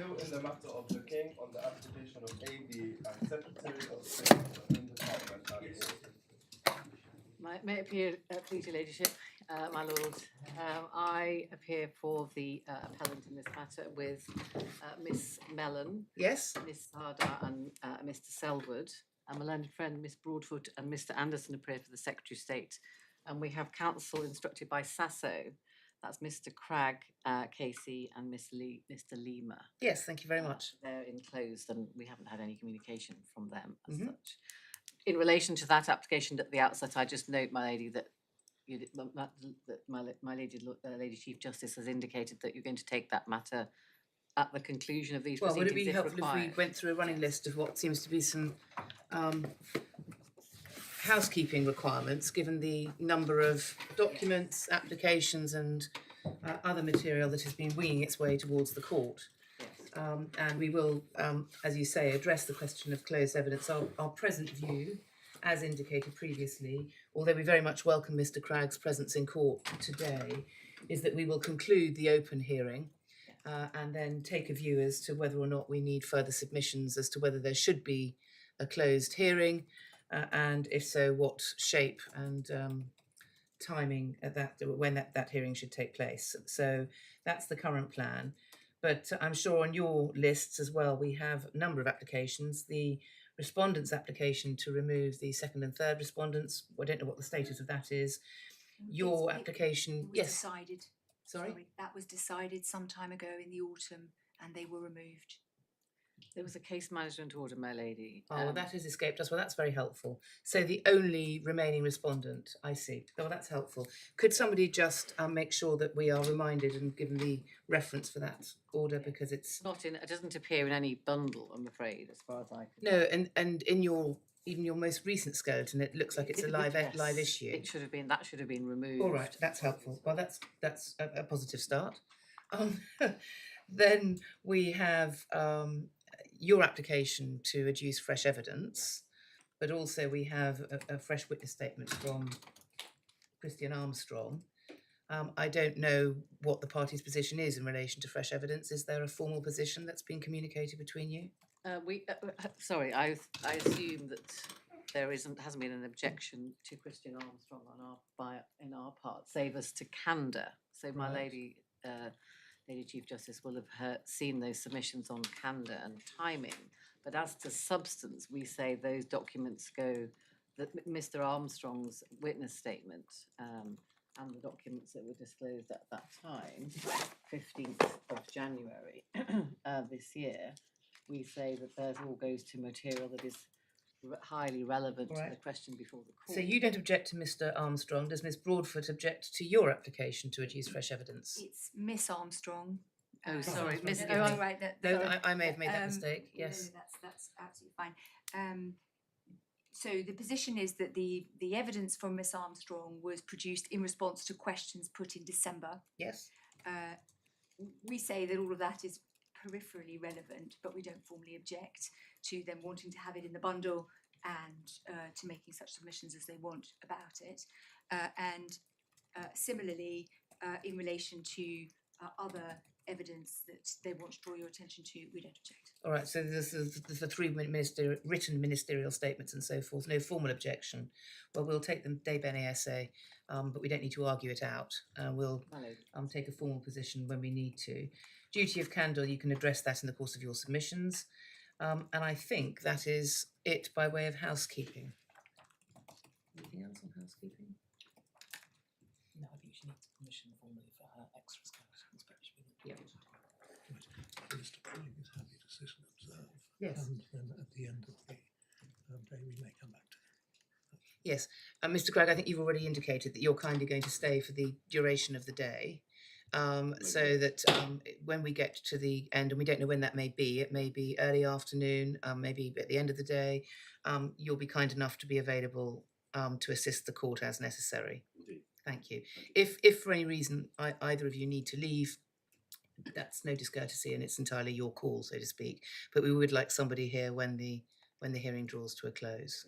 still in the matter of looking on the application of AV and Secretary of State in Department and Court. May it appear, please, your ladyship, my lord, I appear for the appellant in this matter with Miss Mellon, Yes. Miss Harder and Mr. Selwood, and my learned friend Miss Broadfoot and Mr. Anderson appear for the Secretary of State, and we have counsel instructed by Sasso. That's Mr. Cragg, Casey, and Mr. Lima. Yes, thank you very much. They're enclosed, and we haven't had any communication from them as such. In relation to that application at the outset, I just note, my lady, that my lady Chief Justice has indicated that you're going to take that matter at the conclusion of these proceedings. Well, would it be helpful if we went through a running list of what seems to be some housekeeping requirements, given the number of documents, applications, and other material that has been winging its way towards the court? And we will, as you say, address the question of closed evidence. Our present view, as indicated previously, although we very much welcome Mr. Cragg's presence in court today, is that we will conclude the open hearing and then take a view as to whether or not we need further submissions as to whether there should be a closed hearing, and if so, what shape and timing at when that hearing should take place. So that's the current plan. But I'm sure on your lists as well, we have a number of applications. The respondent's application to remove the second and third respondents, I don't know what the status of that is. Your application, was yes. Decided. Sorry? That was decided some time ago in the autumn, and they were removed. There was a case management order, my lady. Oh, well, that has escaped us. Well, that's very helpful. So the only remaining respondent, I see. Oh, that's helpful. Could somebody just make sure that we are reminded and given the reference for that order, because it's not in. It doesn't appear in any bundle, I'm afraid, as far as I can. No, and in your even your most recent skeleton, it looks like it's a live issue. It should have been. That should have been removed. All right, that's helpful. Well, that's a positive start. Then we have your application to adduce fresh evidence, but also we have a fresh witness statement from Christian Armstrong. I don't know what the party's position is in relation to fresh evidence. Is there a formal position that's been communicated between you? Sorry, I assume that there hasn't been an objection to Christian Armstrong in our part, save us to candour. So my lady Chief Justice will have seen those submissions on candour and timing. But as to substance, we say those documents go, that Mr. Armstrong's witness statement and the documents that were disclosed at that time, 15th of January this year, we say that that all goes to material that is highly relevant to the question before the court. So you don't object to Mr. Armstrong. Does Ms. Broadfoot object to your application to adduce fresh evidence? It's Miss Armstrong. Oh, sorry, Miss. Oh, right. I may have made that mistake. Yes, no, that's absolutely fine. So the position is that the evidence from Miss Armstrong was produced in response to questions put in December. Yes. We say that all of that is peripherally relevant, but we don't formally object to them wanting to have it in the bundle and to making such submissions as they want about it. And similarly, in relation to other evidence that they want to draw your attention to, we don't object. All right, so this is the three written ministerial statements and so forth, no formal objection. Well, we'll take them de bene esse, but we don't need to argue it out. We'll take a formal position when we need to. Duty of candour, you can address that in the course of your submissions. And I think that is it by way of housekeeping. Anything else on housekeeping? No, I think she needs permission formally for her extra skeletons, but she will. Yeah. Mr. Craig is happy to sit and observe. Yes. And then at the end of the day, we may come back to him. Yes. Mr. Craig, I think you've already indicated that you're kindly going to stay for the duration of the day. So that when we get to the end, and we don't know when that may be, it may be early afternoon, maybe at the end of the day, you'll be kind enough to be available to assist the court as necessary. Indeed. Thank you. If for any reason either of you need to leave, that's no discourtesy and it's entirely your call, so to speak. But we would like somebody here when the hearing draws to a close.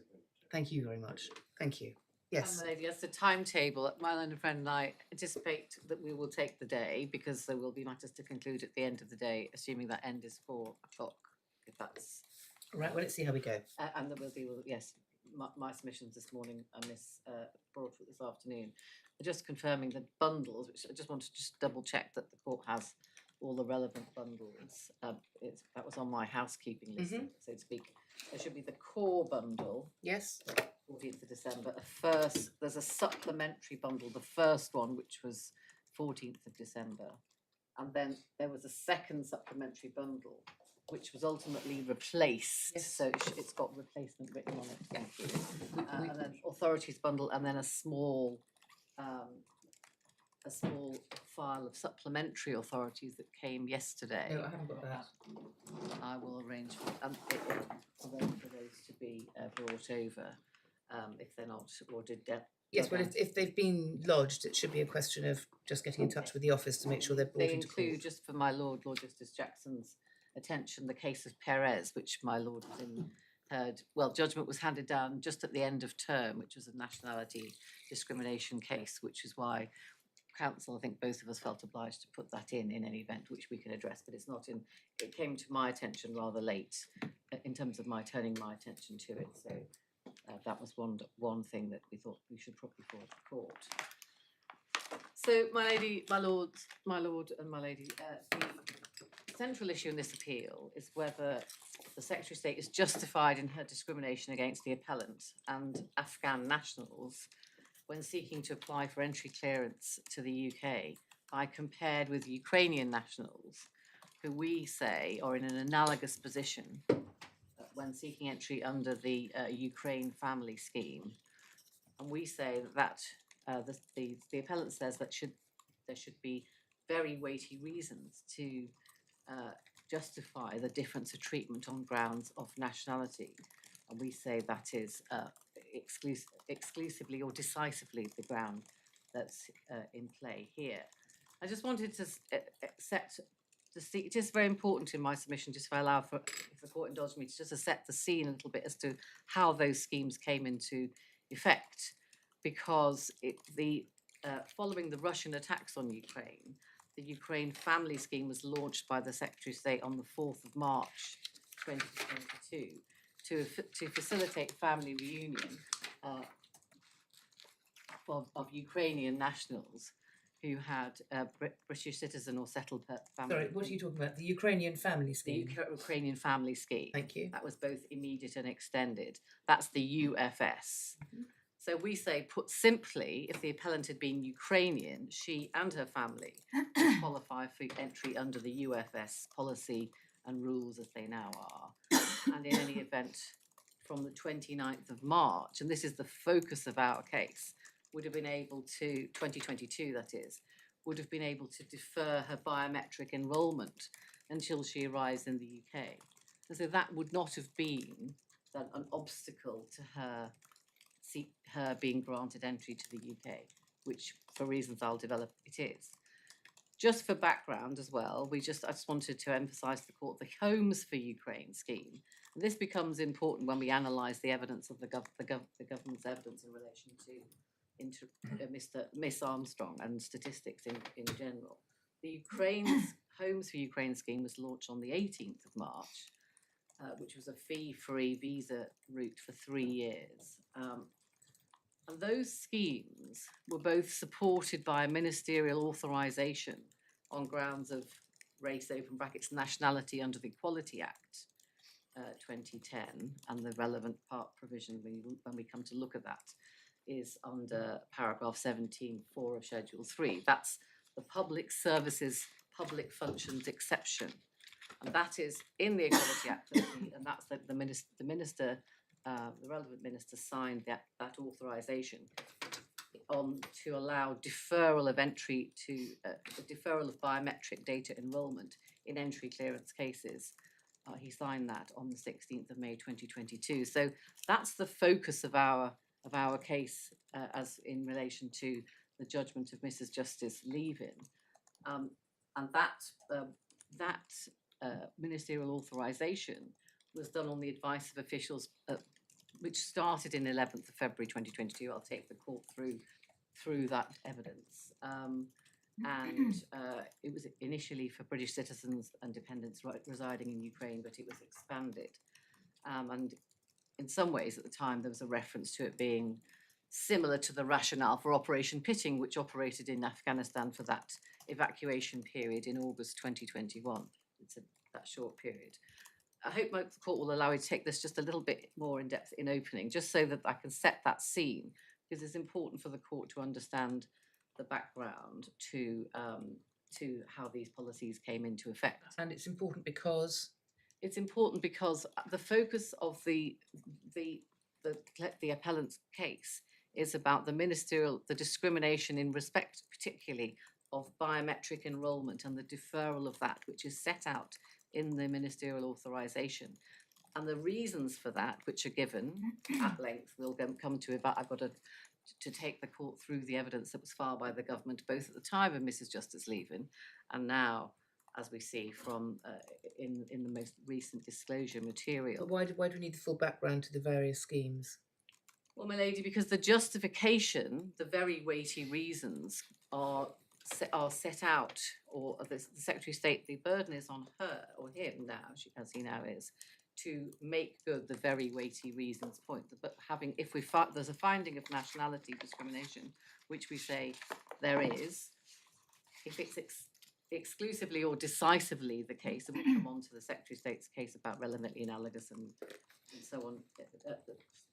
Thank you very much. Thank you. Yes. My lady, as the timetable, my learned friend and I anticipate that we will take the day because there will be matters to conclude at the end of the day, assuming that end is 4 o'clock, if that's. Right, well, let's see how we go. And there will be, yes, my submissions this morning and Miss Broadfoot this afternoon. Just confirming the bundles, which I just want to just double check that the court has all the relevant bundles. That was on my housekeeping list, so to speak. There should be the core bundle. Yes. 14th of December. There's a supplementary bundle, the first one, which was 14th of December. And then there was a second supplementary bundle, which was ultimately replaced. Yes. So it's got replacement written on it. Thank you. And then authorities bundle, and then a small file of supplementary authorities that came yesterday. No, I haven't got that. I will arrange for those to be brought over if they're not ordered. Yes, well, if they've been lodged, it should be a question of just getting in touch with the office to make sure they're brought They into include, court. just for my Lord Justice Jackson's attention, the case of Perez, which my Lord heard. Well, judgment was handed down just at the end of term, which was a nationality discrimination case, which is why council, I think both of us felt obliged to put that in any event, which we can address, but it's not in. It came to my attention rather late in terms of my turning my attention to it. So that was one thing that we thought we should probably forward to court. So, my lady, my lord, and my lady, the central issue in this appeal is whether the Secretary of State is justified in her discrimination against the appellant and Afghan nationals when seeking to apply for entry clearance to the UK by compared with Ukrainian nationals who we say are in an analogous position when seeking entry under the Ukraine family scheme. And we say that the appellant says that there should be very weighty reasons to justify the difference of treatment on grounds of nationality. And we say that is exclusively or decisively the ground that's in play here. I just wanted to set the scene. It is very important in my submission, just if I allow for, if the court indulges me, to just to set the scene a little bit as to how those schemes came into effect, because following the Russian attacks on Ukraine, the Ukraine family scheme was launched by the Secretary of State on the 4th of March 2022 to facilitate family reunion of Ukrainian nationals who had British citizen or settled family. Sorry, what are you talking about? The Ukrainian family scheme? The Ukrainian family scheme. Thank you. That was both immediate and extended. That's the UFS. So we say, put simply, if the appellant had been Ukrainian, she and her family would qualify for entry under the UFS policy and rules as they now are. And in any event, from the 29th of March, and this is the focus of our case, would have been able to, 2022 that is, would have been able to defer her biometric enrolment until she arrives in the UK. And so that would not have been an obstacle to her being granted entry to the UK, which for reasons I'll develop it is. Just for background as well, I just wanted to emphasise to the court the Homes for Ukraine scheme. And this becomes important when we analyse the evidence of the government's evidence in relation to Miss Armstrong and statistics in general. The Homes for Ukraine scheme was launched on the 18th of March, which was a fee-free visa route for 3 years. And those schemes were both supported by a ministerial authorisation on grounds of race, open brackets, nationality under the Equality Act 2010, and the relevant part provision when we come to look at that is under paragraph 17(4) of Schedule 3. That's the Public Services, Public Functions exception. And that is in the Equality Act, and that's the relevant minister signed that authorisation to allow deferral of entry to deferral of biometric data enrolment in entry clearance cases. He signed that on the 16th of May 2022. So that's the focus of our case as in relation to the judgment of Mrs. Justice Lieven, and that ministerial authorisation was done on the advice of officials which started in 11th of February 2022. I'll take the court through that evidence. It was initially for British citizens and dependents residing in Ukraine, but it was expanded. And in some ways at the time there was a reference to it being similar to the rationale for Operation Pitting, which operated in Afghanistan for that evacuation period in August 2021. It's that short period. I hope the court will allow me to take this just a little bit more in depth in opening, just so that I can set that scene, because it's important for the court to understand the background to how these policies came into effect. And it's important because It's important because the focus of the appellant's case is about the discrimination in respect, particularly of biometric enrolment and the deferral of that, which is set out in the ministerial authorisation. And the reasons for that, which are given at length, we'll come to, but I've got to take the court through the evidence that was filed by the government, both at the time of Mrs. Justice Lieven and now, as we see from in the most recent disclosure material. But why do we need the full background to the various schemes? Well, my lady, because the justification, the very weighty reasons are set out, or the Secretary of State, the burden is on her or him now, as he now is, to make good the very weighty reasons point. But if there's a finding of nationality discrimination, which we say there is, if it's exclusively or decisively the case, and we'll come on to the Secretary of State's case about relevantly analogous and so on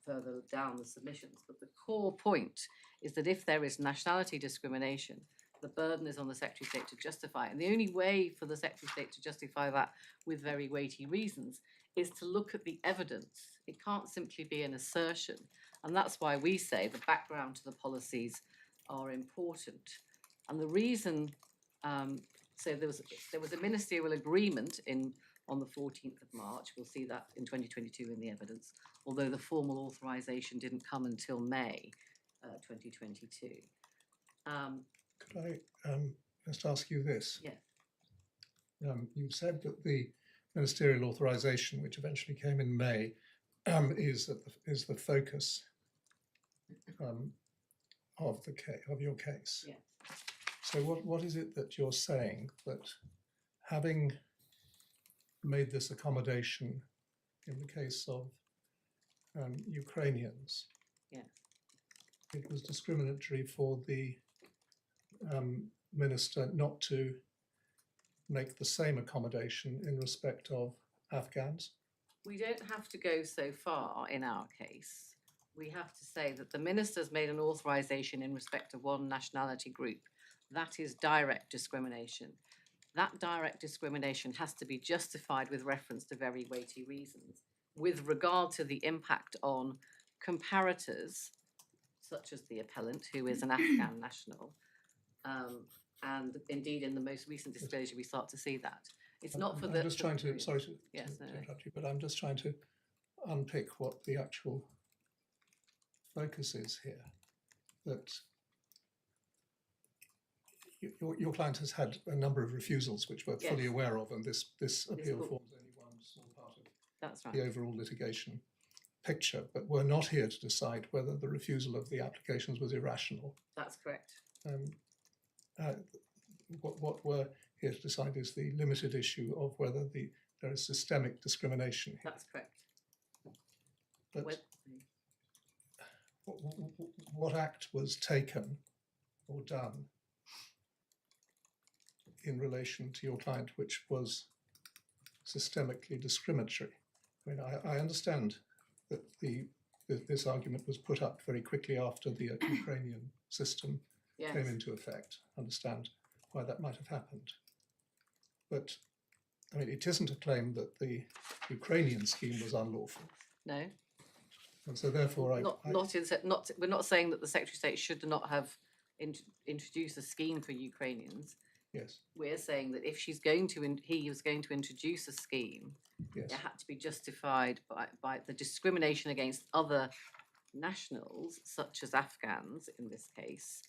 further down the submissions. But the core point is that if there is nationality discrimination, the burden is on the Secretary of State to justify it. And the only way for the Secretary of State to justify that with very weighty reasons is to look at the evidence. It can't simply be an assertion. And that's why we say the background to the policies are important. And the reason, so there was a ministerial agreement on the 14th of March. We'll see that in 2022 in the evidence, although the formal authorisation didn't come until May 2022. Could I just ask you this? Yes. You said that the ministerial authorisation, which eventually came in May, is the focus of your case. Yes. So what is it that you're saying, that having made this accommodation in the case of Ukrainians, Yes. it was discriminatory for the minister not to make the same accommodation in respect of Afghans? We don't have to go so far in our case. We have to say that the minister's made an authorisation in respect of one nationality group. That is direct discrimination. That direct discrimination has to be justified with reference to very weighty reasons, with regard to the impact on comparators, such as the appellant, who is an Afghan national. And indeed, in the most recent disclosure, we start to see that. It's not for the... I'm just trying to, sorry to Yes, no. interrupt you, but I'm just trying to unpick what the actual focus is here. That your client has had a number of refusals which we're fully Yes. aware of, and this appeal cool. forms only one small part of That's right. the overall litigation picture. But we're not here to decide whether the refusal of the applications was irrational. That's correct. What we're here to decide is the limited issue of whether there is systemic discrimination here. That's correct. But With- what act was taken or done in relation to your client which was systemically discriminatory? I mean, I understand that this argument was put up very quickly after the Ukrainian system Yes. came into effect. Understand why that might have happened. But I mean, it isn't a claim that the Ukrainian scheme was unlawful. No. And so therefore We're not saying that the Secretary of State should not have introduced a scheme for Ukrainians. yes, We're saying that if he was going to introduce a scheme, yes. it had to be justified by the discrimination against other nationals, such as Afghans in this case,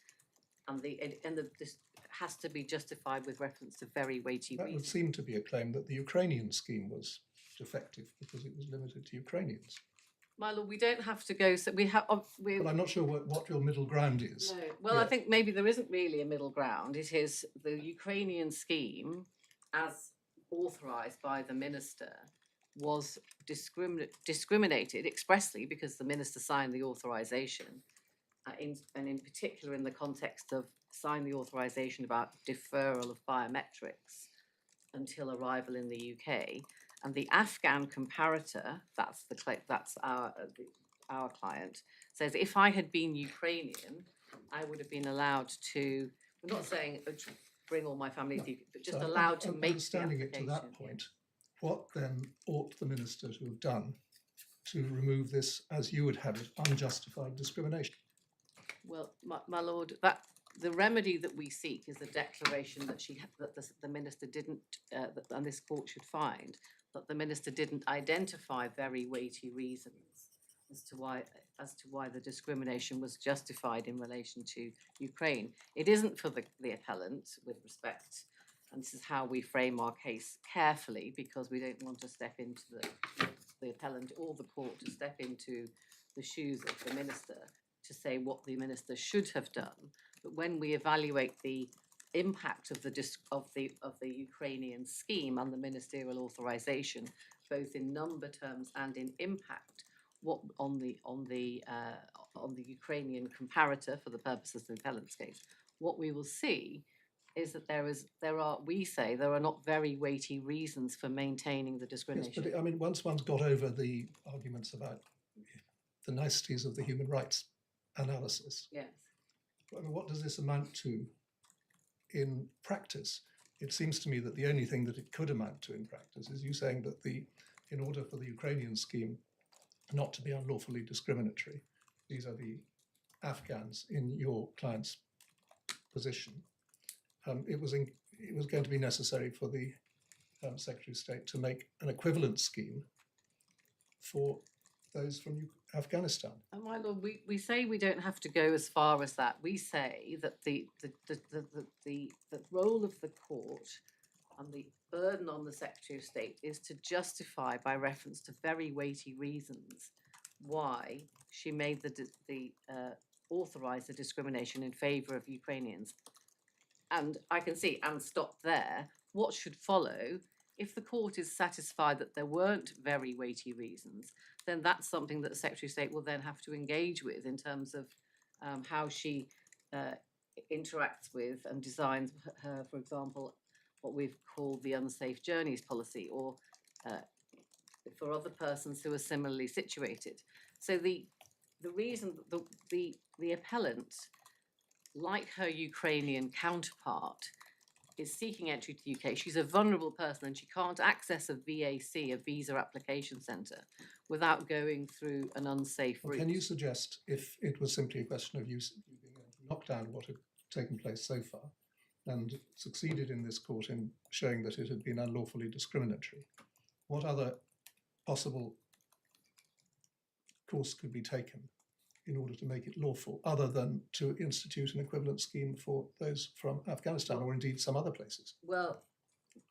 and this has to be justified with reference to very weighty That would reasons. seem to be a claim that the Ukrainian scheme was defective because it was limited to Ukrainians. My lord, we don't have to go, so we have, we. But I'm not sure what your middle ground is. No, well, I Yeah. think maybe there isn't really a middle ground. It is the Ukrainian scheme, as authorised by the minister, was discriminated expressly because the minister signed the authorisation, and in particular in the context of sign the authorisation about deferral of biometrics until arrival in the UK, and the Afghan comparator, that's our client, says if I had been Ukrainian, I would have been allowed to. I'm not saying bring all my family to, but just So allowed to I'm make understanding the it to application. that point. What then ought the minister to have done to remove this, as you would have it, unjustified discrimination? Well, my lord, that the remedy that we seek is a declaration that the minister didn't, and this court should find that the minister didn't identify very weighty reasons as to why the discrimination was justified in relation to Ukraine. It isn't for the appellant, with respect, and this is how we frame our case carefully, because we don't want to step into the appellant or the court to step into the shoes of the minister to say what the minister should have done. But when we evaluate the impact of the Ukrainian scheme and the ministerial authorization, both in number terms and in impact, what on the Ukrainian comparator for the purposes of the appellant's case, what we will see is that there are not very weighty reasons for maintaining the Yes, discrimination. but I mean, once one's got over the arguments about the niceties of the human rights analysis, Yes. I mean, what does this amount to in practice? It seems to me that the only thing that it could amount to in practice is you saying that in order for the Ukrainian scheme not to be unlawfully discriminatory, these are the Afghans in your client's position. It was going to be necessary for the Secretary of State to make an equivalent scheme for those from Afghanistan. And my lord, we say we don't have to go as far as that. We say that the role of the court and the burden on the Secretary of State is to justify, by reference to very weighty reasons, why she made authorised the discrimination in favour of Ukrainians. And I can see, and stop there, what should follow. If the court is satisfied that there weren't very weighty reasons, then that's something that the Secretary of State will then have to engage with in terms of how she interacts with and designs her, for example, what we've called the unsafe journeys policy, or for other persons who are similarly situated. So the reason that the appellant, like her Ukrainian counterpart, is seeking entry to the UK. She's a vulnerable person and she can't access a VAC, a visa application centre, without going through an unsafe route. Can you suggest, if it was simply a question of you being able to knock down what had taken place so far and succeeded in this court in showing that it had been unlawfully discriminatory, what other possible course could be taken in order to make it lawful, other than to institute an equivalent scheme for those from Afghanistan or indeed some other places? Well,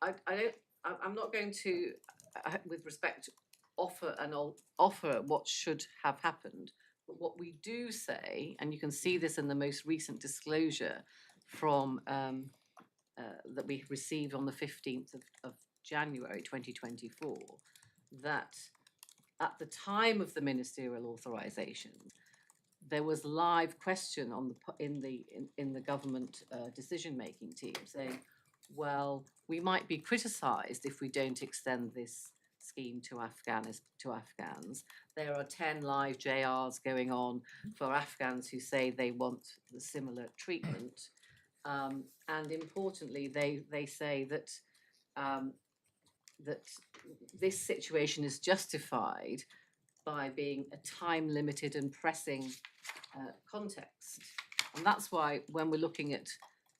I'm not going to, with respect, offer what should have happened. But what we do say, and you can see this in the most recent disclosure from that we received on the 15th of January 2024, that at the time of the ministerial authorization, there was live question in the government decision-making team saying, well, we might be criticised if we don't extend this scheme to Afghans. There are 10 live JRs going on for Afghans who say they want the similar treatment. And importantly, they say that that this situation is justified by being a time-limited and pressing context. And that's why when we're looking at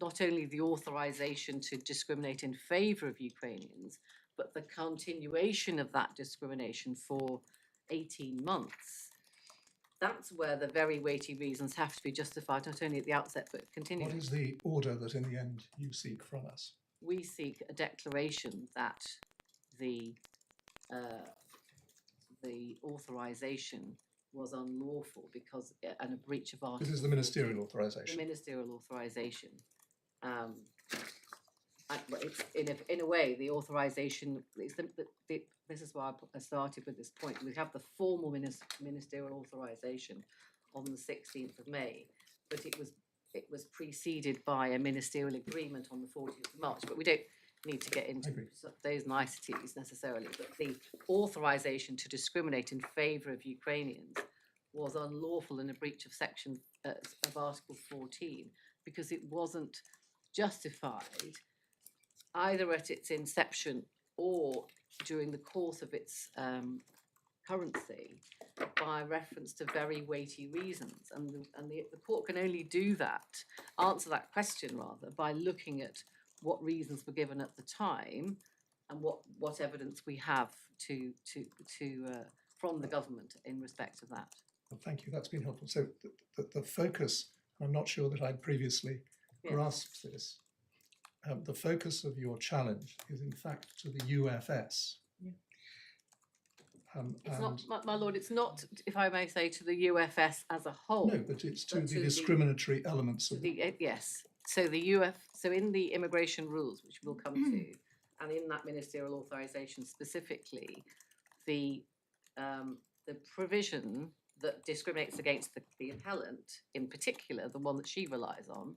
not only the authorization to discriminate in favour of Ukrainians, but the continuation of that discrimination for 18 months, that's where the very weighty reasons have to be justified, not only at the outset, but continuing. What is the order that in the end you seek from us? We seek a declaration that the the authorization was unlawful because and a breach of Article. This is the ministerial The authorization. ministerial authorization. But it's in a way the authorization is this is why I started with this point. We have the formal ministerial authorization on the 16th of May, but it was preceded by a ministerial agreement on the 14th of March. But we don't need to get into those niceties necessarily. But the authorization to discriminate in favour of Ukrainians was unlawful in a breach of section of Article 14 because it wasn't justified either at its inception or during the course of its currency by reference to very weighty reasons. And the court can only do that, answer that question rather, by looking at what reasons were given at the time and what evidence we have to from the government in respect of that. Well, thank you, that's been helpful. So the focus, I'm not sure that I'd previously grasped this. The focus of your challenge is in fact to the UFS. It's not, my lord, it's not, if I may say, to the UFS as a whole. No, but it's to the discriminatory elements of yes. So so in the immigration rules, which we'll come to, and in that ministerial authorization specifically, the provision that discriminates against the appellant, in particular, the one that she relies on,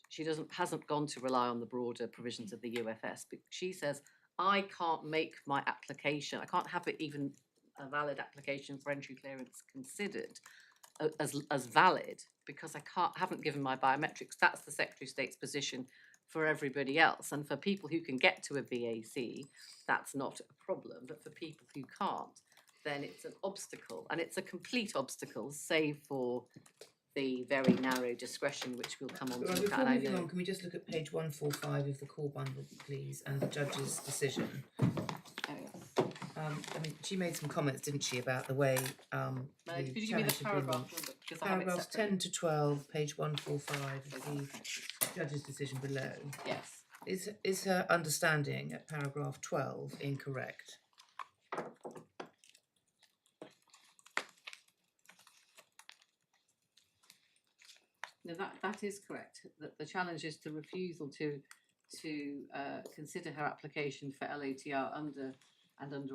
she hasn't gone to rely on the broader provisions of the UFS, but she says, I can't make my application, I can't have it even a valid application for entry clearance considered as valid because I haven't given my biometrics. That's the Secretary of State's position for everybody else. And for people who can get to a BAC, that's not a problem. But for people who can't, then it's an obstacle. And it's a complete obstacle, save for the very narrow discretion which we'll come on to look at. Before moving on, can we just look at page 145 of the core bundle, please, and the judge's decision? I mean, she made some comments, didn't she, about the way could you give me the paragraph number? Because I have it paragraphs separately. 10 to 12, page 145 of the judge's decision below. Yes. Is her understanding at paragraph 12 incorrect? No, that is correct. The challenge is to refusal to consider her application for LOTR under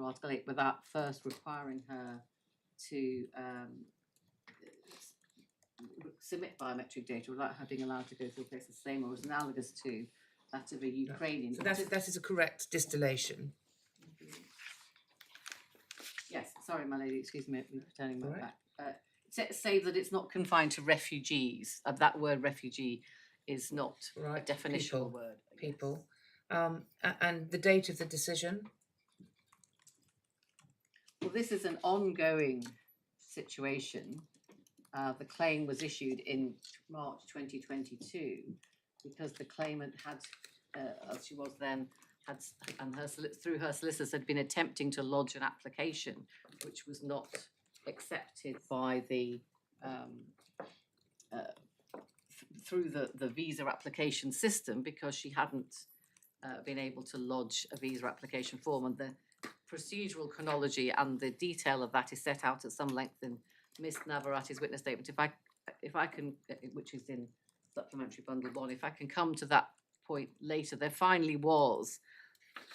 Article 8 without first requiring her to submit biometric data without her being allowed to go through a process the same or as analogous to that of a Ukrainian. So that is a correct distillation. Yes, sorry, my lady, excuse me, I'm turning my All right. back. Say that it's not confined to refugees. That word refugee is not Right, a definitional word. People. And the date of the decision? Well, this is an ongoing situation. The claim was issued in March 2022 because the claimant had, as she was then, and through her solicitors had been attempting to lodge an application, which was not accepted by the through the visa application system because she hadn't been able to lodge a visa application form, and the procedural chronology and the detail of that is set out at some length in Miss Navarati's witness statement. If I can, which is in supplementary bundle 1, if I can come to that point later, there finally was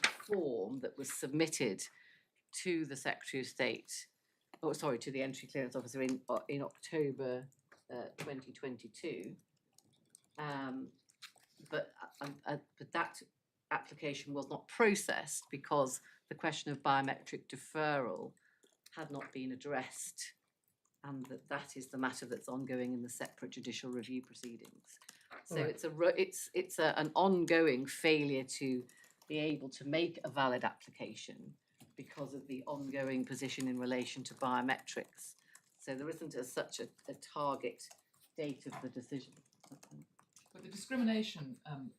a form that was submitted to the Secretary of State, to the entry clearance officer in October 2022. But that application was not processed because the question of biometric deferral had not been addressed, and that is the matter that's ongoing in the separate judicial review proceedings. So Right. it's an ongoing failure to be able to make a valid application because of the ongoing position in relation to biometrics. So there isn't such a target date of the decision. But the discrimination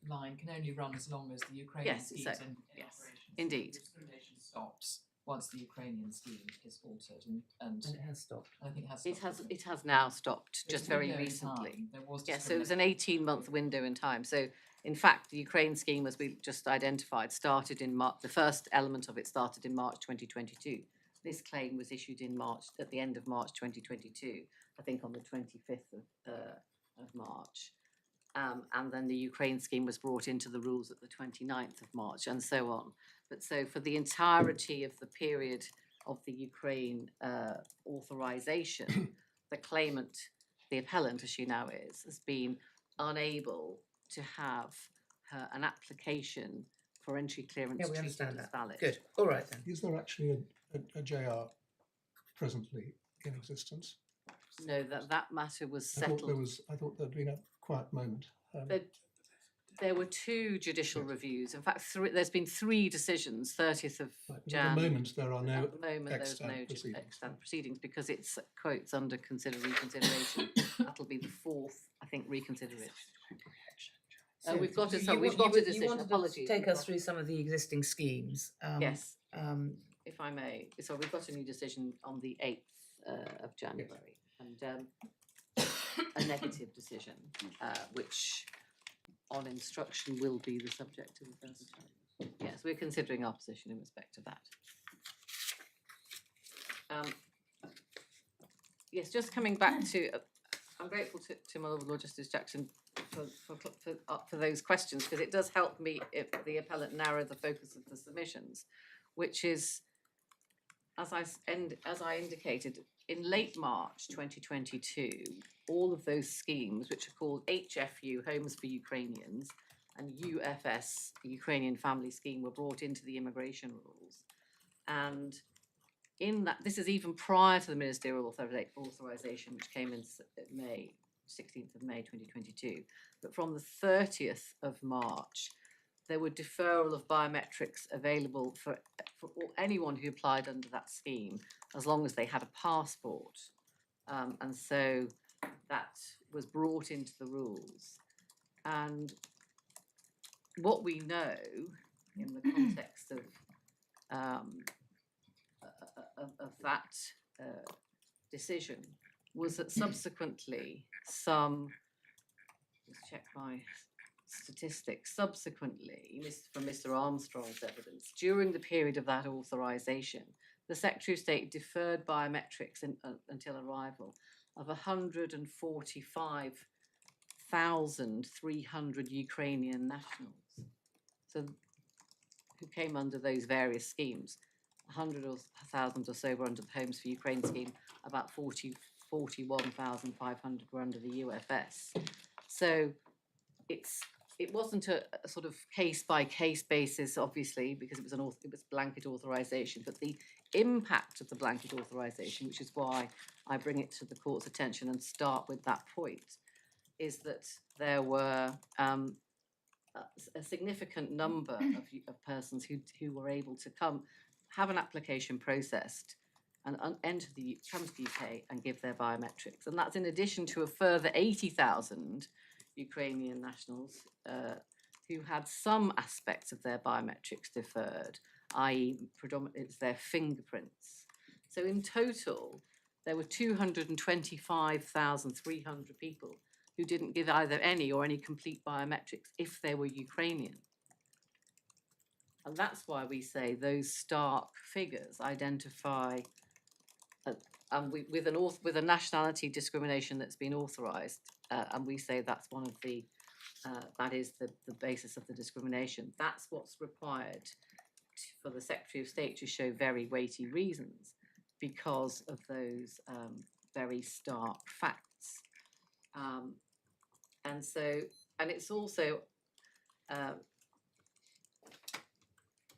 line can only run as long as the Ukrainian Yes, scheme is exactly. in Yes, operation. indeed. So discrimination stops once the Ukrainian scheme is altered, and And it has stopped. I think it has. It has now stopped There's just a very window in recently. time. There was Yes, so it was an discrimination. 18-month window in time. So in fact, the Ukraine scheme, as we just identified, started in March. The first element of it started in March 2022. this claim was issued in March, at the end of March 2022, I think on the 25th of March. And then the Ukraine scheme was brought into the rules at the 29th of March, and so on. But so for the entirety of the period of the Ukraine authorization, the claimant, the appellant as she now is, has been unable to have an application for entry clearance Yeah, we treated understand as that. valid. Good. All right then. Is there actually a JR presently in existence? No, that matter was I thought settled. I thought there'd been a quiet moment. There were 2 judicial Yes. reviews. In fact, there's been 3 decisions, 30th of Right, but at Jan. the moment, there are no At the moment, there's extant no proceedings. extant proceedings because it's quotes under reconsideration. That'll be the 4th, I think, reconsideration. So We've got a you we've wa- got you a wa- you decision. wanted to Apologies. take we've us got- through some of the existing schemes. Yes, Um, if I may. So we've got a new decision on the 8th of January, and a negative decision, which on instruction will be the subject of the further challenge. Yes, we're considering our position in respect of that. Yes, just coming back to, I'm grateful to my Lord Justice Jackson for those questions, because it does help me, if the appellant, narrow the focus of the submissions, which is, as I indicated, in late March 2022, all of those schemes, which are called HFU, Homes for Ukrainians, and UFS, Ukrainian Family Scheme, were brought into the immigration rules. And in that, this is even prior to the ministerial authorization, which came in May, 16th of May 2022. But from the 30th of March, there were deferral of biometrics available for anyone who applied under that scheme, as long as they had a passport. And so that was brought into the rules. And what we know in the context of that decision was that subsequently let's check my statistics, subsequently, from Mr. Armstrong's evidence, during the period of that authorization, the Secretary of State deferred biometrics until arrival of 145,300 Ukrainian nationals. So who came under those various schemes. 100,000 or so were under the Homes for Ukraine scheme, about 41,500 were under the UFS. So it wasn't a sort of case by case basis, obviously, because it was blanket authorization, but the impact of the blanket authorization, which is why I bring it to the court's attention and start with that point, is that there were a significant number of persons who were able to have an application processed and come to the UK and give their biometrics. And that's in addition to a further 80,000 Ukrainian nationals who had some aspects of their biometrics deferred, i.e. predominantly it's their fingerprints. So in total, there were 225,300 people who didn't give either any or any complete biometrics if they were Ukrainian. And that's why we say those stark figures identify with a nationality discrimination that's been authorised, and we say that's one of the that is the basis of the discrimination. That's what's required for the Secretary of State to show very weighty reasons because of those very stark facts. And it's also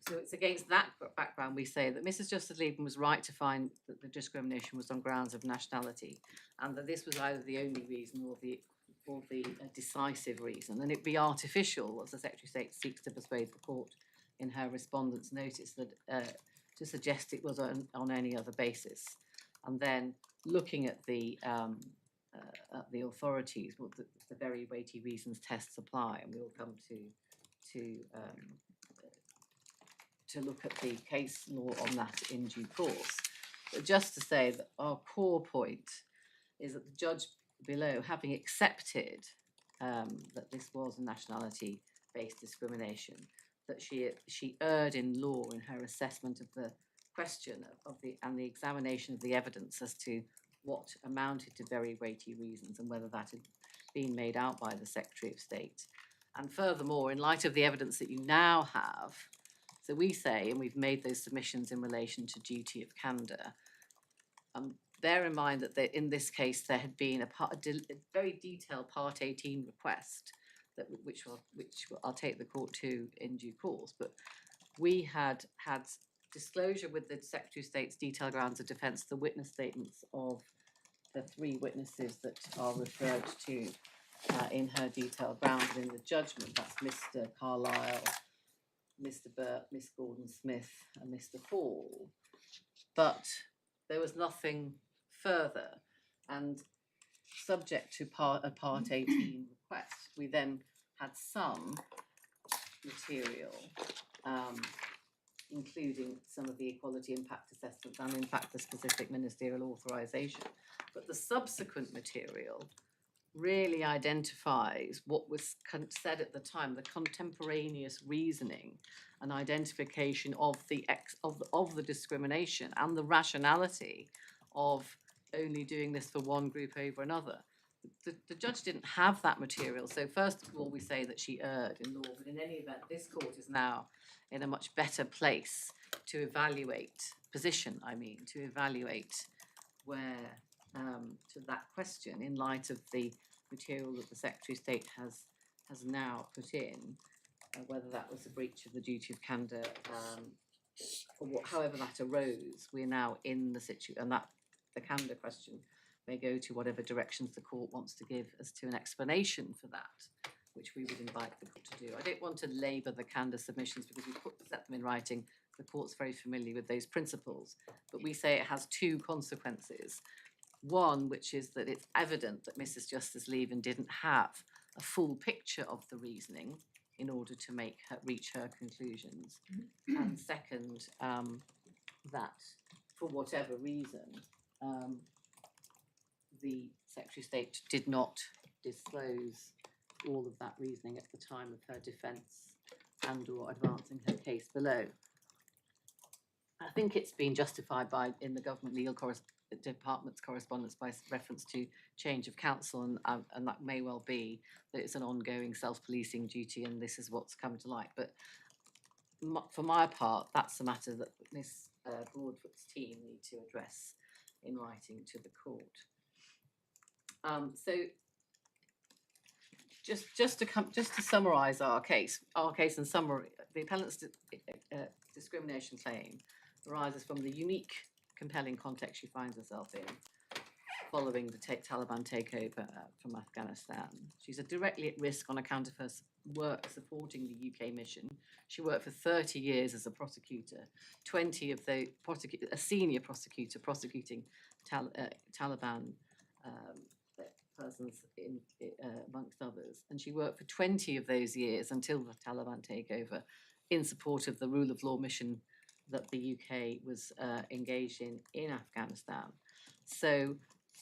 so it's against that background we say that Mrs. Justice Lieven was right to find that the discrimination was on grounds of nationality, and that this was either the only reason or the decisive reason. And it'd be artificial, as the Secretary of State seeks to persuade the court in her respondent's notice, that to suggest it was on any other basis. And then looking at the authorities, well, the very weighty reasons tests apply, and we'll come to look at the case law on that in due course. But just to say that our core point is that the judge below, having accepted that this was a nationality-based discrimination, that she erred in law in her assessment of the question of the examination of the evidence as to what amounted to very weighty reasons and whether that had been made out by the Secretary of State. And furthermore, in light of the evidence that you now have, so we say, and we've made those submissions in relation to duty of candour, bear in mind that in this case there had been a very detailed Part 18 request, which I'll take the court to in due course, but we had disclosure with the Secretary of State's detailed grounds of defence, the witness statements of the 3 witnesses that are referred to in her detailed grounds and in the judgment. That's Mr. Carlisle, Mr. Burt, Miss Gordon-Smith and Mr. Hall. But there was nothing further, and subject to a Part 18 request, we then had some material, including some of the equality impact assessments and in fact the specific ministerial authorisation. But the subsequent material really identifies what was said at the time, the contemporaneous reasoning and identification of the discrimination and the rationality of only doing this for one group over another. The judge didn't have that material, so first of all we say that she erred in law, but in any event this court is now in a much better place to evaluate to evaluate where to that question in light of the material that the Secretary of State has now put in, whether that was a breach of the duty of candour or however that arose. We're now in the situation, and that the candour question may go to whatever directions the court wants to give as to an explanation for that, which we would invite the court to do. I don't want to labour the candour submissions because we've set them in writing. The court's very familiar with those principles, but we say it has 2 consequences. One, which is that it's evident that Mrs. Justice Lieven didn't have a full picture of the reasoning in order to reach her conclusions. And second, that for whatever reason, the Secretary of State did not disclose all of that reasoning at the time of her defence and or advancing her case below. I think it's been justified in the government legal department's correspondence by reference to change of counsel, and that may well be that it's an ongoing self-policing duty and this is what's come to light. But for my part, that's a matter that Miss Broadfoot's team need to address in writing to the court. So just to summarise our case in summary, the appellant's discrimination claim arises from the unique, compelling context she finds herself in following the Taliban takeover from Afghanistan. She's directly at risk on account of her work supporting the UK mission. She worked for 30 years as a prosecutor, 20 of the a senior prosecutor prosecuting Taliban persons amongst others, and she worked for 20 of those years until the Taliban takeover in support of the rule of law mission that the UK was engaged in Afghanistan. So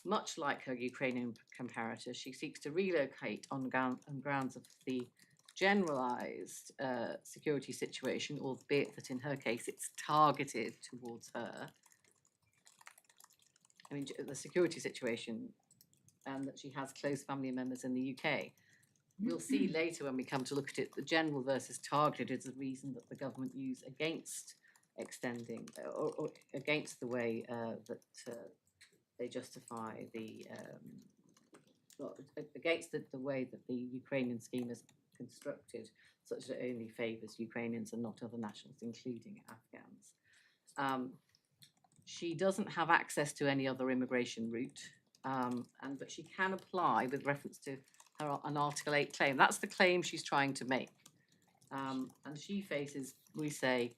much like her Ukrainian comparator, she seeks to relocate on grounds of the generalised security situation, albeit that in her case it's targeted towards her. I mean, the security situation, and that she has close family members in the UK. We'll see later when we come to look at it, the general versus targeted is a reason that the government use against extending or against the way that they justify against the way that the Ukrainian scheme is constructed, such that it only favours Ukrainians and not other nationals, including Afghans. She doesn't have access to any other immigration route, but she can apply with reference to an Article 8 claim. That's the claim she's trying to make. And she faces, we say,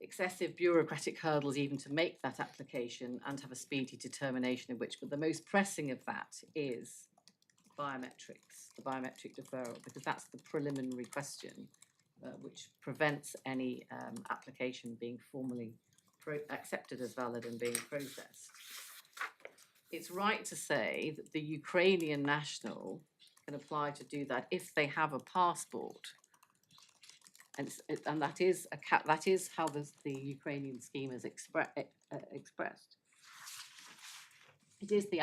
excessive bureaucratic hurdles even to make that application and have a speedy determination of which. But the most pressing of that is biometrics, the biometric deferral, because that's the preliminary question which prevents any application being formally accepted as valid and being processed. It's right to say that the Ukrainian national can apply to do that if they have a passport And and that is that is how the Ukrainian scheme is expressed. It is the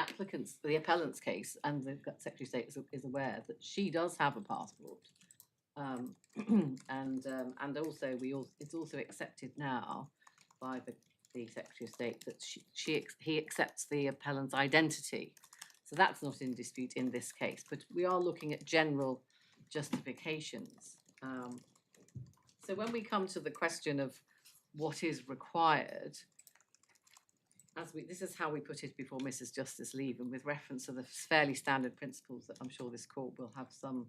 appellant's case, and the Secretary of State is aware that she does have a passport, and also it's also accepted now by the Secretary of State that he accepts the appellant's identity. So that's not in dispute in this case, but we are looking at general justifications. So when we come to the question of what is required, this is how we put it before Mrs. Justice Lieven, with reference to the fairly standard principles that I'm sure this court will have some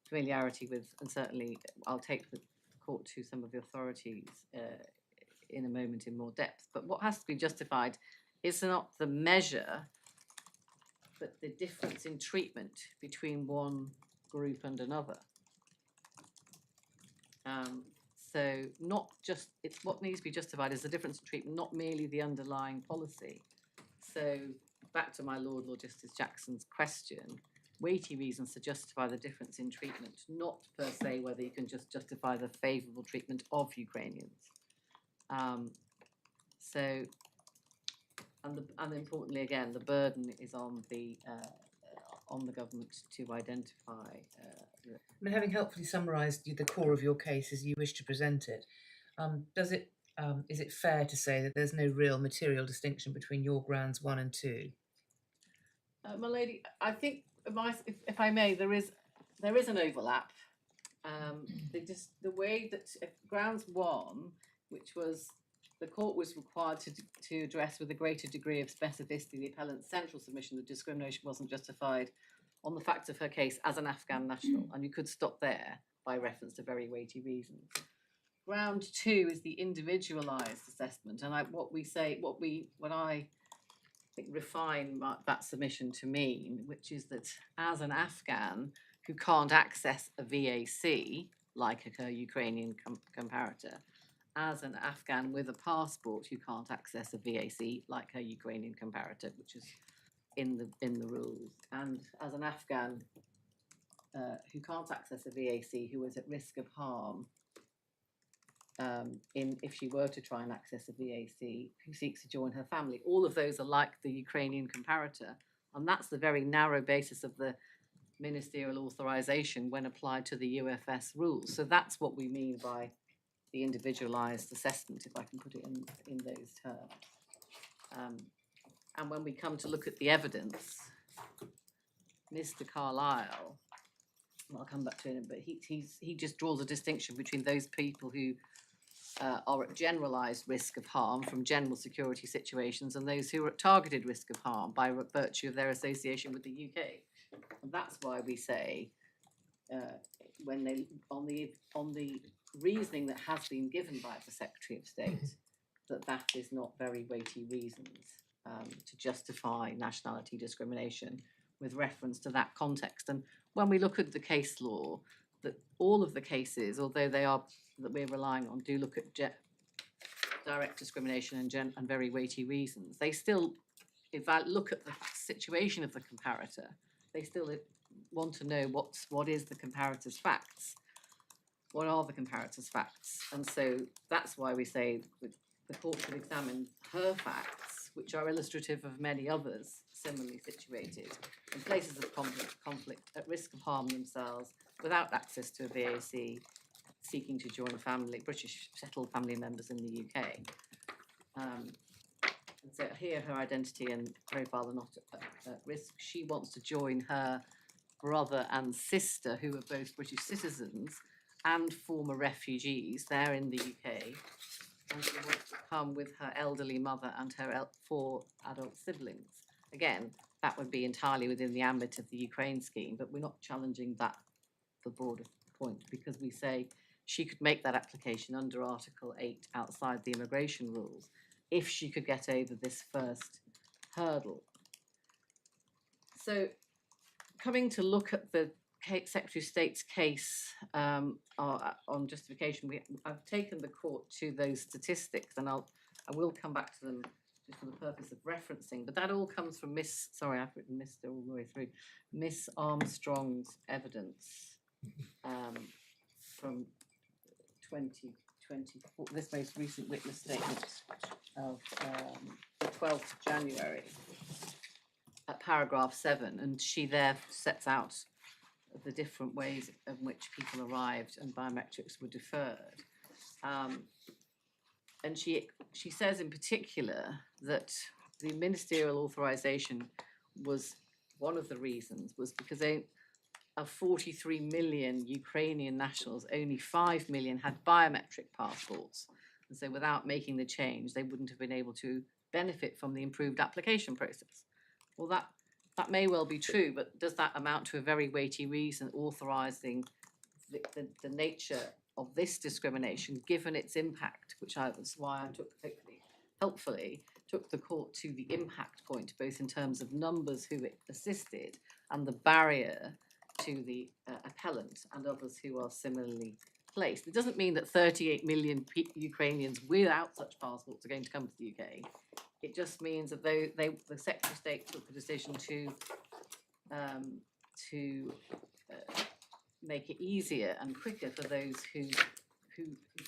familiarity with, and certainly I'll take the court to some of the authorities in a moment in more depth. But what has to be justified is not the measure, but the difference in treatment between one group and another. So not just, it's what needs to be justified is the difference in treatment, not merely the underlying policy. So back to my Lord Justice Jackson's question, weighty reasons to justify the difference in treatment, not per se whether you can just justify the favourable treatment of Ukrainians. And importantly, again, the burden is on the government to identify. I mean, having helpfully summarised the core of your case as you wish to present it, is it fair to say that there's no real material distinction between your grounds 1 and 2? My lady, I think, if I may, there is an overlap. The way that grounds 1, which was the court was required to address with a greater degree of specificity the appellant's central submission that discrimination wasn't justified on the facts of her case as an Afghan national, and you could stop there by reference to very weighty reasons. Ground 2 is the individualised assessment, and what I think refine that submission to mean, which is that as an Afghan who can't access a VAC like her Ukrainian comparator, as an Afghan with a passport who can't access a VAC like her Ukrainian comparator, which is in the rules, and as an Afghan who can't access a VAC who is at risk of harm if she were to try and access a VAC, who seeks to join her family. All of those are like the Ukrainian comparator, and that's the very narrow basis of the ministerial authorization when applied to the UFS rules. So that's what we mean by the individualized assessment, if I can put it in those terms. And when we come to look at the evidence, Mr. Carlyle, I'll come back to him, but he just draws a distinction between those people who are at generalised risk of harm from general security situations and those who are at targeted risk of harm by virtue of their association with the UK. And that's why we say, when they on the reasoning that has been given by the Secretary of State, that is not very weighty reasons to justify nationality discrimination with reference to that context. And when we look at the case law, that all of the cases, although they are that we're relying on, do look at direct discrimination and very weighty reasons. They still, if I look at the situation of the comparator, they still want to know what is the comparator's facts. What are the comparator's facts? And so that's why we say that the court should examine her facts, which are illustrative of many others similarly situated in places of conflict, at risk of harm themselves, without access to a VAC, seeking to join British settled family members in the UK. And so here her identity and profile are not at risk. She wants to join her brother and sister, who are both British citizens and former refugees. They're in the UK. And she wants to come with her elderly mother and her 4 adult siblings. Again, that would be entirely within the ambit of the Ukraine scheme, but we're not challenging that, the broader point, because we say she could make that application under Article 8 outside the immigration rules if she could get over this first hurdle. So coming to look at the Secretary of State's case on justification, I've taken the court to those statistics, and I will come back to them just for the purpose of referencing. But that all comes from I've written Mr. all the way through, Miss Armstrong's evidence from 2024, this most recent witness statement of the 12th of January at paragraph 7, and she there sets out the different ways in which people arrived and biometrics were deferred. And she says in particular that the ministerial authorization was one of the reasons was because of 43 million Ukrainian nationals, only 5 million had biometric passports. And so without making the change, they wouldn't have been able to benefit from the improved application process. Well, that may well be true, but does that amount to a very weighty reason authorizing the nature of this discrimination, given its impact, which was why I helpfully took the court to the impact point, both in terms of numbers who it assisted and the barrier to the appellant and others who are similarly placed. It doesn't mean that 38 million Ukrainians without such passports are going to come to the UK. It just means that the Secretary of State took the decision to make it easier and quicker for those who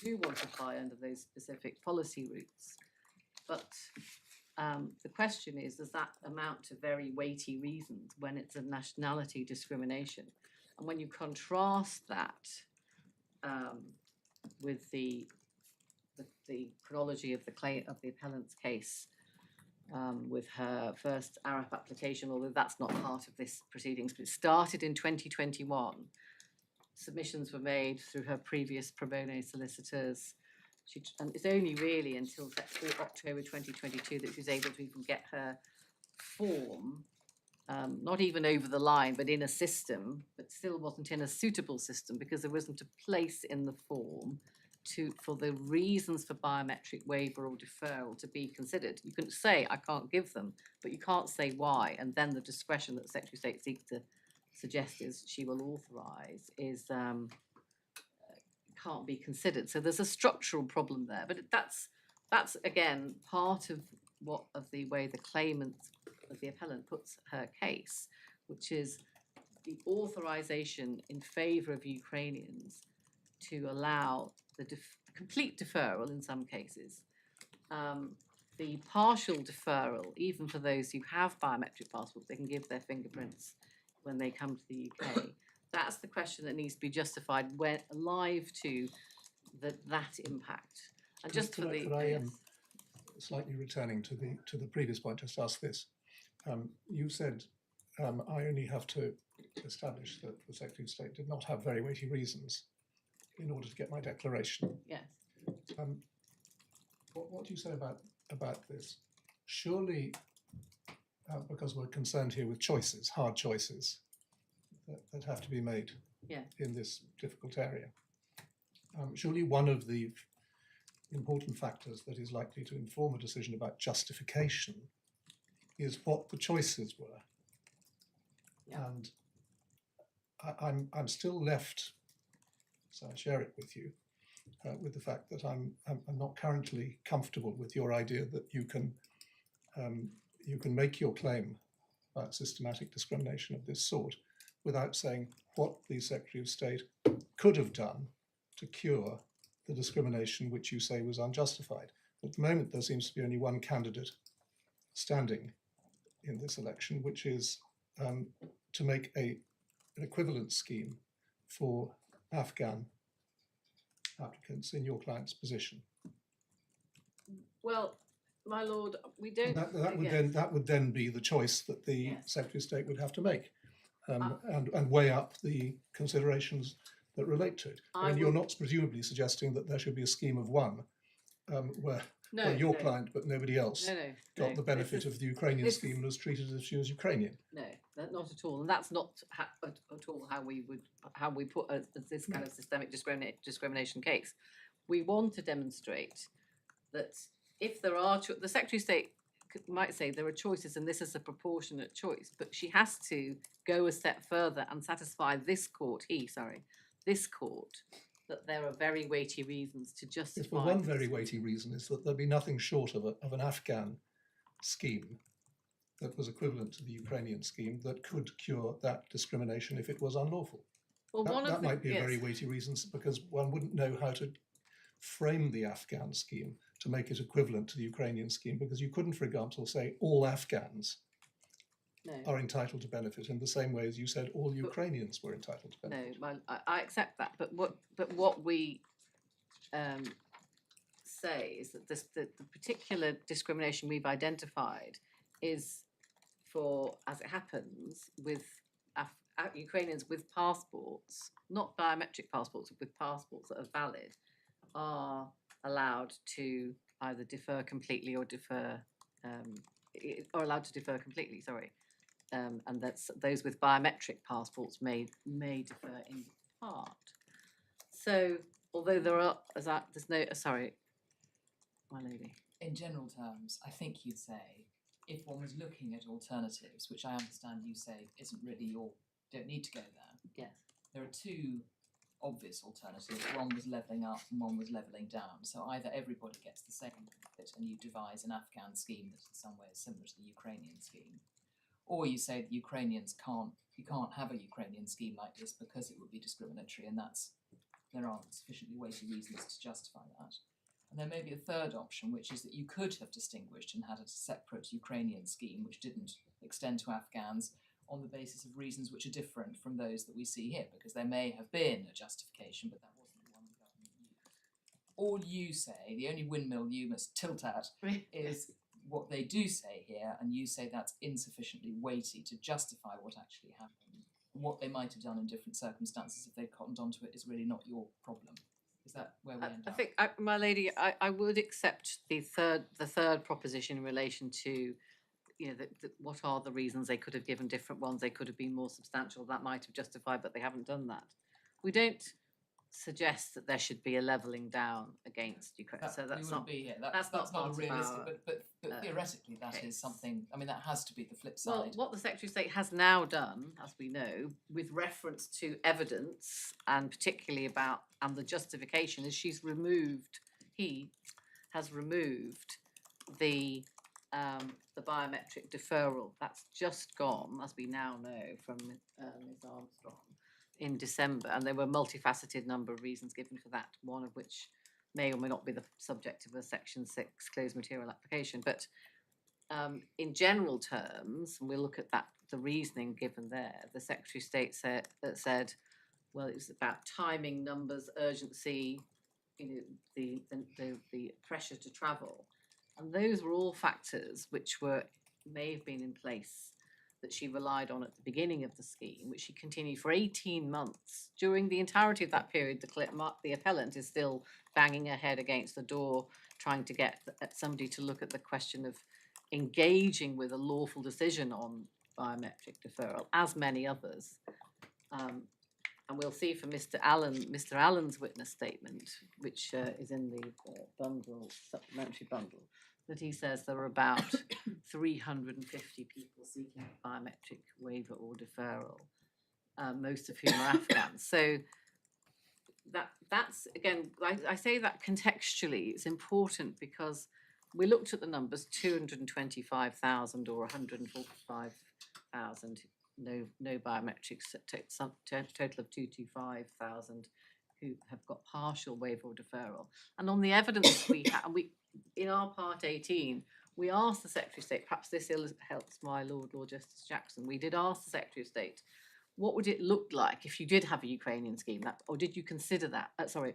do want to apply under those specific policy routes. But the question is, does that amount to very weighty reasons when it's a nationality discrimination? And when you contrast that with the chronology of the appellant's case, with her first ARAP application, although that's not part of this proceedings, but it started in 2021. Submissions were made through her previous pro bono solicitors. And it's only really until October 2022 that she was able to even get her form, not even over the line, but in a system, but still wasn't in a suitable system because there wasn't a place in the form for the reasons for biometric waiver or deferral to be considered. You can say, I can't give them, but you can't say why. And then the discretion that the Secretary of State seeks to suggest is she will authorise is can't be considered. So there's a structural problem there. But that's again part of the way the claimant, the appellant, puts her case, which is the authorisation in favour of Ukrainians to allow the complete deferral in some cases, the partial deferral, even for those who have biometric passports, they can give their fingerprints when they come to the UK. That's the question that needs to be justified when alive to that impact. And just for the could I slightly returning to the previous point, just ask this. You said I only have to establish that the Secretary of State did not have very weighty reasons in order to get my declaration. Yes. What do you say about this? Surely, because we're concerned here with choices, hard choices that have to be made in this difficult area, surely one of the important factors that is likely to inform a decision about justification is what the choices were. Yeah. And I'm still left, so I share it with you, with the fact that I'm not currently comfortable with your idea that you can make your claim about systematic discrimination of this sort without saying what the Secretary of State could have done to cure the discrimination which you say was unjustified. At the moment, there seems to be only one candidate standing in this election, which is to make an equivalent scheme for Afghan applicants in your client's position. Well, my lord, we don't. That would then be the choice that the Secretary of State would have to make, and weigh up the considerations that relate to it. And you're not presumably suggesting that there should be a scheme of one, where your client but nobody else got the benefit of the Ukrainian scheme and was treated as if she was Ukrainian. No, not at all, and that's not at all how we put this kind of systemic discrimination case. We want to demonstrate that if there are the Secretary of State might say there are choices and this is a proportionate choice, but she has to go a step further and satisfy this court, that there are very weighty reasons to justify. Yes, well, one very weighty reason is that there'd be nothing short of an Afghan scheme that was equivalent to the Ukrainian scheme that could cure that discrimination if it was unlawful. Well, that might be a very weighty reason, because one wouldn't know how to frame the Afghan scheme to make it equivalent to the Ukrainian scheme, because you couldn't, for example, say all Afghans No. are entitled to benefit in the same way as you said all Ukrainians were entitled to No, benefit. well, I accept that, but what we say is that the particular discrimination we've identified is for, as it happens, with Ukrainians with passports, not biometric passports, but with passports that are valid, are allowed to either defer completely or allowed to defer completely. Sorry. And that's those with biometric passports may defer in part. So although there's no sorry, my lady. In general terms, I think you'd say if one was looking at alternatives, which I understand you say isn't really don't need to go there. Yes. There are two obvious alternatives. One was levelling up and one was levelling down. So either everybody gets the same benefit and you devise an Afghan scheme that in some ways is similar to the Ukrainian scheme, or you say the Ukrainians you can't have a Ukrainian scheme like this because it would be discriminatory, and there aren't sufficiently weighty reasons to justify that. And there may be a third option, which is that you could have distinguished and had a separate Ukrainian scheme which didn't extend to Afghans on the basis of reasons which are different from those that we see here, because there may have been a justification, but that wasn't the one the government used. All you say, the only windmill you must tilt at, is what they do say here, and you say that's insufficiently weighty to justify what actually happened. What they might have done in different circumstances if they'd cottoned onto it is really not your problem. Is that where we end I up? think, my lady, I would accept the third proposition in relation to, what are the reasons they could have given different ones? They could have been more substantial. That might have justified, but they haven't done that. We don't suggest that there should be a levelling down against Ukraine. So that's not. Be here. That's not not part of realistic. our, But theoretically, that case. is something. I mean, that has to be the flip Well, side. what the Secretary of State has now done, as we know, with reference to evidence and particularly and the justification, is he has removed the biometric deferral. That's just gone, as we now know, from Ms. Armstrong in December, and there were multifaceted number of reasons given for that, one of which may or may not be the subject of a Section 6 closed material application. But in general terms, and we'll look at the reasoning given there, the Secretary of State said, well, it was about timing, numbers, urgency, the pressure to travel. And those were all factors which may have been in place that she relied on at the beginning of the scheme, which she continued for 18 months. During the entirety of that period, the appellant is still banging her head against the door, trying to get somebody to look at the question of engaging with a lawful decision on biometric deferral, as many others. And we'll see from Mr. Allen's witness statement, which is in the supplementary bundle, that he says there are about 350 people seeking biometric waiver or deferral, most of whom are Afghans. So that's again, I say that contextually, it's important because we looked at the numbers, 225,000 or 145,000, no biometrics, total of 225,000 who have got partial waiver or deferral. And on the evidence we have, in our part 18, we asked the Secretary of State, perhaps this helps my Lord Justice Jackson, we did ask the Secretary of State, what would it look like if you did have a Ukrainian scheme, or did you consider that? What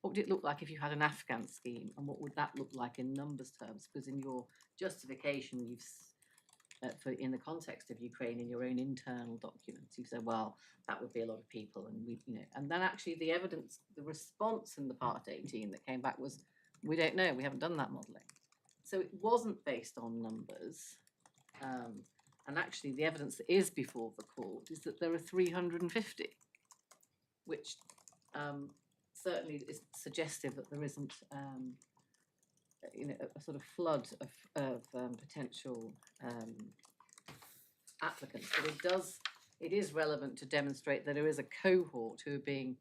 would it look like if you had an Afghan scheme, and what would that look like in numbers terms? Because in your justification, you've in the context of Ukraine, in your own internal documents, you said, well, that would be a lot of people, and and then actually the evidence, the response in the part 18 that came back was, we don't know, we haven't done that modelling. So it wasn't based on numbers, and actually the evidence that is before the court is that there are 350, which certainly is suggestive that there isn't a sort of flood of potential applicants, but it is relevant to demonstrate that there is a cohort who are being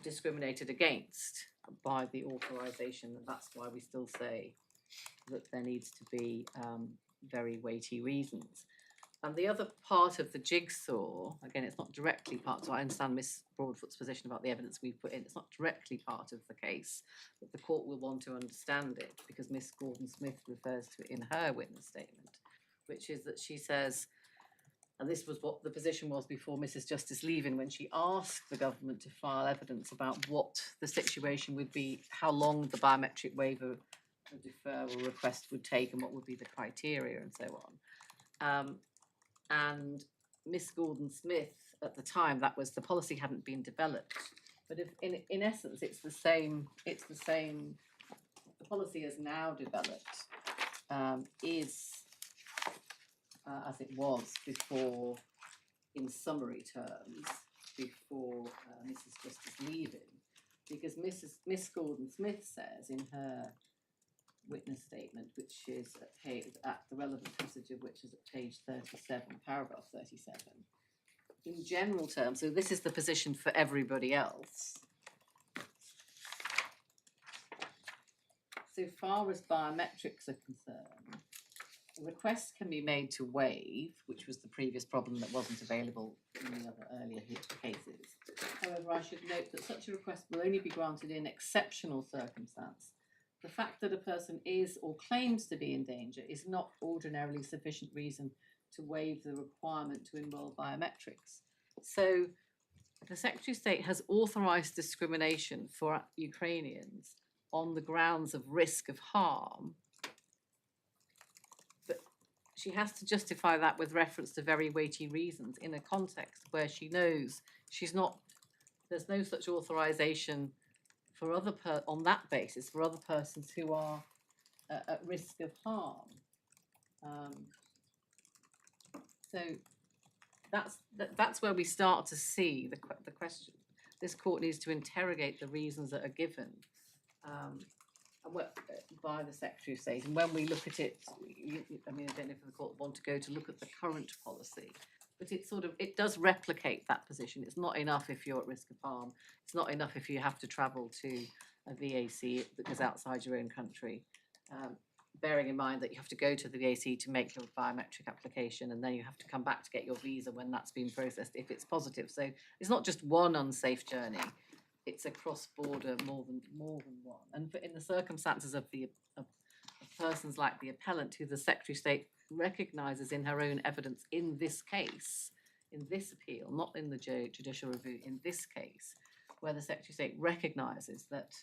discriminated against by the authorisation, and that's why we still say that there needs to be very weighty reasons. And the other part of the jigsaw, again, it's not directly part, so I understand Miss Broadfoot's position about the evidence we've put in. It's not directly part of the case, but the court will want to understand it because Miss Gordon-Smith refers to it in her witness statement, which is that she says, and this was what the position was before Mrs. Justice Lieven when she asked the government to file evidence about what the situation would be, how long the biometric waiver deferral request would take and what would be the criteria and so on. And Miss Gordon-Smith, at the time, that was the policy hadn't been developed. But if, in essence, it's the same. The policy is now developed, is as it was before, in summary terms, before Mrs. Justice Lieven, because Miss Gordon-Smith says in her witness statement, which is at the relevant passage of which is at page 37, paragraph 37. In general terms, so this is the position for everybody else. So far as biometrics are concerned, a request can be made to waive, which was the previous problem that wasn't available in the other earlier cases. However, I should note that such a request will only be granted in exceptional circumstance. The fact that a person is or claims to be in danger is not ordinarily sufficient reason to waive the requirement to enrol biometrics. So the Secretary of State has authorised discrimination for Ukrainians on the grounds of risk of harm, but she has to justify that with reference to very weighty reasons in a context where she knows there's no such authorisation for on that basis for other persons who are at risk of harm. So that's where we start to see the question. This court needs to interrogate the reasons that are given by the Secretary of State. And when we look at it, I mean, I don't know if the court want to go to look at the current policy, but it does replicate that position. It's not enough if you're at risk of harm. It's not enough if you have to travel to a VAC that is outside your own country. Bearing in mind that you have to go to the VAC to make your biometric application, and then you have to come back to get your visa when that's been processed if it's positive. So it's not just one unsafe journey; it's a cross-border, more than one. And in the circumstances of persons like the appellant, who the Secretary of State recognises in her own evidence in this case, in this appeal, not in the judicial review, in this case, where the Secretary of State recognises that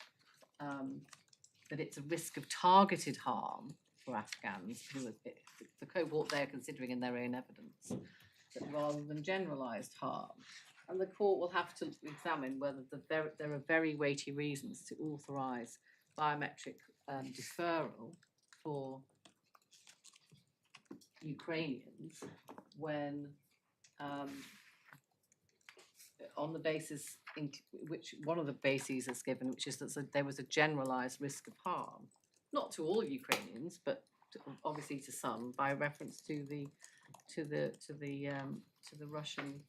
that it's a risk of targeted harm for Afghans, who are the cohort they're considering in their own evidence, rather than generalised harm. And the court will have to examine whether there are very weighty reasons to authorise biometric deferral for Ukrainians when on the basis in which one of the bases is given, which is that there was a generalised risk of harm, not to all Ukrainians, but obviously to some, by reference to the Russian.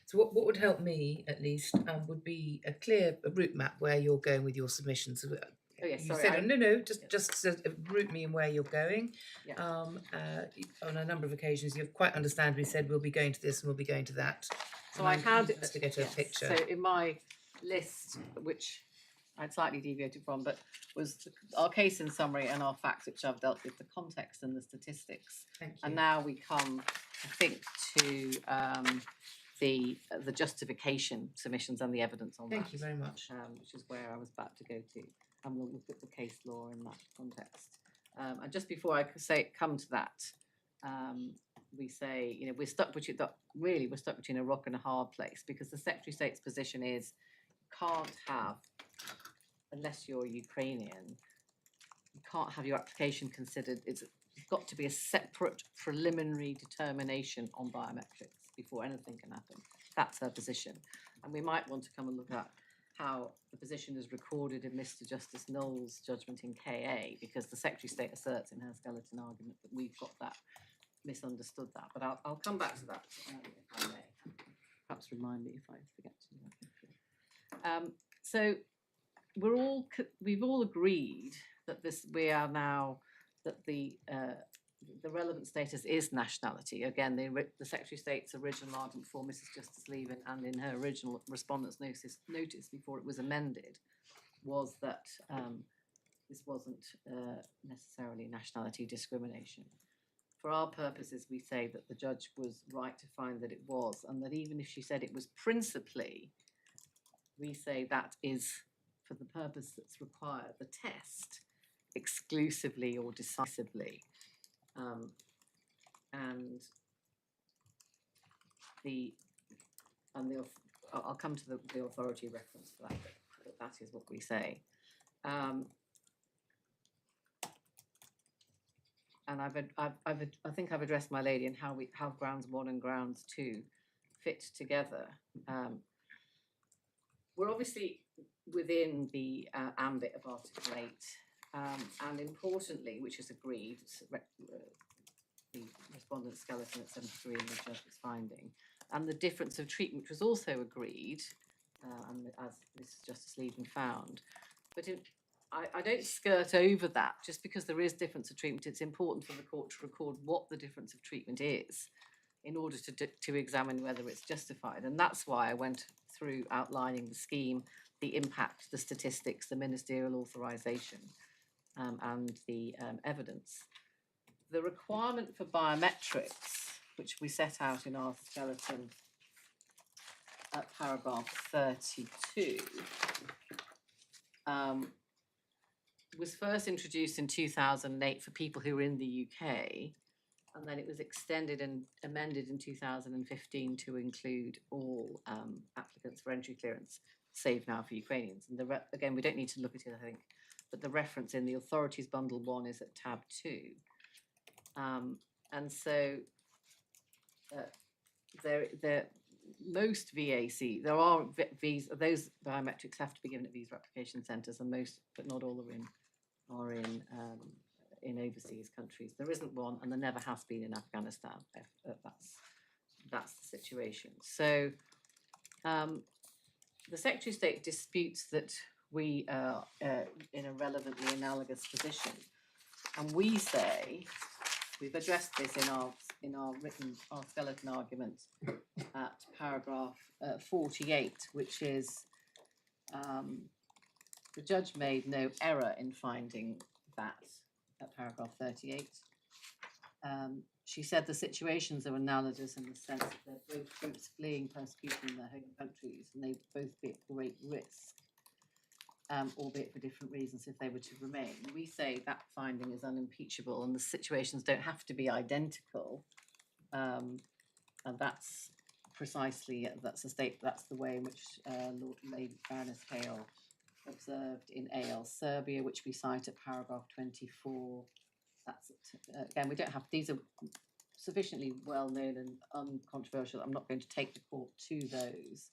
So what would help me at least would be a clear route map where you're going with your submissions. Oh yes, You sorry. said, just route me in where you're going. Yeah. On a number of occasions, you've quite understandably said we'll be going to this and we'll be going to that. So I had just to get a picture. So in my list, which I'd slightly deviated from, but was our case in summary and our facts, which I've dealt with the context and the statistics. Thank you. And now we come, I think, to the justification submissions and the evidence on that. Thank you very much. Which is where I was about to go to. And we'll look at the case law in that context. And just before I come to that, we say, we're stuck between a rock and a hard place, because the Secretary of State's position is you can't have, unless you're Ukrainian, you can't have your application considered. It's got to be a separate preliminary determination on biometrics before anything can happen. That's her position. And we might want to come and look at how the position is recorded in Mr. Justice Knoll's judgment in KA, because the Secretary of State asserts in her skeleton argument that we've got that, misunderstood that. But I'll come back to that if I may. Perhaps remind me if I forget to. So we've all agreed that the the relevant status is nationality. Again, the Secretary of State's original argument for Mrs. Justice Lieven and in her original respondent's notice before it was amended was that this wasn't necessarily nationality discrimination. For our purposes, we say that the judge was right to find that it was, and that even if she said it was principally, we say that is, for the purpose that's required, the test, exclusively or decisively. I'll come to the authority reference for that, but that is what we say. And I think I've addressed my lady and how grounds 1 and grounds 2 fit together. We're obviously within the ambit of Article 8, and importantly, which is agreed, the respondent's skeleton at 73 and the judge's finding, and the difference of treatment was also agreed, and as Mrs. Justice Lieven found. But I don't skirt over that. Just because there is difference of treatment, it's important for the court to record what the difference of treatment is in order to examine whether it's justified. And that's why I went through outlining the scheme, the impact, the statistics, the ministerial authorisation, and the evidence. The requirement for biometrics, which we set out in our skeleton at paragraph 32, was first introduced in 2008 for people who were in the UK, and then it was extended and amended in 2015 to include all applicants for entry clearance, save now for Ukrainians. And again, we don't need to look at it, I think, but the reference in the authorities bundle 1 is at tab 2. And so most VAC, there are visa, those biometrics have to be given at visa application centres, and most, but not all, are in overseas countries. There isn't one, and there never has been in Afghanistan. That's the situation. So the Secretary of State disputes that we are in a relevantly analogous position, and we say, we've addressed this in our skeleton argument at paragraph 48, which is the judge made no error in finding that at paragraph 38. She said the situations are analogous in the sense that they're both groups fleeing persecution in their home countries, and they both be at great risk, albeit for different reasons if they were to remain. We say that finding is unimpeachable, and the situations don't have to be identical, and that's precisely, that's the way in which Lady Baroness Hale observed in AL Serbia, which we cite at paragraph 24. That's again, we don't have, these are sufficiently well known and uncontroversial. I'm not going to take the court to those.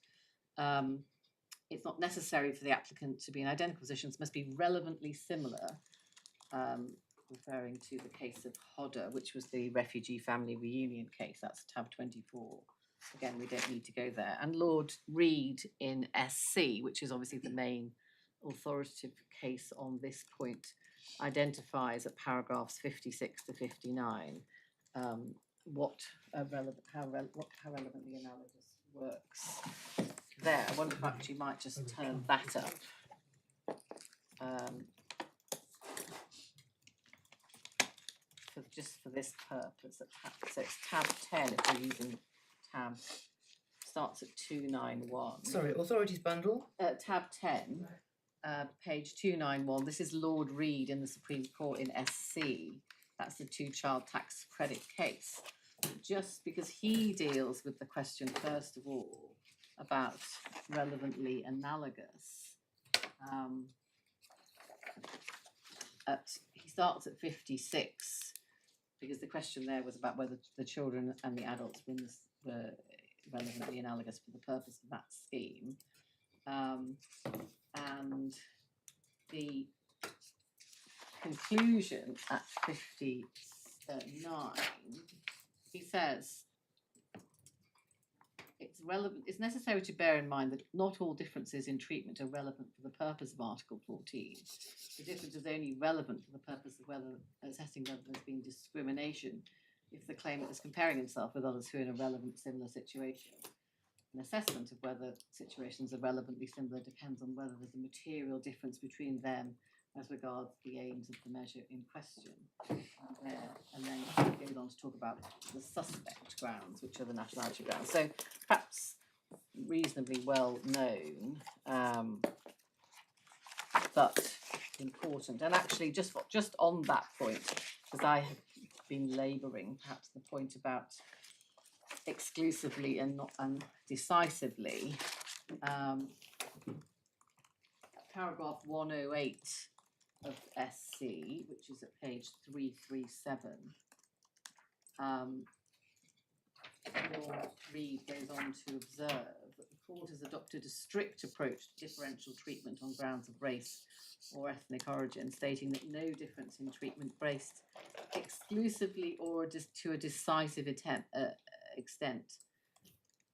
It's not necessary for the applicant to be in identical positions, must be relevantly similar, referring to the case of Hodder, which was the refugee family reunion case. That's tab 24. Again, we don't need to go there. And Lord Reid in SC, which is obviously the main authoritative case on this point, identifies at paragraphs 56 to 59 how relevant the analogous works there. I wonder if actually you might just turn that up. Just for this purpose. So it's tab 10 if we're using tab, starts at 291. Sorry, authorities bundle? Tab 10. Page 291, this is Lord Reid in the Supreme Court in SC. That's the 2-child tax credit case. Just because he deals with the question, first of all, about relevantly analogous, he starts at 56, because the question there was about whether the children and the adults were relevantly analogous for the purpose of that scheme. And the conclusion at 59, he says, it's relevant. It's necessary to bear in mind that not all differences in treatment are relevant for the purpose of Article 14. The difference is only relevant for the purpose of assessing whether there's been discrimination if the claimant is comparing himself with others who are in a relevant similar situation. An assessment of whether situations are relevantly similar depends on whether there's a material difference between them as regards the aims of the measure in question. And then it goes on to talk about the suspect grounds, which are the nationality grounds. So perhaps reasonably well known, but important. And actually, just on that point, because I have been labouring perhaps the point about exclusively and not decisively. Paragraph 108 of SC, which is at page 337. Lord Reed goes on to observe that the court has adopted a strict approach to differential treatment on grounds of race or ethnic origin, stating that no difference in treatment based exclusively or to a decisive extent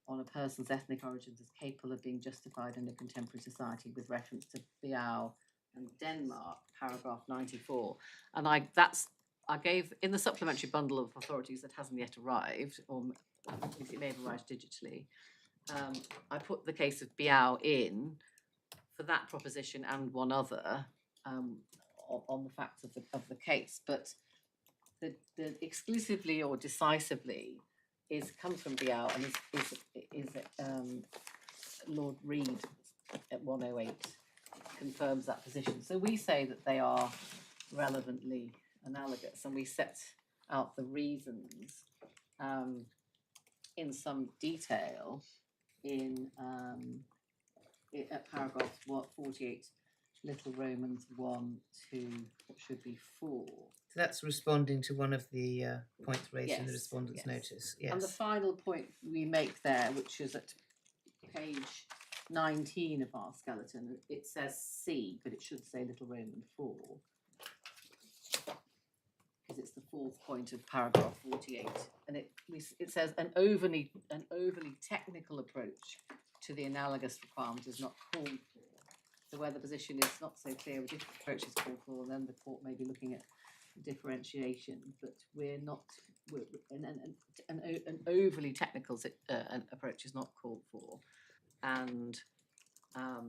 on a person's ethnic origins is capable of being justified in a contemporary society, with reference to Biao and Denmark, paragraph 94. And I gave in the supplementary bundle of authorities that hasn't yet arrived, or it may have arrived digitally. I put the case of Biao in for that proposition and one other on the facts of the case, but the exclusively or decisively comes from Biao and is Lord Reed at 108 confirms that position. So we say that they are relevantly analogous, and we set out the reasons in some detail at paragraph 48, little Romans 1 to what should be 4. So that's responding to one of the points raised in the Yes, respondent's yes. notice. Yes. And the final point we make there, which is at page 19 of our skeleton, it says C, but it should say little Roman 4, because it's the fourth point of paragraph 48, and it says an overly technical approach to the analogous requirement is not called for. So where the position is not so clear, a different approach is called for, then the court may be looking at differentiation, but an overly technical approach is not called for. And I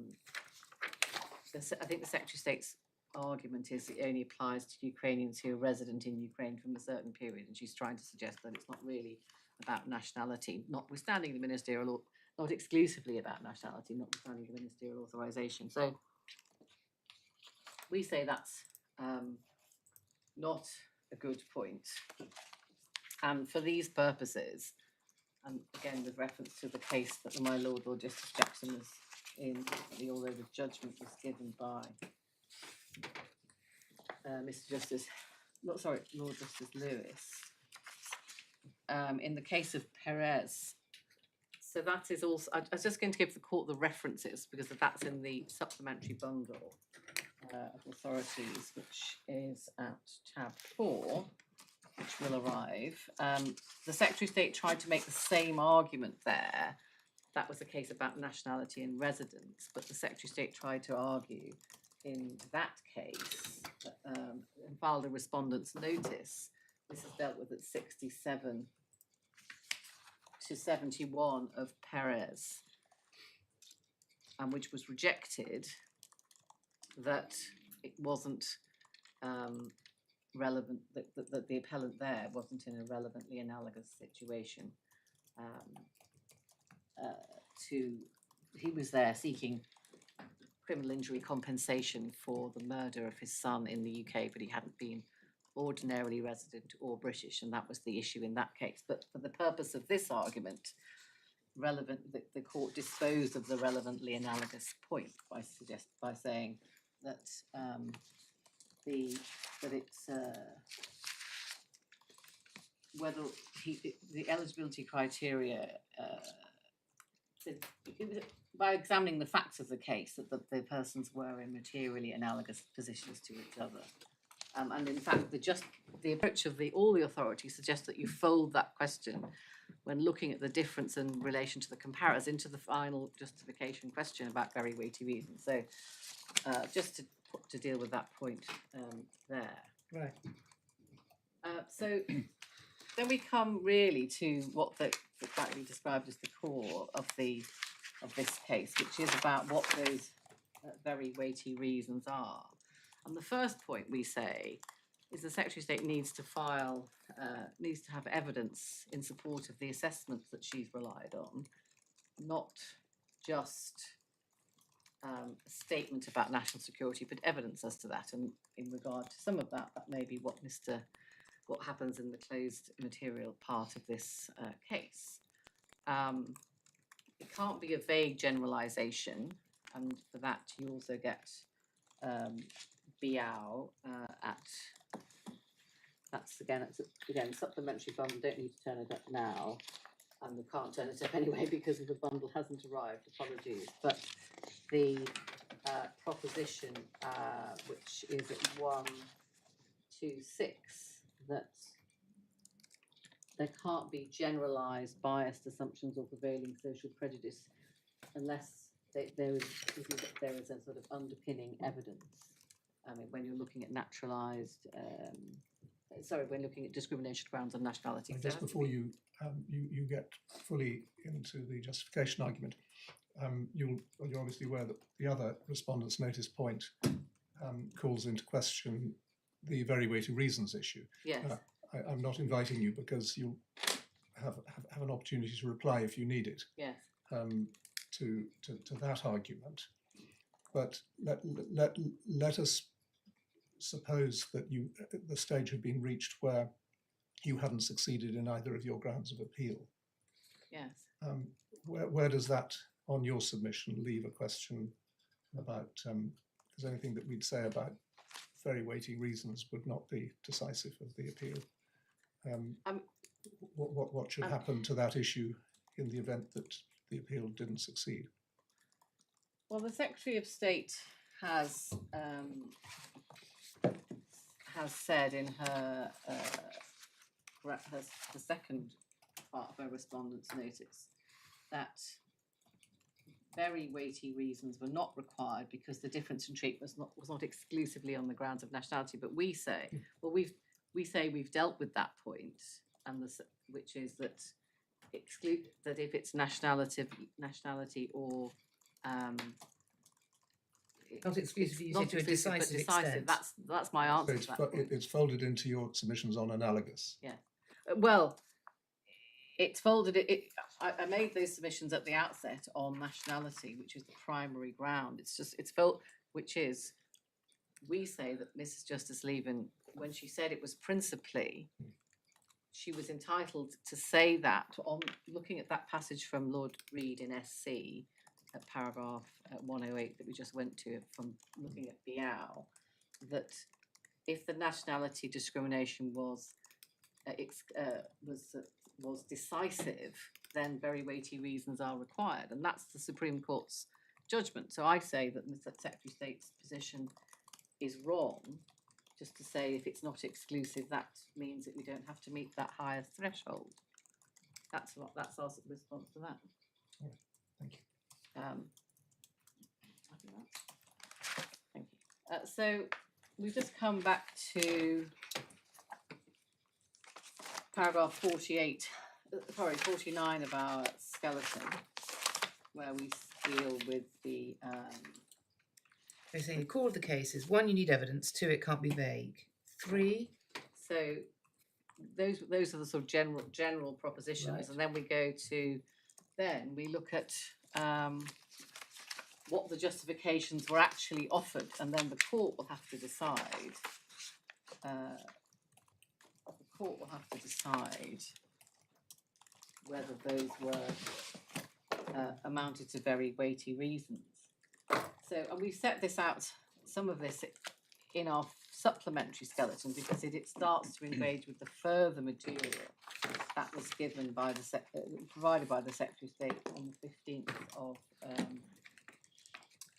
think the Secretary of State's argument is it only applies to Ukrainians who are resident in Ukraine from a certain period, and she's trying to suggest that it's not really about nationality, notwithstanding the ministerial, not exclusively about nationality, notwithstanding the ministerial authorization. So we say that's not a good point. And for these purposes, and again with reference to the case that my Lord Justice Jackson was in, although the judgment was given by Lord Justice Lewis, in the case of Perez. So that is also, I was just going to give the court the references because that's in the supplementary bundle of authorities, which is at tab 4, which will arrive. The Secretary of State tried to make the same argument there. That was a case about nationality and residence, but the Secretary of State tried to argue in that case and filed a respondent's notice. This is dealt with at 67 to 71 of Perez, and which was rejected, that it wasn't relevant, that the appellant there wasn't in a relevantly analogous situation he was there seeking criminal injury compensation for the murder of his son in the UK, but he hadn't been ordinarily resident or British, and that was the issue in that case. But for the purpose of this argument, the court disposed of the relevantly analogous point by saying that whether the eligibility criteria, by examining the facts of the case, that the persons were in materially analogous positions to each other. And in fact, the approach of all the authorities suggests that you fold that question when looking at the difference in relation to the comparators into the final justification question about very weighty reasons. So just to deal with that point there. Right. So then we come really to what the fact we described as the core of this case, which is about what those very weighty reasons are. And the first point we say is the Secretary of State needs to have evidence in support of the assessments that she's relied on, not just a statement about national security, but evidence as to that. And in regard to some of that, that may be what happens in the closed material part of this case. It can't be a vague generalisation, and for that you also get BIAO at, that's again supplementary bundle, don't need to turn it up now, and we can't turn it up anyway because the bundle hasn't arrived, apologies, but the proposition which is at 126, that there can't be generalised biased assumptions or prevailing social prejudice unless there is a sort of underpinning evidence. I mean, when you're looking at when looking at discrimination grounds on nationality. And just before you get fully into the justification argument, you're obviously aware that the other respondent's notice point calls into question the very weighty reasons issue. Yes. I'm not inviting you because you'll have an opportunity to reply if you need it. Yes. To that argument, but let us suppose that the stage had been reached where you hadn't succeeded in either of your grounds of appeal. Yes. Where does that, on your submission, leave a question about? Because anything that we'd say about very weighty reasons would not be decisive of the appeal. What should happen to that issue in the event that the appeal didn't succeed? Well, the Secretary of State has said in her the second part of her respondent's notice that very weighty reasons were not required because the difference in treatment was not exclusively on the grounds of nationality. But we say, well, we've dealt with that point, and which is that that if it's nationality or not exclusively used to a decisive extent. That's my answer. So it's folded into your submissions on analogous. Yeah. Well, it's folded. I made those submissions at the outset on nationality, which is the primary ground. Which is, we say that Mrs. Justice Lieven, when she said it was principally, she was entitled to say that on looking at that passage from Lord Reid in SC at paragraph 108 that we just went to from looking at BIAO, that if the nationality discrimination was decisive, then very weighty reasons are required, and that's the Supreme Court's judgment. So I say that the Secretary of State's position is wrong. Just to say, if it's not exclusive, that means that we don't have to meet that higher threshold. That's our response to that. All right, thank you. I think that's. Thank you. So we've just come back to paragraph 49 of our skeleton, where we deal with the. They're saying the core of the case is 1, you need evidence, 2, it can't be vague, 3. So those are the sort of general propositions, Right. and then we go to we look at what the justifications were actually offered, and then the court will have to decide. Whether those were amounted to very weighty reasons. So, and we've set this out, some of this in our supplementary skeleton, because it starts to engage with the further material that was given by provided by the Secretary of State on the 15th of.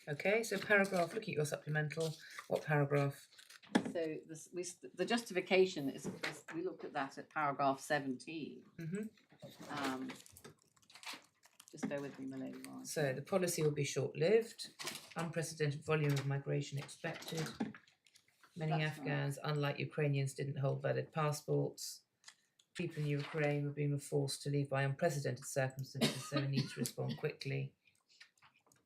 Okay, so paragraph, looking at your supplemental, what paragraph? So the justification is we looked at that at paragraph 17 Mm-hmm. Just bear with me, my lady. while I- So the policy will be short-lived, unprecedented volume of migration expected. Many That's right. Afghans, unlike Ukrainians, didn't hold valid passports. People in Ukraine were being forced to leave by unprecedented circumstances, so we need to respond quickly.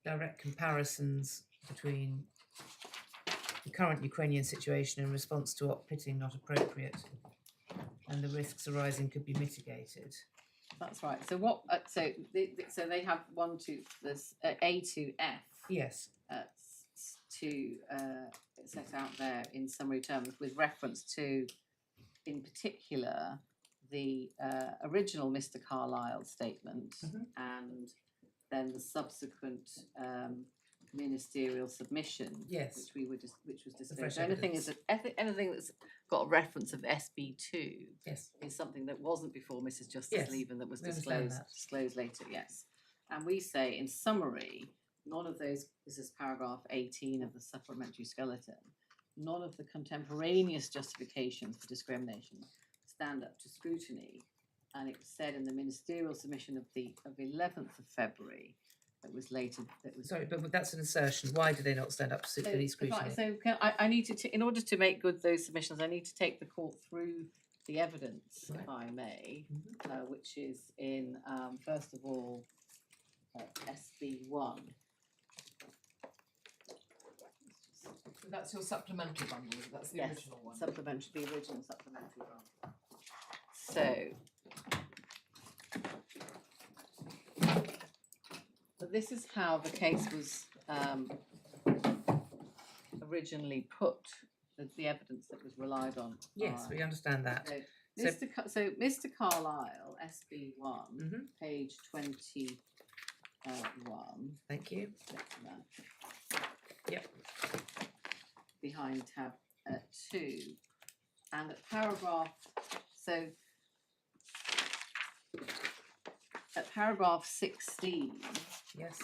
Direct comparisons between the current Ukrainian situation in response to pitting not appropriate, and the risks arising could be mitigated. That's right. So what? So they have there's A to F. Yes, To set out there in summary terms with reference to, in particular, the original Mr. Carlisle's statement Mhm. and then the subsequent ministerial submission, Yes. which was disclosed. fresh So anything anything that's got a reference of SB2 yes, is something that wasn't before Mrs. Justice Yes, Lieven that was we understand disclosed later, yes. And we say in summary, none of those, this is paragraph 18 of the supplementary skeleton, none of the contemporaneous justifications for discrimination stand up to scrutiny. And it was said in the ministerial submission of 11th of February that was later, sorry, but that's an assertion. Why do they not stand up to any scrutiny? I need to, in order to make good those submissions, I need to take the court through the evidence, if I may, which is in, first of all, SB1. So that's your supplementary bundle, that's the Yes, original one. the original supplementary one. So, but this is how the case was originally put, the evidence that was relied on. Yes, by- we understand that. So, So- Mr. Carlisle, SB1, Mhm. page 21. Thank you. Yep. Behind tab 2, and at paragraph, so at paragraph 16, Yes.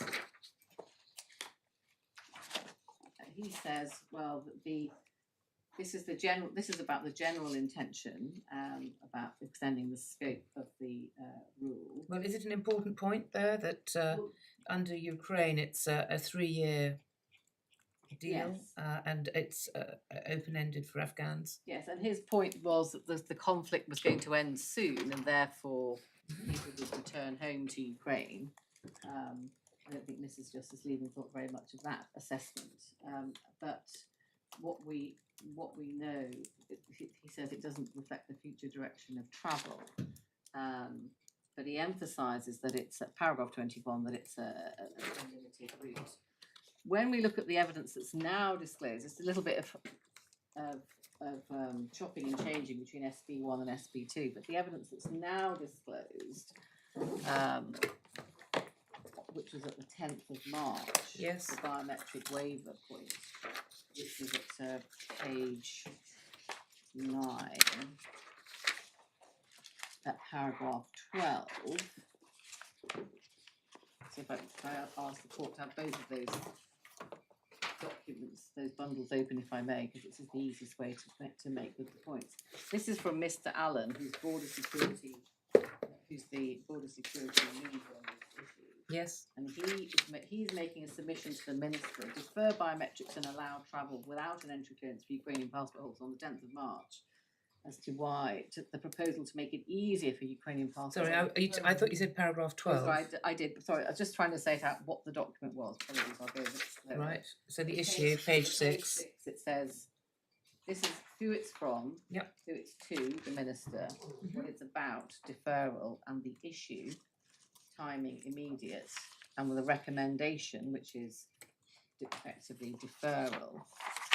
he says, well, this is about the general intention about extending the scope of the rule. Well, is it an important point there that under Ukraine it's a 3-year deal Yes. and it's open-ended for Afghans? Yes, and his point was that the conflict was going to end soon, and therefore people would return home to Ukraine. I don't think Mrs. Justice Lieven thought very much of that assessment, but what we know, he says it doesn't reflect the future direction of travel, but he emphasises that it's at paragraph 21 that it's a limited route. When we look at the evidence that's now disclosed, it's a little bit of chopping and changing between SB1 and SB2, but the evidence that's now disclosed, which was at the 10th of March, Yes. the biometric waiver point, which is at page 9, at paragraph 12. So if I ask the court to have both of those documents, those bundles open, if I may, because this is the easiest way to make good the points. This is from Mr. Allen, who's the border security lead on this issue. Yes. And he's making a submission to the minister, defer biometrics and allow travel without an entry clearance for Ukrainian passport holders on the 10th of March, as to why the proposal to make it easier for Ukrainian passport Sorry, holders. I thought you said paragraph 12. Sorry, I did. Sorry, I was just trying to say out what the document was. Apologies, I'll go over it slowly. Right. So the issue, page 6. It says, this is who it's from, Yep. who it's to, the minister, what it's about, deferral, and the issue, timing immediate, and with a recommendation, which is effectively deferral.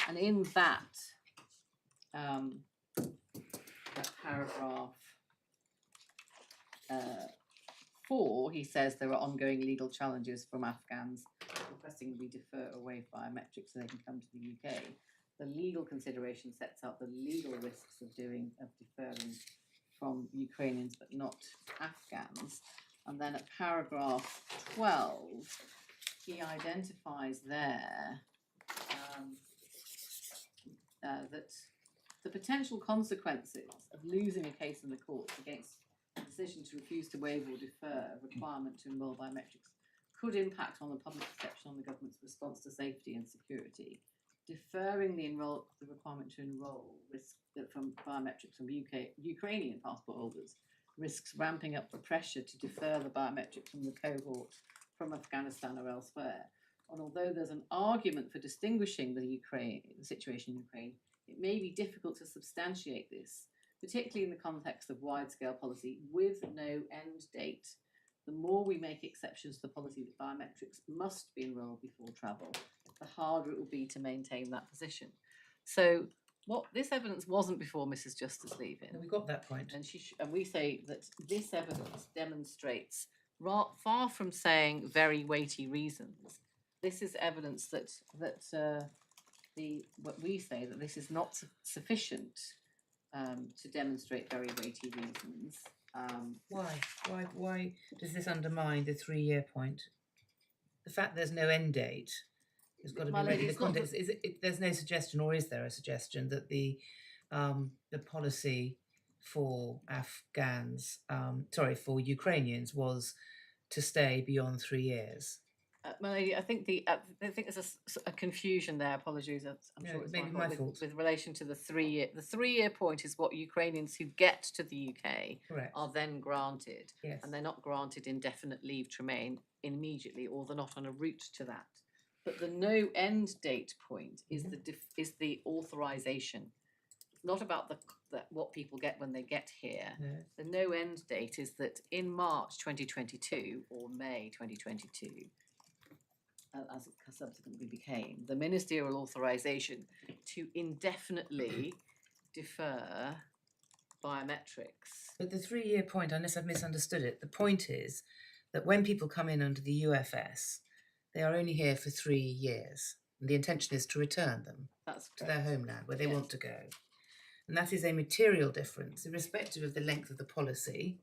And in that paragraph 4, he says there are ongoing legal challenges from Afghans requesting we defer away biometrics so they can come to the UK. The legal consideration sets out the legal risks of deferring from Ukrainians but not Afghans. And then at paragraph 12, he identifies there that the potential consequences of losing a case in the courts against decision to refuse to waive or defer a requirement to enrol biometrics could impact on the public perception on the government's response to safety and security. Deferring the requirement to enrol from biometrics from Ukrainian passport holders risks ramping up the pressure to defer the biometrics from the cohort from Afghanistan or elsewhere. And although there's an argument for distinguishing the situation in Ukraine, it may be difficult to substantiate this, particularly in the context of wide-scale policy with no end date. The more we make exceptions to the policy that biometrics must be enrolled before travel, the harder it will be to maintain that position. So what this evidence wasn't before Mrs. Justice Lieven, We got that point. and we say that this evidence demonstrates, far from saying very weighty reasons, this is evidence that what we say that this is not sufficient to demonstrate very weighty reasons. Why does this undermine the 3-year point? The fact there's no end date has got to be My read lady, in the it's not context. There's no suggestion, or is there a suggestion that the policy for for Ukrainians was to stay beyond 3 years? My lady, I think there's a confusion there. Apologies, I'm No, sure it's maybe my my fault fault. with relation to the 3-year. The 3-year point is what Ukrainians who get to the UK Correct. are then granted, Yes. and they're not granted indefinite leave to remain immediately, or they're not on a route to that. But the no end date point is the authorization, not about what people get when they get here. No. The no end date is that in March 2022 or May 2022, as it subsequently became, the ministerial authorization to indefinitely defer biometrics. But the 3-year point, unless I've misunderstood it, the point is that when people come in under the UFS, they are only here for 3 years. And the intention is to return them That's to correct. their homeland where they Yes. want to go. And that is a material difference, irrespective of the length of the policy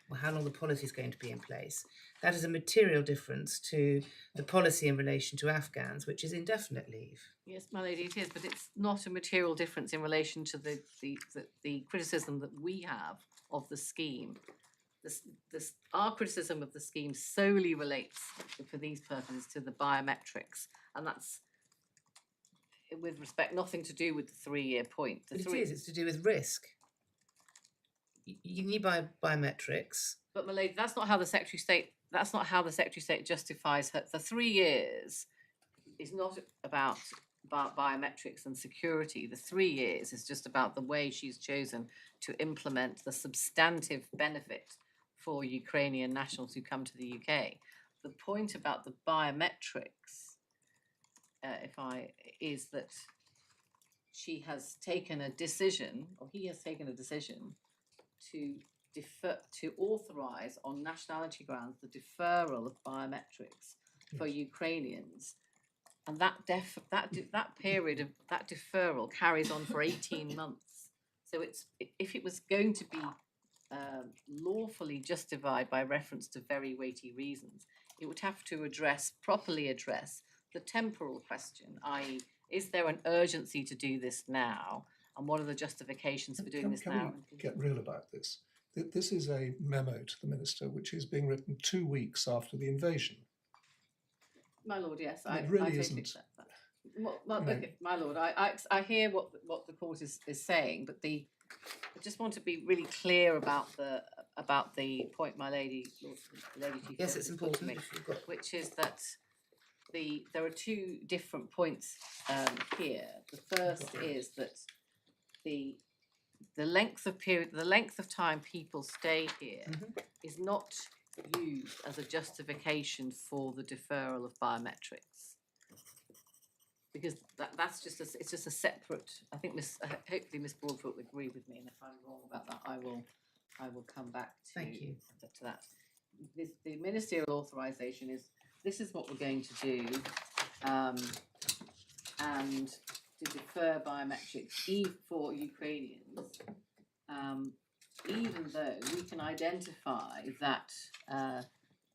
or how long the policy is going to be in place. That is a material difference to the policy in relation to Afghans, which is indefinite leave. Yes, my lady, it is, but it's not a material difference in relation to the criticism that we have of the scheme. Our criticism of the scheme solely relates, for these purposes, to the biometrics, and that's, with respect, nothing to do with the 3-year point. But it's to do with risk. You need biometrics. But my lady, that's not how the Secretary of State justifies her. The 3 years is not about biometrics and security. The 3 years is just about the way she's chosen to implement the substantive benefit for Ukrainian nationals who come to the UK. The point about the biometrics, is that she has taken a decision, or he has taken a decision, to authorize on nationality grounds the deferral of biometrics for Ukrainians, and that period of that deferral carries on for 18 months. So if it was going to be lawfully justified by reference to very weighty reasons, it would have to properly address the temporal question, i.e., is there an urgency to do this now, and what are the justifications for doing this now? Can we get real about this? This is a memo to the Minister which is being written 2 weeks after the invasion. My lord, yes, It I really totally isn't. accept that. Okay, my lord, I hear what the court is saying, but I just want to be really clear about the point my lady, Lady Chief Yes, Justice it's put to important. me, If you've got... which is that there are 2 different points here. The first is that the length of time people stay here is not used as a justification for the deferral of biometrics, because that's just it's just a separate. I think hopefully Miss Broadfoot will agree with me, and if I'm wrong about that, I will come back to that. The ministerial authorization is, this is what we're going to do, and to defer biometrics for Ukrainians, even though we can identify that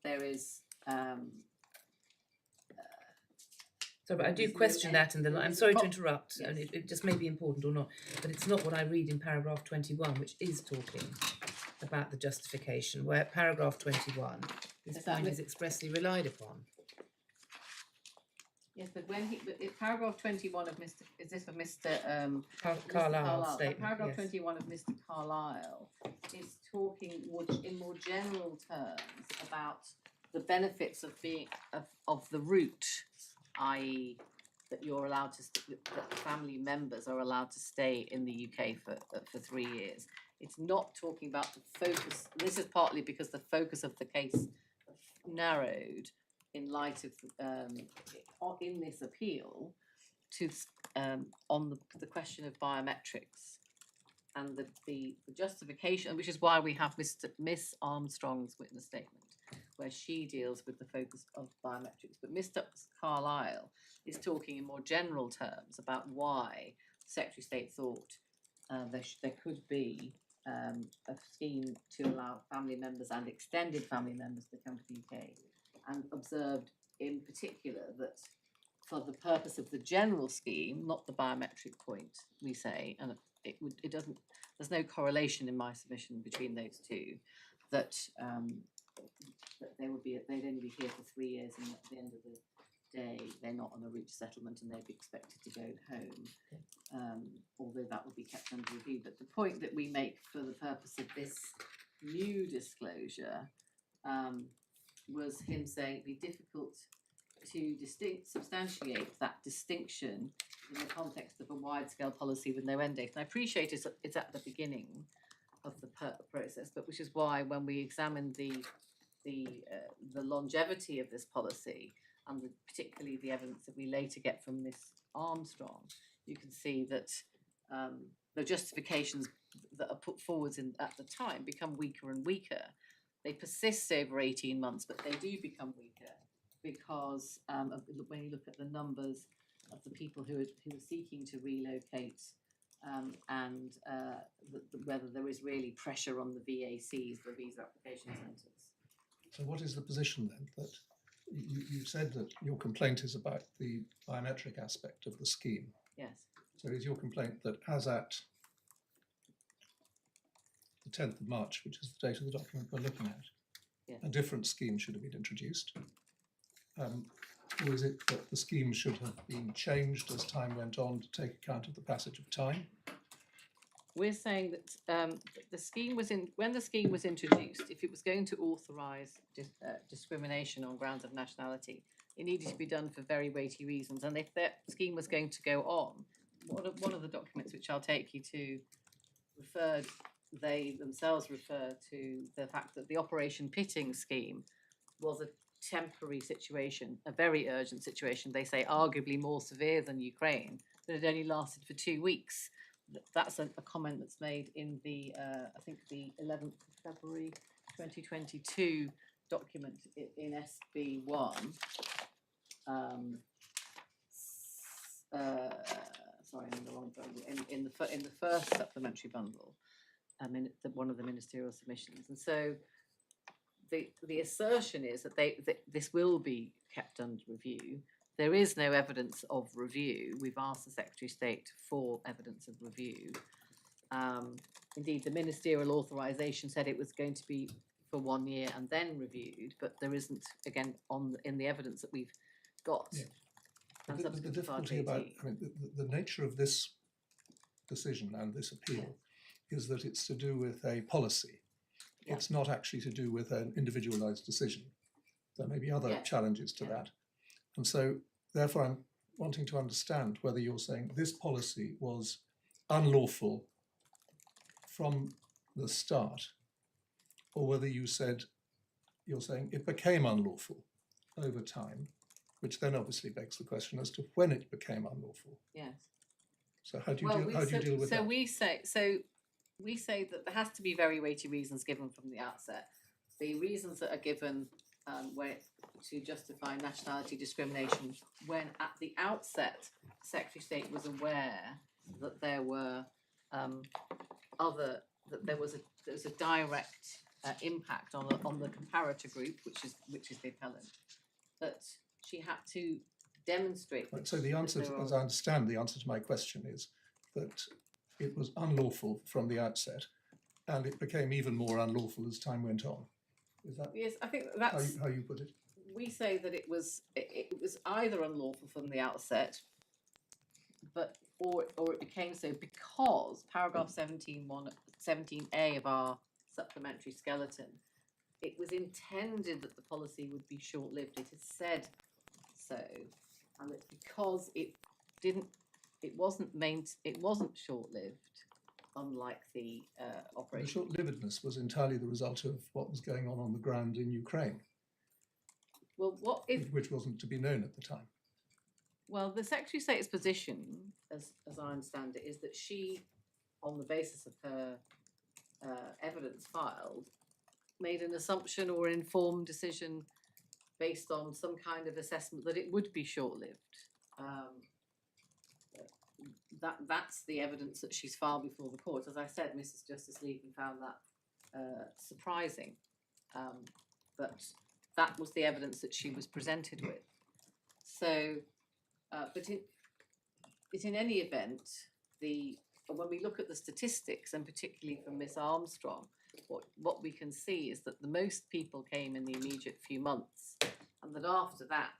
there is. So, but I do question that in the line. I'm sorry to interrupt, and it just may be important or not, but it's not what I read in paragraph 21, which is talking about the justification, where paragraph 21, this Is that point it? is expressly relied upon. Yes, but paragraph 21 of Mr. Is this for Mr. Mr. Carlyle's So statement, paragraph yes. 21 of Mr. Carlyle is talking in more general terms about the benefits of being of the route, i.e., that you're allowed to that family members are allowed to stay in the UK for 3 years. It's not talking about the focus. This is partly because the focus of the case narrowed in light of in this appeal to on the question of biometrics and the justification, which is why we have Miss Armstrong's witness statement, where she deals with the focus of biometrics. But Mr. Carlyle is talking in more general terms about why the Secretary of State thought there could be a scheme to allow family members and extended family members to come to the UK, and observed in particular that for the purpose of the general scheme, not the biometric point, we say, and it doesn't, there's no correlation in my submission between those two, that that they'd only be here for 3 years, and at the end of the day they're not on a route to settlement and they'd be expected to go home, although that would be kept under review. But the point that we make for the purpose of this new disclosure was him saying it'd be difficult to substantiate that distinction in the context of a wide-scale policy with no end date. And I appreciate it's at the beginning of the process, but which is why when we examined the longevity of this policy and particularly the evidence that we later get from Miss Armstrong, you can see that the justifications that are put forward at the time become weaker and weaker. They persist over 18 months, but they do become weaker because when you look at the numbers of the people who are seeking to relocate and whether there is really pressure on the VACs, the visa application centres. So what is the position then? That you said that your complaint is about the biometric aspect of the scheme. Yes. So is your complaint that as at the 10th of March, which is the date of the document we're looking at, Yeah. a different scheme should have been introduced? Or is it that the scheme should have been changed as time went on to take account of the passage of time? We're saying that the scheme when the scheme was introduced, if it was going to authorise discrimination on grounds of nationality, it needed to be done for very weighty reasons. And if that scheme was going to go on, one of the documents which I'll take you to they themselves refer to the fact that the Operation Pitting scheme was a temporary situation, a very urgent situation. They say arguably more severe than Ukraine, but it only lasted for 2 weeks. That's a comment that's made in the, I think the 11th of February 2022 document in SB1. Sorry, I'm in the wrong bundle. In the first supplementary bundle, one of the ministerial submissions, and so the assertion is that this will be kept under review. There is no evidence of review. We've asked the Secretary of State for evidence of review. Indeed, the ministerial authorisation said it was going to be for 1 year and then reviewed, but there isn't, again, in the evidence that we've got. Yeah. And The subsequent to difficulty 518. about, I mean, the nature of this decision and this appeal is that it's to do with a policy. Yeah. It's not actually to do with an individualised decision. There may be other Yes. challenges to Yeah. that. And so, therefore, I'm wanting to understand whether you're saying this policy was unlawful from the start, or whether you're saying it became unlawful over time, which then obviously begs the question as to when it became unlawful. Yes. So how do you deal with that? We say that there has to be very weighty reasons given from the outset. The reasons that are given to justify nationality discrimination, when at the outset Secretary of State was aware that there were there was a direct impact on the comparator group, which is the appellant, that she had to demonstrate. Right, so the answer, as I understand, the answer to my question is that it was unlawful from the outset, and it became even more unlawful as time went on. Is that Yes, I think how that's. how you put it? We say that it was either unlawful from the outset, but or it became so because paragraph 17A of our supplementary skeleton, it was intended that the policy would be short-lived. It is said so, and it's because it wasn't short-lived, unlike the The operation. short-livedness was entirely the result of what was going on the ground in Ukraine, Well, what if which wasn't to be known at the time. Well, the Secretary of State's position, as I understand it, is that she, on the basis of her evidence filed, made an assumption or informed decision based on some kind of assessment that it would be short-lived. That's the evidence that she's filed before the court. As I said, Mrs. Justice Lieven found that surprising, but that was the evidence that she was presented with. So. But in any event, when we look at the statistics, and particularly from Miss Armstrong, what we can see is that the most people came in the immediate few months, and that after that,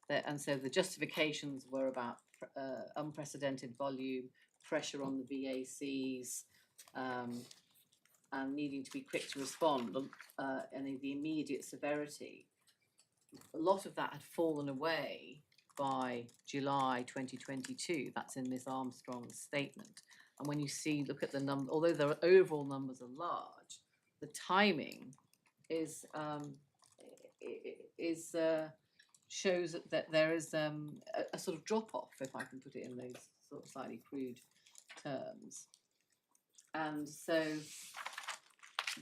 and so the justifications were about unprecedented volume, pressure on the VACs, and needing to be quick to respond, and the immediate severity. A lot of that had fallen away by July 2022. That's in Miss Armstrong's statement. And when you look at the number, although the overall numbers are large, the timing shows that there is a sort of drop off, if I can put it in those sort of slightly crude terms. And so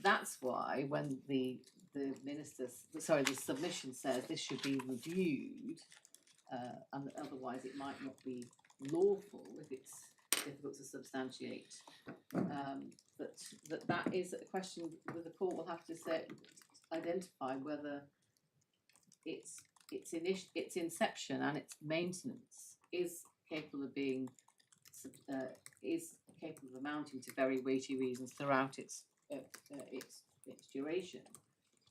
that's why when the submission says this should be reviewed, and otherwise it might not be lawful if it's difficult to substantiate. That is a question that the court will have to identify whether its inception and its maintenance is capable of amounting to very weighty reasons throughout its duration,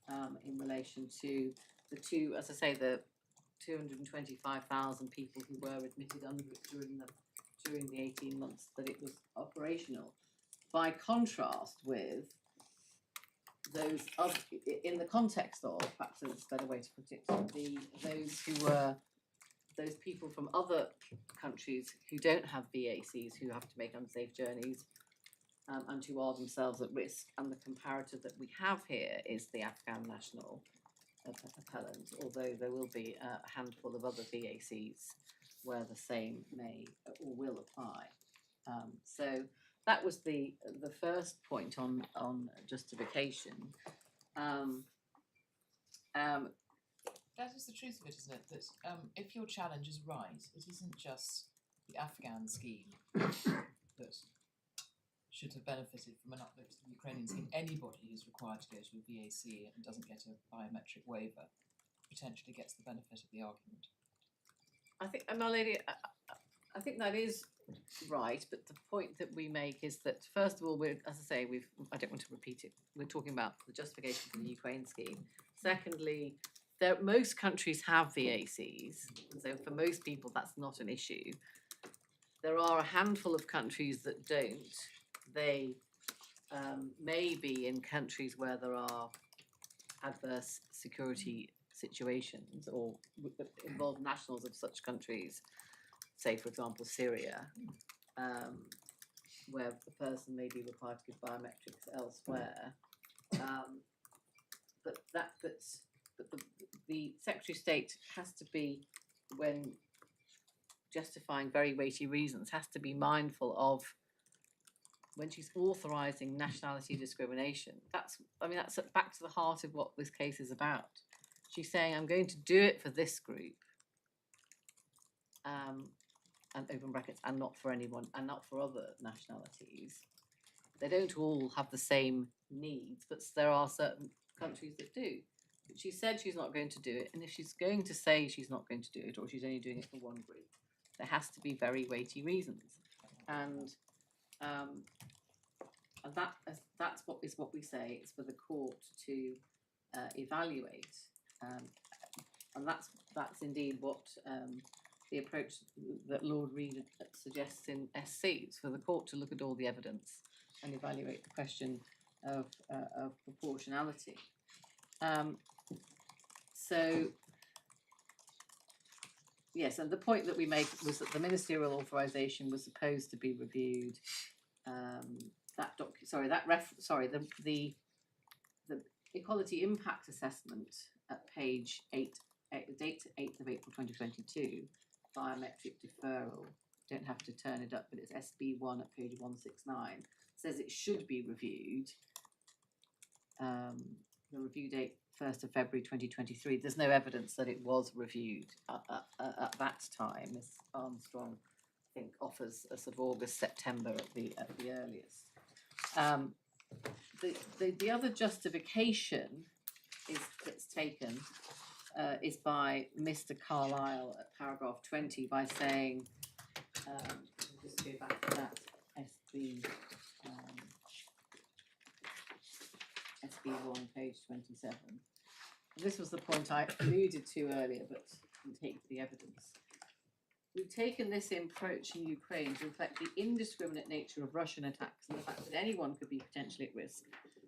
in relation to the two, as I say, the 225,000 people who were admitted under it during the 18 months that it was operational. By contrast with those in the context of, perhaps that's a better way to put it, those people from other countries who don't have VACs, who have to make unsafe journeys, and who are themselves at risk. And the comparator that we have here is the Afghan national appellant, although there will be a handful of other VACs where the same may or will apply. So that was the first point on justification. That is the truth of it, isn't it? That if your challenge is right, it isn't just the Afghan scheme that should have benefited from an uplift to the Ukrainian scheme. Anybody who's required to go to a VAC and doesn't get a biometric waiver potentially gets the benefit of the argument. I think, my lady, I think that is right, but the point that we make is that, first of all, as I say, I don't want to repeat it, we're talking about the justification for the Ukraine scheme. Secondly, most countries have VACs, and so for most people that's not an issue. There are a handful of countries that don't. They may be in countries where there are adverse security situations or involve nationals of such countries, say for example Syria, where the person may be required to give biometrics elsewhere. But the Secretary of State has to be, when justifying very weighty reasons, has to be mindful of, when she's authorising nationality discrimination, that's back to the heart of what this case is about. She's saying, I'm going to do it for this group, and open brackets, and not for anyone, and not for other nationalities. They don't all have the same needs, but there are certain countries that do. But she said she's not going to do it, and if she's going to say she's not going to do it, or she's only doing it for one group, there has to be very weighty reasons. And And that's what we say. It's for the court to evaluate, and that's indeed what the approach that Lord Reed suggests in SC. It's for the court to look at all the evidence and evaluate the question of proportionality. So yes, and the point that we make was that the ministerial authorization was supposed to be reviewed. The equality impact assessment at page 8, date 8th of April 2022, biometric deferral. Don't have to turn it up, but it's SB1 at page 169. Says it should be reviewed. The review date 1st of February 2023. There's no evidence that it was reviewed at that time. Ms. Armstrong, I think, offers a sort of August, September at the earliest. The other justification that's taken is by Mr. Carlyle at paragraph 20 by saying, just go back to that SB1, page 27. This was the point I alluded to earlier, but didn't take the evidence. We've taken this approach in Ukraine to reflect the indiscriminate nature of Russian attacks and the fact that anyone could be potentially at risk,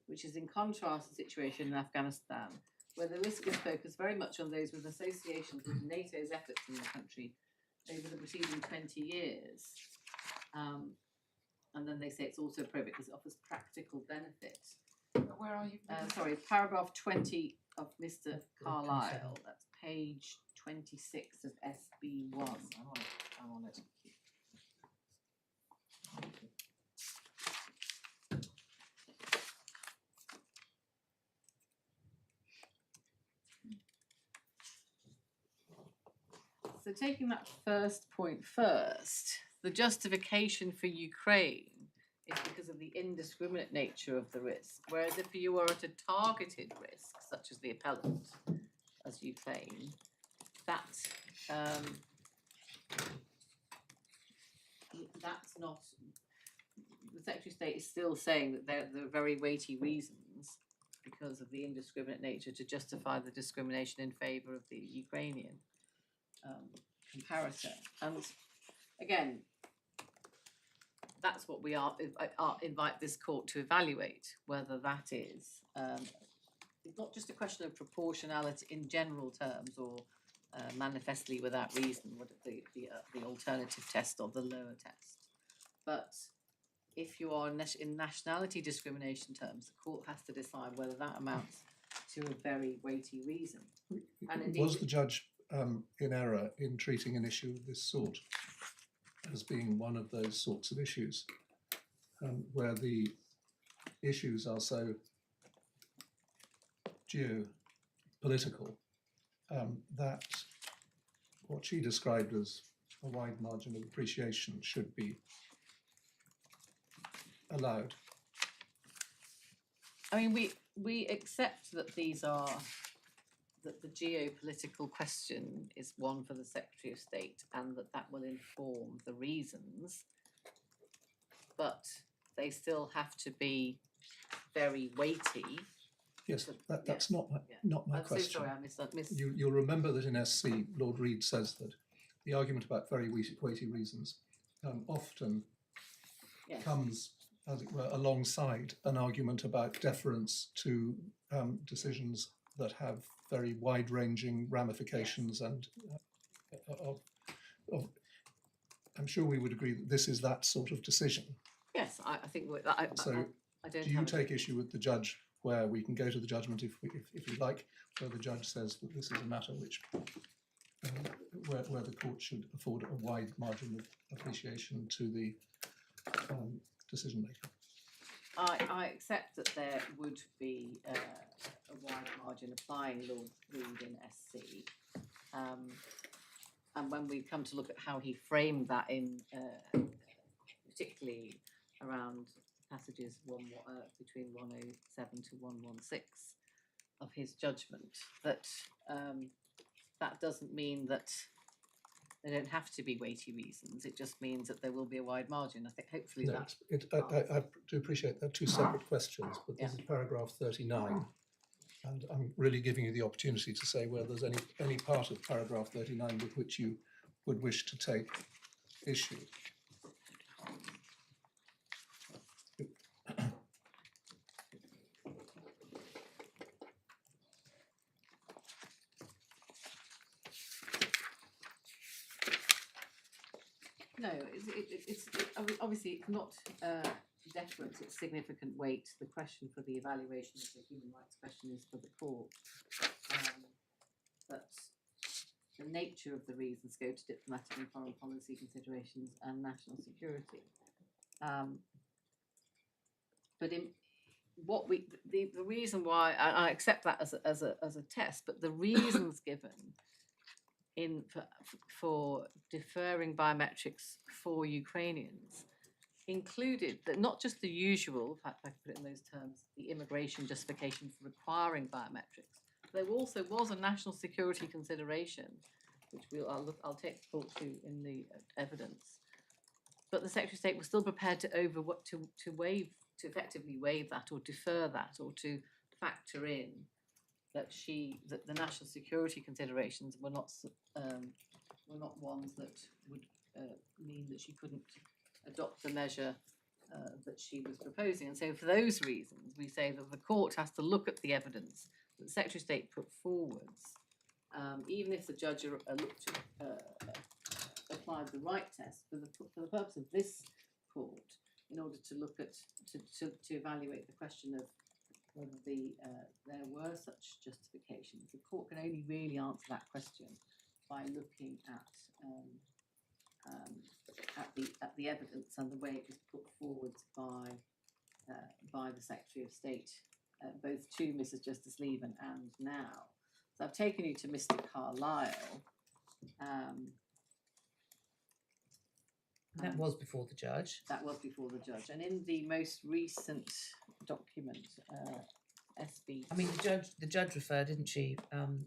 which is in contrast to the situation in Afghanistan, where the risk is focused very much on those with associations with NATO's efforts in the country over the preceding 20 years. And then they say it's also appropriate because it offers practical benefit. Where are you? Sorry, paragraph 20 of Mr. Carlyle, that's page 26 of SB1. I'm on it. So taking that first point first, the justification for Ukraine is because of the indiscriminate nature of the risk. Whereas if you are at a targeted risk, such as the appellant, as you claim, that's not, the Secretary of State is still saying that there are very weighty reasons because of the indiscriminate nature to justify the discrimination in favour of the Ukrainian comparator. And again, that's what we invite this court to evaluate, whether that is it's not just a question of proportionality in general terms or manifestly without reason, what the alternative test or the lower test. But if you are in nationality discrimination terms, the court has to decide whether that amounts to a very weighty reason. And indeed, was the judge in error in treating an issue of this sort as being one of those sorts of issues where the issues are so geopolitical that what she described as a wide margin of appreciation should be allowed? I mean, we accept that that the geopolitical question is one for the Secretary of State and that will inform the reasons, but they still have to be very weighty. Yes, that's not my I'm question. so sorry, I missed. You'll remember that in SC, Lord Reed says that the argument about very weighty reasons often comes, as it were, alongside an argument about deference to decisions that have very wide-ranging ramifications, and I'm sure we would agree that this is that sort of decision. Yes, I think I don't. Do you take issue with the judge where we can go to the judgment if you like, where the judge says that this is a matter which where the court should afford a wide margin of appreciation to the decision maker? I accept that there would be a wide margin applying Lord Reed in SC, and when we come to look at how he framed that in particularly around passages between 107 to 116 of his judgment, that that doesn't mean that They don't have to be weighty reasons. It just means that there will be a wide margin. I think hopefully No, that. I do appreciate they're two separate questions, but this Yeah. is paragraph 39. And I'm really giving you the opportunity to say whether there's any part of paragraph 39 with which you would wish to take issue. No, obviously it's not deference, it's significant weight. The question for the evaluation of the human rights question is for the court. But the nature of the reasons go to diplomatic and foreign policy considerations and national security. But in what the reason why I accept that as a test, but the reasons given for deferring biometrics for Ukrainians included that not just the usual, in fact I could put it in those terms, the immigration justification for requiring biometrics. There also was a national security consideration, which I'll take the court to in the evidence. But the Secretary of State was still prepared to effectively waive that or defer that or to factor in that the national security considerations were not ones that would mean that she couldn't adopt the measure that she was proposing. And so for those reasons, we say that the court has to look at the evidence that the Secretary of State put forwards, even if the judge applied the right test for the purpose of this court, in order to look at to evaluate the question of whether there were such justifications. The court can only really answer that question by looking at the evidence and the way it was put forward by the Secretary of State, both to Mrs. Justice Lieven and now. So I've taken you to Mr. Carlisle. That was before the judge. That was before the judge, and in the most recent document, SB. I mean, the judge referred, didn't she,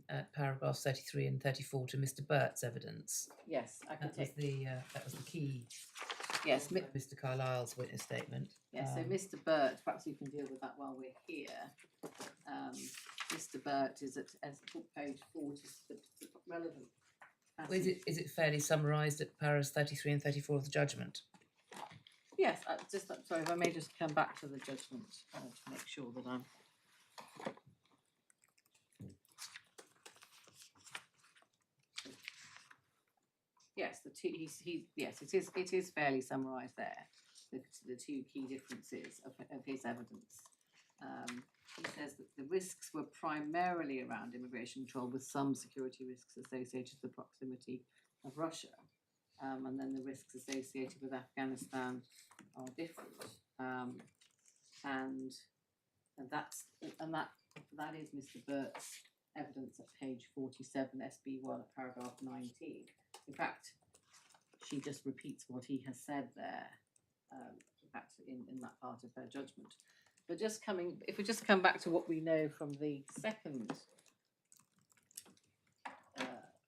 at paragraphs 33 and 34 to Mr. Burt's evidence. Yes, I can take. That was the key. Yes, Mr. Carlisle's witness statement. Yes, so Mr. Burt, perhaps you can deal with that while we're here. Mr. Burt is at page 40, the relevant. Well, is it fairly summarised at paragraphs 33 and 34 of the judgment? Yes, sorry, if I may just come back to the judgment to make sure that I'm. Yes, it is fairly summarised there. The two key differences of his evidence. He says that the risks were primarily around immigration control, with some security risks associated with the proximity of Russia, and then the risks associated with Afghanistan are different. And that is Mr. Burt's evidence at page 47, SB1 at paragraph 19. In fact, she just repeats what he has said there. In fact, in that part of her judgment. But if we just come back to what we know from the second,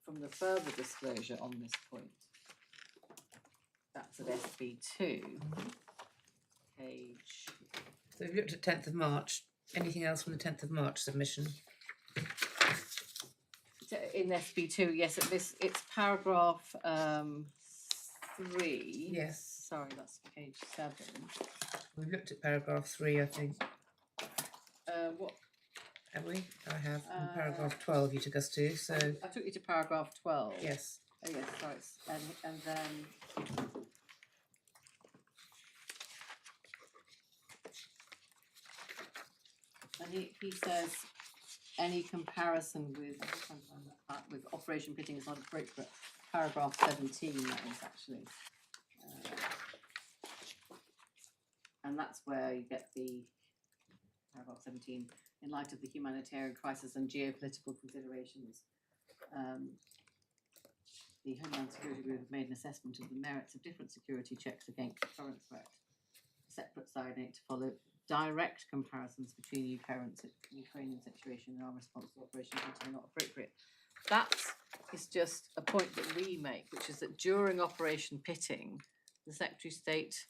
from the further disclosure on this point, that's at SB2, page. So we've looked at 10th of March. Anything else from the 10th of March submission? In SB2, yes, it's paragraph 3. Yes. Sorry, that's page 7. We've looked at paragraph 3, I think. What? Have we? I have. In paragraph 12 you took us to, so... I took you to paragraph 12. Yes. Oh yes, sorry. And then... And he says any comparison with Operation Pitting is not appropriate. Paragraph 17, that is actually. And that's where you get the paragraph 17. In light of the humanitarian crisis and geopolitical considerations, the Homeland Security Group have made an assessment of the merits of different security checks against the current threat. A separate side need to follow direct comparisons between the Ukrainian situation and our response to Operation Pitting are not appropriate. That's is just a point that we make, which is that during Operation Pitting, the Secretary of State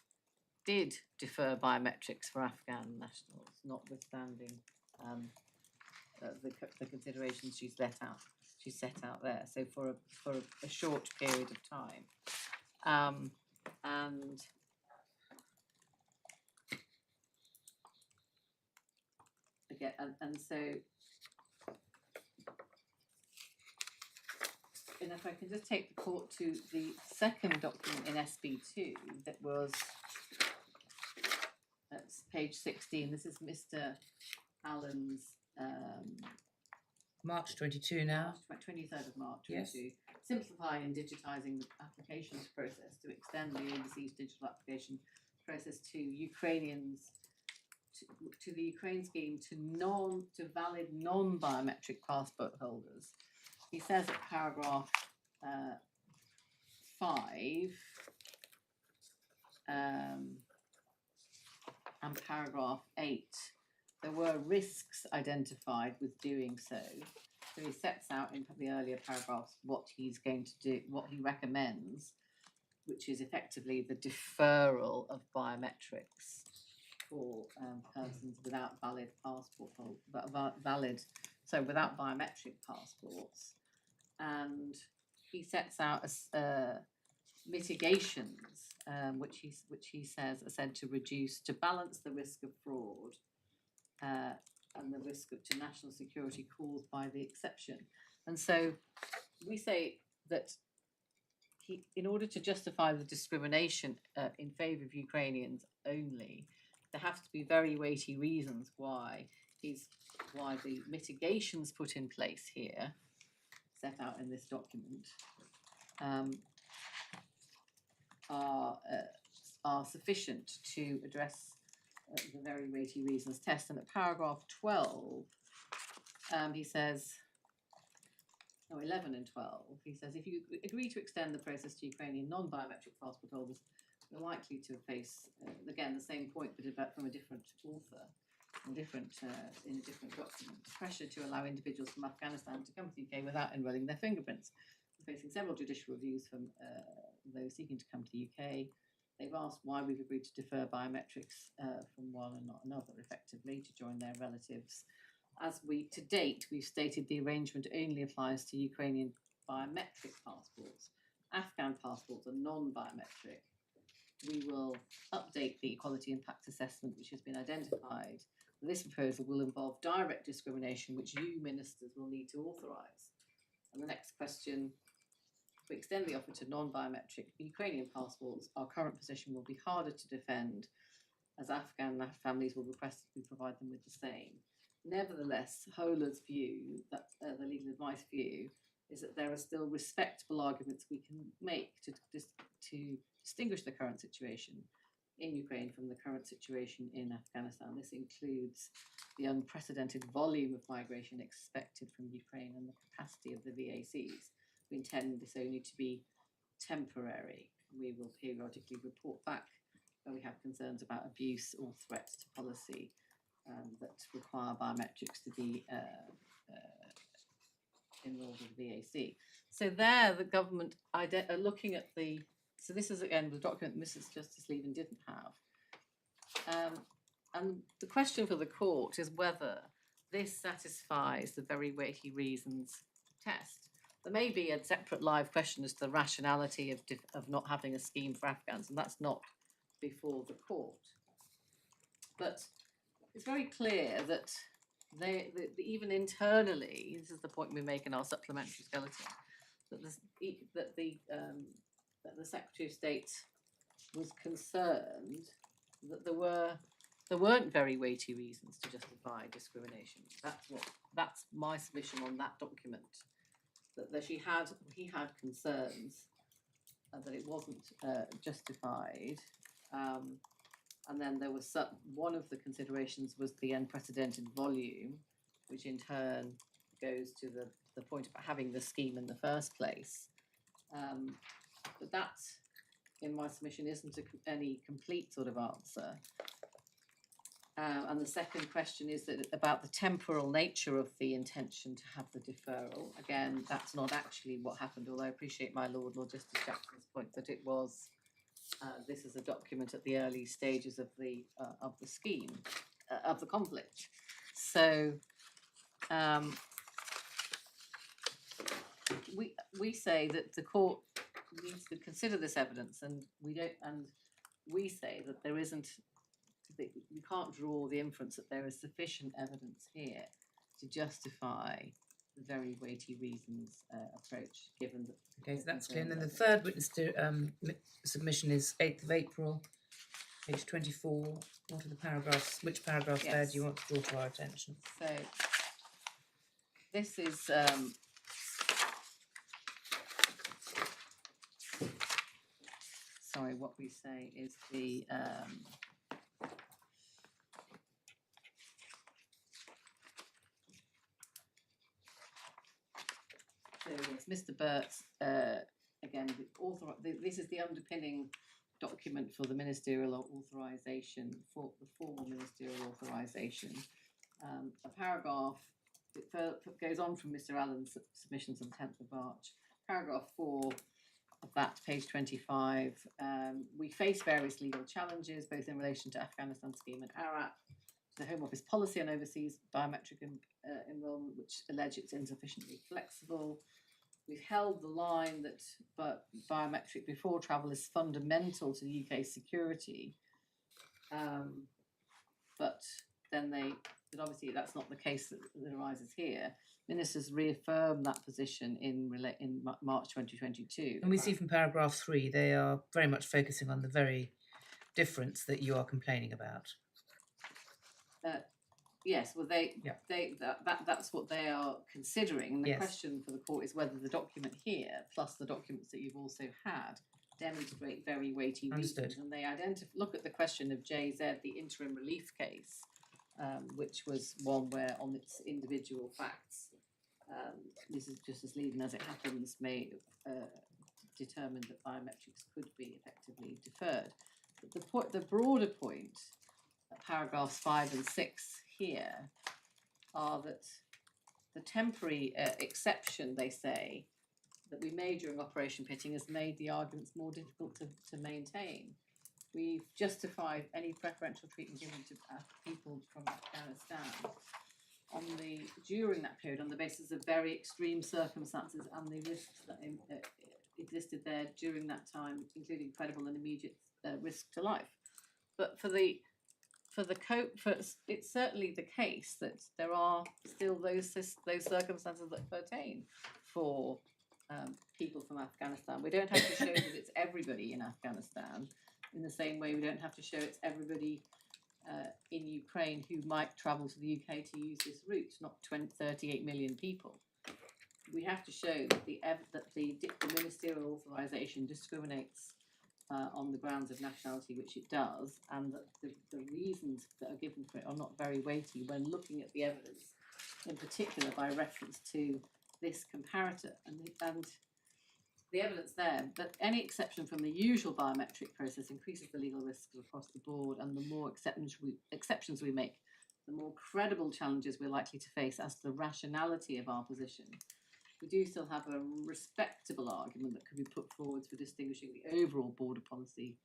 did defer biometrics for Afghan nationals, notwithstanding the considerations she's set out there. So for a short period of time, and again, and so. And if I can just take the court to the second document in SB2 that was, that's page 16. This is Mr. Allen's March 22 now. 23rd of March, Yes. 22. Simplifying and digitising the applications process to extend the overseas digital application process to Ukrainians, to the Ukraine scheme to valid non-biometric passport holders. He says at paragraph 5 and paragraph 8, there were risks identified with doing so. So he sets out in the earlier paragraphs what he's going to do, what he recommends, which is effectively the deferral of biometrics for persons without valid passport without biometric passports. And he sets out mitigations, which he says are said to balance the risk of fraud and the risk to national security caused by the exception. And so we say that in order to justify the discrimination in favour of Ukrainians only, there have to be very weighty reasons why the mitigations put in place here, set out in this document, are sufficient to address the very weighty reasons test. And at paragraph 12, he says, 11 and 12, he says, if you agree to extend the process to Ukrainian non-biometric passport holders, you're likely to face, again, the same point, but from a different author, in a different document, pressure to allow individuals from Afghanistan to come to the UK without enrolling their fingerprints. We're facing several judicial reviews from those seeking to come to the UK. They've asked why we've agreed to defer biometrics from one and not another, effectively, to join their relatives. To date, we've stated the arrangement only applies to Ukrainian biometric passports. Afghan passports are non-biometric. We will update the equality impact assessment which has been identified. This proposal will involve direct discrimination, which you ministers will need to authorise. And the next question, if we extend the offer to non-biometric Ukrainian passports, our current position will be harder to defend, as Afghan families will request that we provide them with the same. Nevertheless, Holer's view, that the legal advice view, is that there are still respectable arguments we can make to distinguish the current situation in Ukraine from the current situation in Afghanistan. This includes the unprecedented volume of migration expected from Ukraine and the capacity of the VACs. We intend this only to be temporary. We will periodically report back when we have concerns about abuse or threats to policy that require biometrics to be enrolled with the VAC. So there, the government are looking at the. So this is again the document Mrs. Justice Lieven didn't have, and the question for the court is whether this satisfies the very weighty reasons test. There may be a separate live question as to the rationality of not having a scheme for Afghans, and that's not before the court. But it's very clear that even internally, this is the point we make in our supplementary skeleton, that the Secretary of State was concerned that there weren't very weighty reasons to justify discrimination. That's my submission on that document. That he had concerns that it wasn't justified. And then there was one of the considerations was the unprecedented volume, which in turn goes to the point about having the scheme in the first place. But that, in my submission, isn't any complete sort of answer. And the second question is that about the temporal nature of the intention to have the deferral. Again, that's not actually what happened, although I appreciate my Lord Justice Jackson's point that it was, this is a document at the early stages of the scheme, of the conflict. So we say that the court needs to consider this evidence, and we don't, and we say that there isn't, that you can't draw the inference that there is sufficient evidence here to justify the very weighty reasons approach, given that. Okay, so that's clear. And then the third witness to submission is 8th of April, page 24. What are the paragraphs? Which paragraphs there do you want to draw to our attention? So this is sorry, what we say is the so yes, Mr. Burt's again, this is the underpinning document for the ministerial authorisation, for the formal ministerial authorisation. A paragraph, it goes on from Mr. Allen's submissions on the 10th of March. Paragraph 4 of that, page 25, we face various legal challenges, both in relation to Afghanistan scheme and ARAP, the Home Office policy on overseas biometric enrolment, which allege it's insufficiently flexible. We've held the line that biometric before travel is fundamental to the UK security, but obviously that's not the case that arises here. Ministers reaffirmed that position in March 2022. And we see from paragraph 3, they are very much focusing on the very difference that you are complaining about. Yes, well, that's what they are considering. And the question for the court is whether the document here, plus the documents that you've also had, demonstrate very weighty reasons. And they look at the question of JZ, the interim relief case, which was one where on its individual facts, this is just as Lieven as it happens, may determine that biometrics could be effectively deferred. But the broader point, paragraphs 5 and 6 here, are that the temporary exception, they say, that we made during Operation Pitting has made the arguments more difficult to maintain. We've justified any preferential treatment given to people from Afghanistan during that period on the basis of very extreme circumstances and the risks that existed there during that time, including credible and immediate risk to life. But it's certainly the case that there are still those circumstances that pertain for people from Afghanistan. We don't have to show that it's everybody in Afghanistan, in the same way we don't have to show it's everybody in Ukraine who might travel to the UK to use this route, not 38 million people. We have to show that the ministerial authorisation discriminates on the grounds of nationality, which it does, and that the reasons that are given for it are not very weighty when looking at the evidence, in particular by reference to this comparator. And the evidence there that any exception from the usual biometric process increases the legal risks across the board, and the more exceptions we make, the more credible challenges we're likely to face as to the rationality of our position. We do still have a respectable argument that could be put forward for distinguishing the overall border policy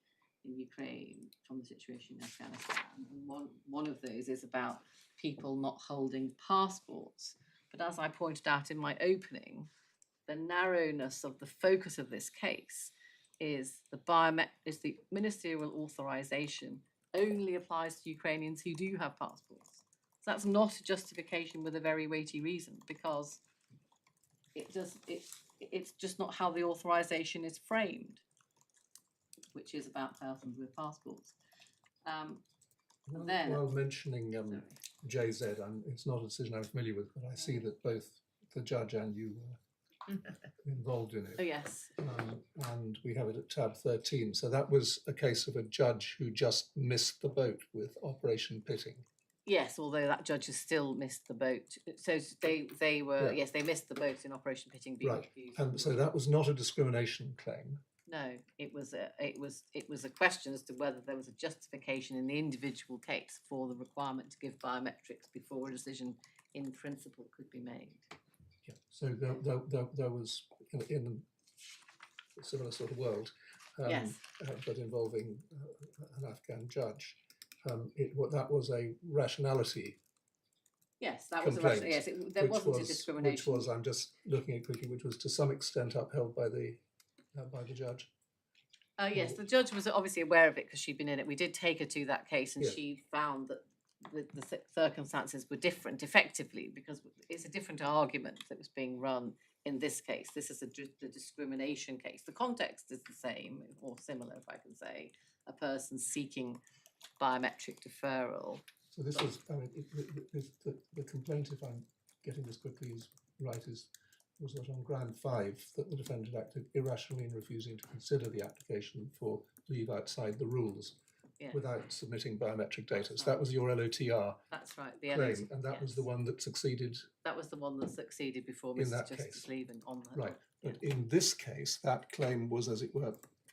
in Ukraine from the situation in Afghanistan. And one of those is about people not holding passports. But as I pointed out in my opening, the narrowness of the focus of this case is the ministerial authorization only applies to Ukrainians who do have passports. So that's not a justification with a very weighty reason, because it's just not how the authorization is framed, which is about thousands with passports. While mentioning JZ, it's not a decision I'm familiar with, but I see that both the judge and you were involved in it. Oh, yes. And we have it at tab 13. So that was a case of a judge who just missed the boat with Operation Pitting. Yes, although that judge has still missed the boat. So they were, yes, they missed the boat in Operation Pitting. Right, and so that was not a discrimination claim. No, it it was a question as to whether there was a justification in the individual case for the requirement to give biometrics before a decision in principle could be made. Yeah. So there was in a similar sort of world, Yes. but involving an Afghan judge. That was a rationality. Yes, that was a Complaint, rational. Yes, there wasn't a discrimination. Which was, I'm just looking at quickly, which was to some extent upheld by the judge. Yes, the judge was obviously aware of it because she'd been in it. We did take her to that case, and Yeah. she found that the circumstances were different, effectively, because it's a different argument that was being run in this case. This is the discrimination case. The context is the same or similar, if I can say. A person seeking biometric deferral. So this is, I mean, the complaint, if I'm getting this quickly is right, was that on ground 5 that the defendant acted irrationally in refusing to consider the application for leave outside the rules without submitting biometric data. So that was your LOTR That's right, the claim, and that was the one that succeeded. That was the one that succeeded before In Mrs. that Justice case. Lieven on her. Right, but in this case, that claim was, as it were,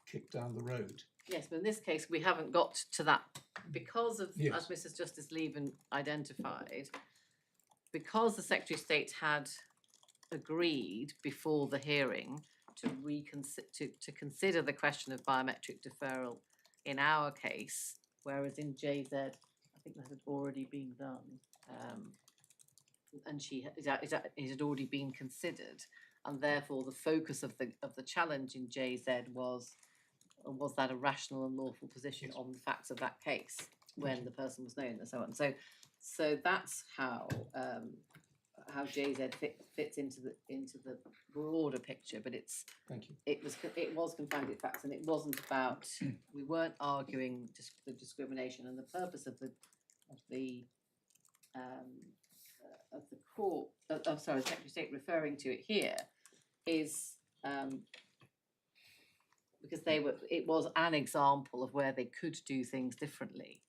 kicked down the road. Yes, but in this case, we haven't got to that because of, Yes. as Mrs. Justice Lieven identified, because the Secretary of State had agreed before the hearing to consider the question of biometric deferral in our case, whereas in JZ, I think that had already been done, and it had already been considered, and therefore the focus of the challenge in JZ was that a rational and lawful position Yes. on the facts of that case when the person was known and so on. So that's how JZ fits into the broader picture. But Thank you. it was confounded facts, and it wasn't about, we weren't arguing the discrimination, and the purpose of the court, Secretary of State referring to it here is because it was an example of where they could do things differently,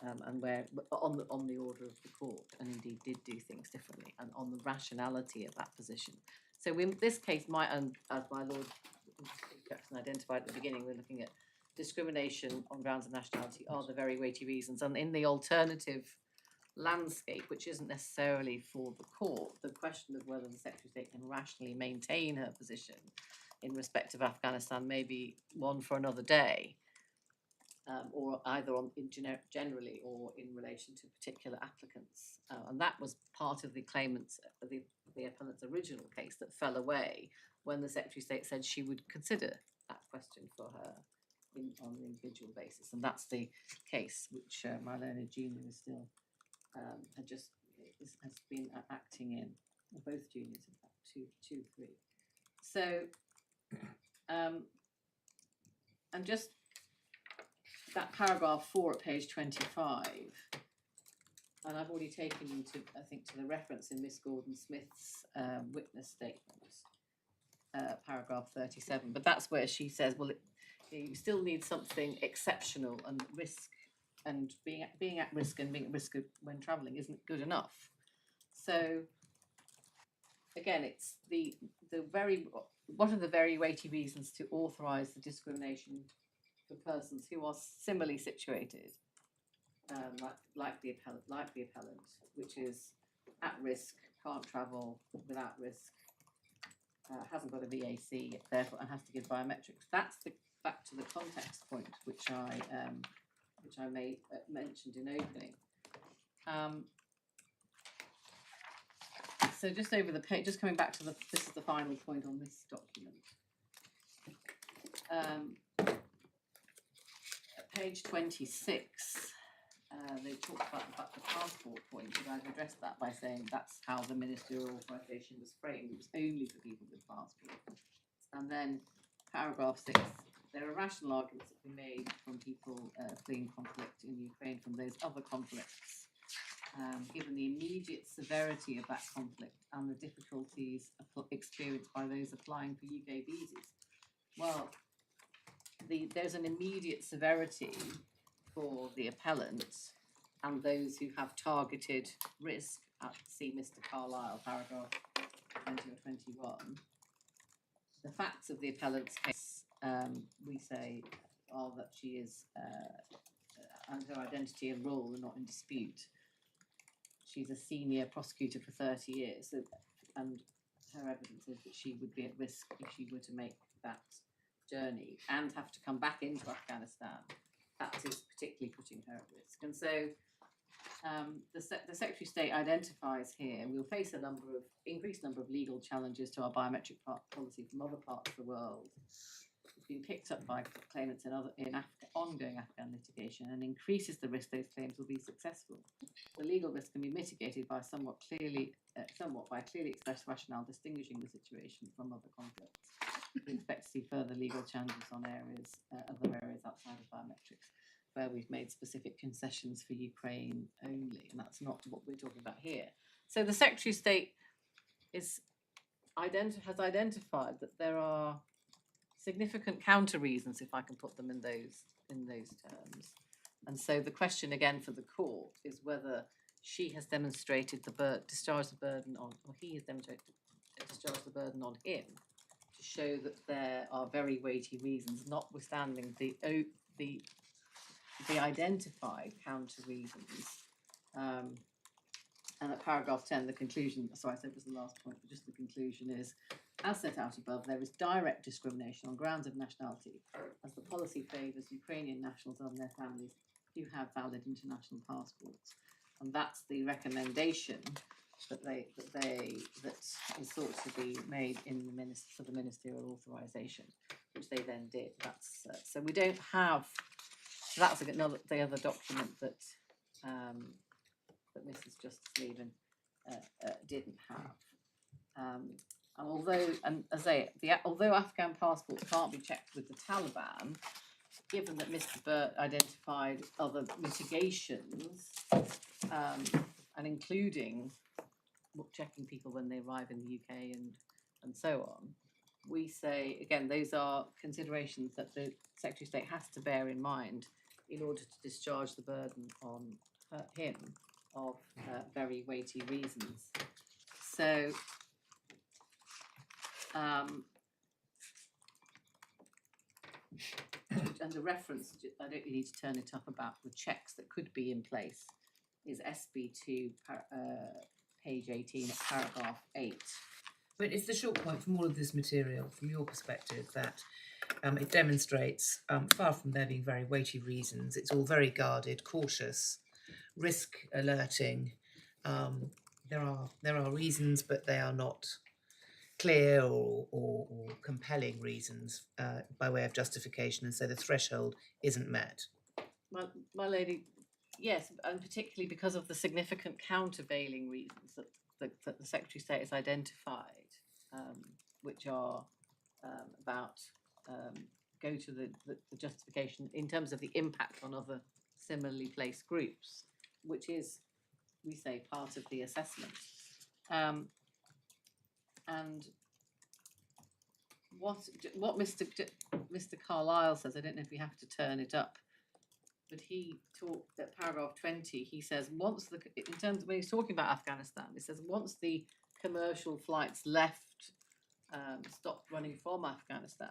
and where on the order of the court, and indeed did do things differently, and on the rationality of that position. So in this case, as my Lord Jackson identified at the beginning, we're looking at discrimination on grounds of nationality are the very weighty reasons, and in the alternative landscape, which isn't necessarily for the court, the question of whether the Secretary of State can rationally maintain her position in respect of Afghanistan may be one for another day, or either generally or in relation to particular applicants. And that was part of the claimant's, the appellant's original case that fell away when the Secretary of State said she would consider that question for her on an individual basis. And that's the case which my learned junior is still, has been acting in, or both juniors in fact, two, three. So, and just that paragraph 4 at page 25, and I've already taken you to, I think, to the reference in Miss Gordon-Smith's witness statement, paragraph 37, but that's where she says, well, you still need something exceptional, and risk, and being at risk and being at risk when travelling isn't good enough. So again, it's what are the very weighty reasons to authorise the discrimination for persons who are similarly situated, like the appellant, which is at risk, can't travel without risk, hasn't got a VAC, therefore, and has to give biometrics. That's back to the context point, which I mentioned in opening. So just over the page, just coming back to this is the final point on this document. At page 26, they talk about the passport point, and I've addressed that by saying that's how the ministerial authorisation was framed. It was only for people with passports. And then paragraph 6, there are rational arguments that can be made from people fleeing conflict in Ukraine from those other conflicts, given the immediate severity of that conflict and the difficulties experienced by those applying for UK visas. Well, there's an immediate severity for the appellant and those who have targeted risk. See Mr. Carlisle, paragraph 20 or 21. The facts of the appellant's case we say that she is, and her identity and role are not in dispute. She's a senior prosecutor for 30 years, so, and her evidence is that she would be at risk if she were to make that journey and have to come back into Afghanistan. That is particularly putting her at risk. And so the Secretary of State identifies here we'll face increased number of legal challenges to our biometric policy from other parts of the world. It's been picked up by claimants in ongoing Afghan litigation and increases the risk those claims will be successful. The legal risk can be mitigated by somewhat by clearly expressed rationale distinguishing the situation from other conflicts. We expect to see further legal challenges on other areas outside of biometrics, where we've made specific concessions for Ukraine only, and that's not what we're talking about here. So the Secretary of State has identified that there are significant counter reasons, if I can put them in those terms. And so the question again for the court is whether she has demonstrated discharged the burden on, or he has demonstrated discharged the burden on him to show that there are very weighty reasons, notwithstanding the identified counter reasons. And at paragraph 10, the conclusion, sorry, I said it was the last point, but just the conclusion is, as set out above, there is direct discrimination on grounds of nationality, as the policy favours Ukrainian nationals and their families who have valid international passports. And that's the recommendation that is sought to be made in for the ministerial authorisation, which they then did. That's so we don't have. That's the other document that that Mrs. Justice Lieven didn't have. And although Afghan passports can't be checked with the Taliban, given that Mr. Burt identified other mitigations, and including checking people when they arrive in the UK and so on, we say, again, those are considerations that the Secretary of State has to bear in mind in order to discharge the burden on him of very weighty reasons. So, and the reference, I don't need to turn it up, about the checks that could be in place is SB2, page 18 at paragraph 8. But it's the short point from all of this material, from your perspective, that it demonstrates, far from there being very weighty reasons, it's all very guarded, cautious, risk alerting. There are reasons, but they are not clear or compelling reasons by way of justification, and so the threshold isn't met. My lady, yes, and particularly because of the significant countervailing reasons that the Secretary of State has identified, which are go to the justification in terms of the impact on other similarly placed groups, which is, we say, part of the assessment. And what Mr. Carlyle says, I don't know if we have to turn it up, but he talked at paragraph 20. He says when he's talking about Afghanistan, he says once the commercial flights stopped running from Afghanistan,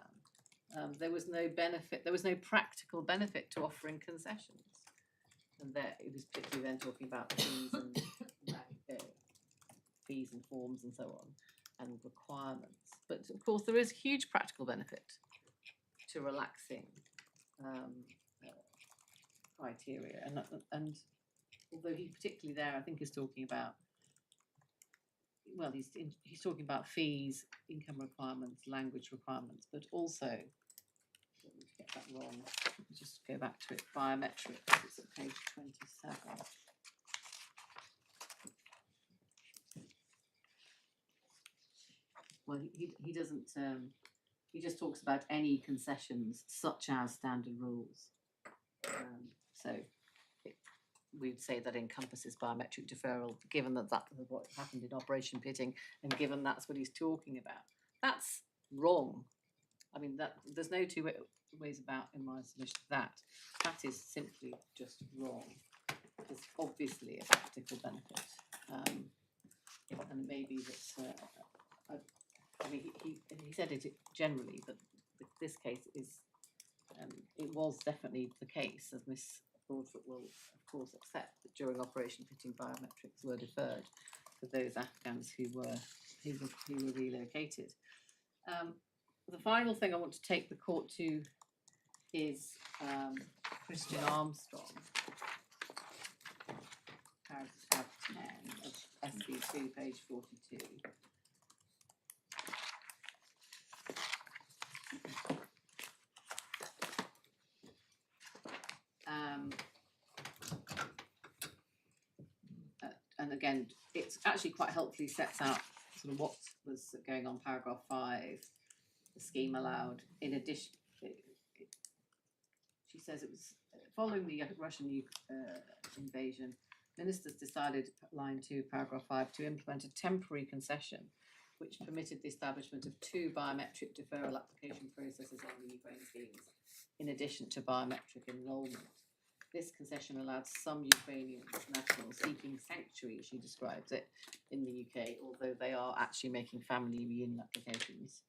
there was no benefit. There was no practical benefit to offering concessions, and there it was particularly then talking about fees and forms and so on, and requirements. But of course, there is huge practical benefit to relaxing criteria, and although he particularly there, I think, is talking about, well, he's talking about fees, income requirements, language requirements, but also, let me get that wrong. Let me just go back to it. Biometrics. It's at page 27. Well, he doesn't. He just talks about any concessions such as standard rules. So we'd say that encompasses biometric deferral, given that was what happened in Operation Pitting, and given that's what he's talking about. That's wrong. I mean, that there's no two ways about in my submission. That is simply just wrong. There's obviously a practical benefit, and maybe that. I mean, he said it generally, but this case is, it was definitely the case, as Miss Broadfoot will of course accept, that during Operation Fitting biometrics were deferred for those Afghans who were relocated. The final thing I want to take the court to is Christian Armstrong, paragraph 10 of SB2, page 42. And again, it's actually quite helpfully sets out sort of what was going on. Paragraph 5, the scheme allowed, in addition, she says it was following the Russian invasion, ministers decided, line 2, paragraph 5, to implement a temporary concession which permitted the establishment of 2 biometric deferral application processes on the Ukraine schemes, in addition to biometric enrolment. This concession allowed some Ukrainian nationals seeking sanctuary, as she describes it, in the UK, although they are actually making family reunion applications,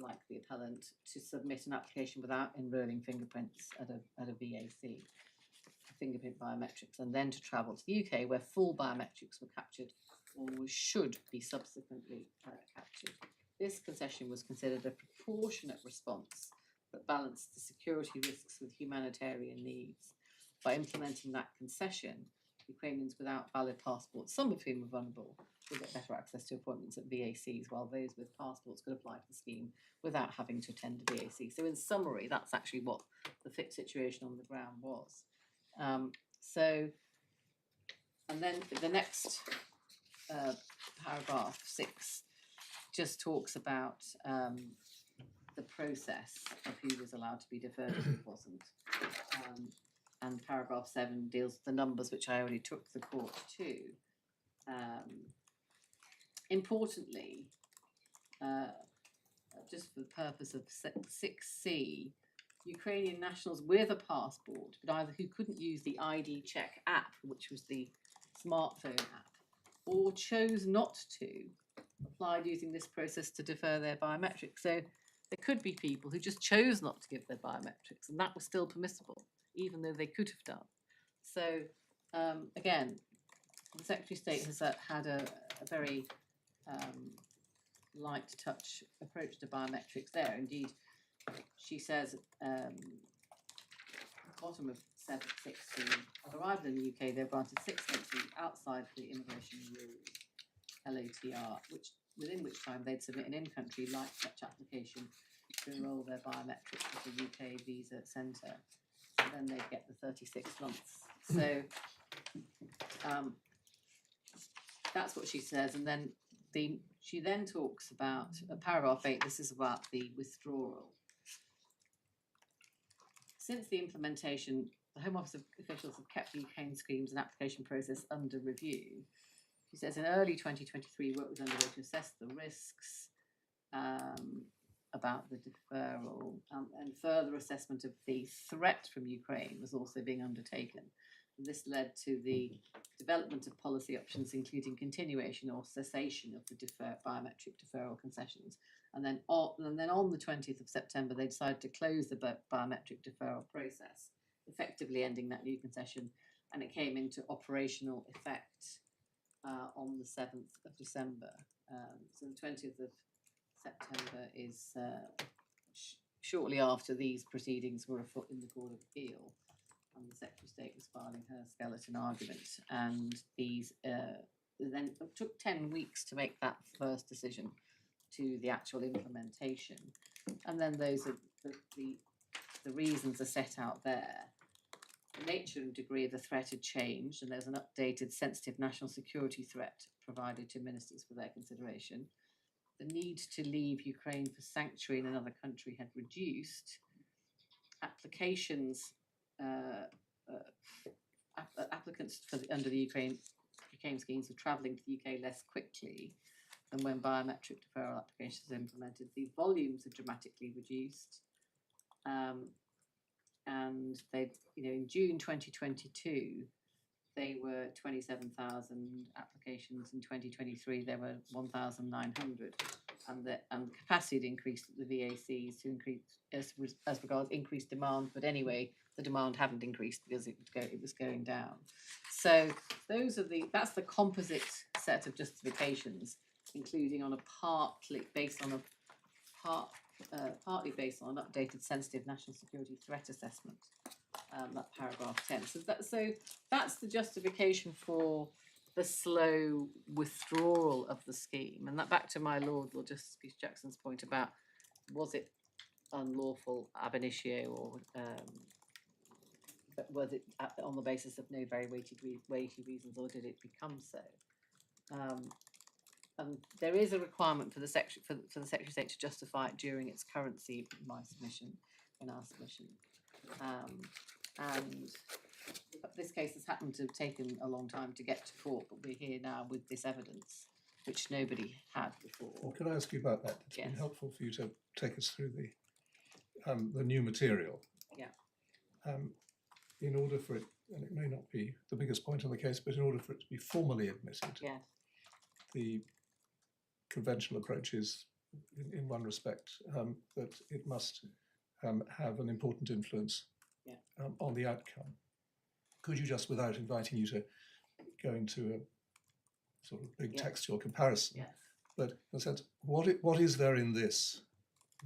like the appellant, to submit an application without enrolling fingerprints at a VAC, fingerprint biometrics, and then to travel to the UK, where full biometrics were captured or should be subsequently captured. This concession was considered a proportionate response that balanced the security risks with humanitarian needs. By implementing that concession, Ukrainians without valid passports, some of whom were vulnerable, would get better access to appointments at VACs, while those with passports could apply for the scheme without having to attend a VAC. So in summary, that's actually what the fit situation on the ground was. And then the next paragraph 6 just talks about the process of who was allowed to be deferred and who wasn't. And paragraph 7 deals with the numbers, which I already took the court to. Importantly, just for the purpose of 6C, Ukrainian nationals with a passport, but either who couldn't use the ID Check app, which was the smartphone app, or chose not to, applied using this process to defer their biometrics. So there could be people who just chose not to give their biometrics, and that was still permissible, even though they could have done. So again, the Secretary of State has had a very light touch approach to biometrics there. Indeed, she says at the bottom of 760, on arrival in the UK, they're granted 6 months outside the immigration rules, LOTR, within which time they'd submit an in-country light touch application to enrol their biometrics at the UK visa centre. And then they'd get the 36 months. So that's what she says. And then she then talks about paragraph 8. This is about the withdrawal. Since the implementation, the Home Office officials have kept the Ukraine schemes and application process under review. She says in early 2023, work was underway to assess the risks about the deferral, and further assessment of the threat from Ukraine was also being undertaken. And this led to the development of policy options, including continuation or cessation of the biometric deferral concessions. And then on the 20th of September, they decided to close the biometric deferral process, effectively ending that new concession, and it came into operational effect on the 7th of December. So the 20th of September is shortly after these proceedings were afoot in the Court of Appeal, and the Secretary of State was filing her skeleton argument. And these then it took 10 weeks to make that first decision to the actual implementation. And then those are the reasons are set out there. The nature and degree of the threat had changed, and there's an updated sensitive national security threat provided to ministers for their consideration. The need to leave Ukraine for sanctuary in another country had reduced. Applications, applicants under the Ukraine schemes were travelling to the UK less quickly than when biometric deferral applications were implemented. The volumes had dramatically reduced. And they, in June 2022, they were 27,000 applications. In 2023, there were 1,900. and capacity had increased at the VACs to increase as regards increased demand, but anyway, the demand hadn't increased because it was going down. So that's the composite set of justifications, including on a partly based on partly based on an updated sensitive national security threat assessment. That paragraph 10. So that's the justification for the slow withdrawal of the scheme. And that back to my Lord Justice Peace Jackson's point about was it unlawful ab initio or but was it on the basis of no very weighty reasons, or did it become so? And there is a requirement for the Secretary of State to justify it during its currency in our submission. And this case has happened to have taken a long time to get to court, but we're here now with this evidence, which nobody had before. Well, can I ask you about that? It's Yes. been helpful for you to take us through the new material. Yeah. In order for it, and it may not be the biggest point in the case, but in order for it to be formally admitted, Yes. the conventional approach is, in one respect, that it must have an important influence on the outcome. Could you just, without inviting you to go into a sort of big textual comparison, Yes. but in a sense, what is there in this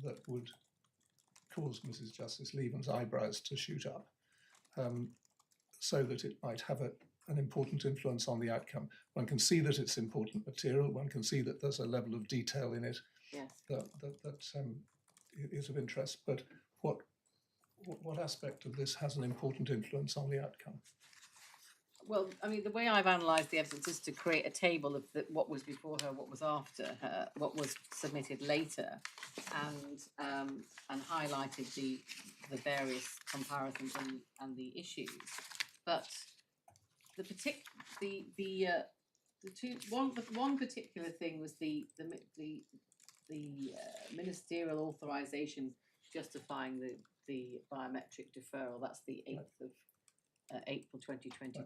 that would cause Mrs. Justice Lieven's eyebrows to shoot up, so that it might have an important influence on the outcome? One can see that it's important material. One can see that there's a level of detail in it Yes. that is of interest. But what aspect of this has an important influence on the outcome? Well, I mean, the way I've analysed the evidence is to create a table of what was before her, what was after her, what was submitted later, and highlighted the various comparisons and the issues. But one particular thing was the ministerial authorisation justifying the biometric deferral. That's the 8th of April 2022.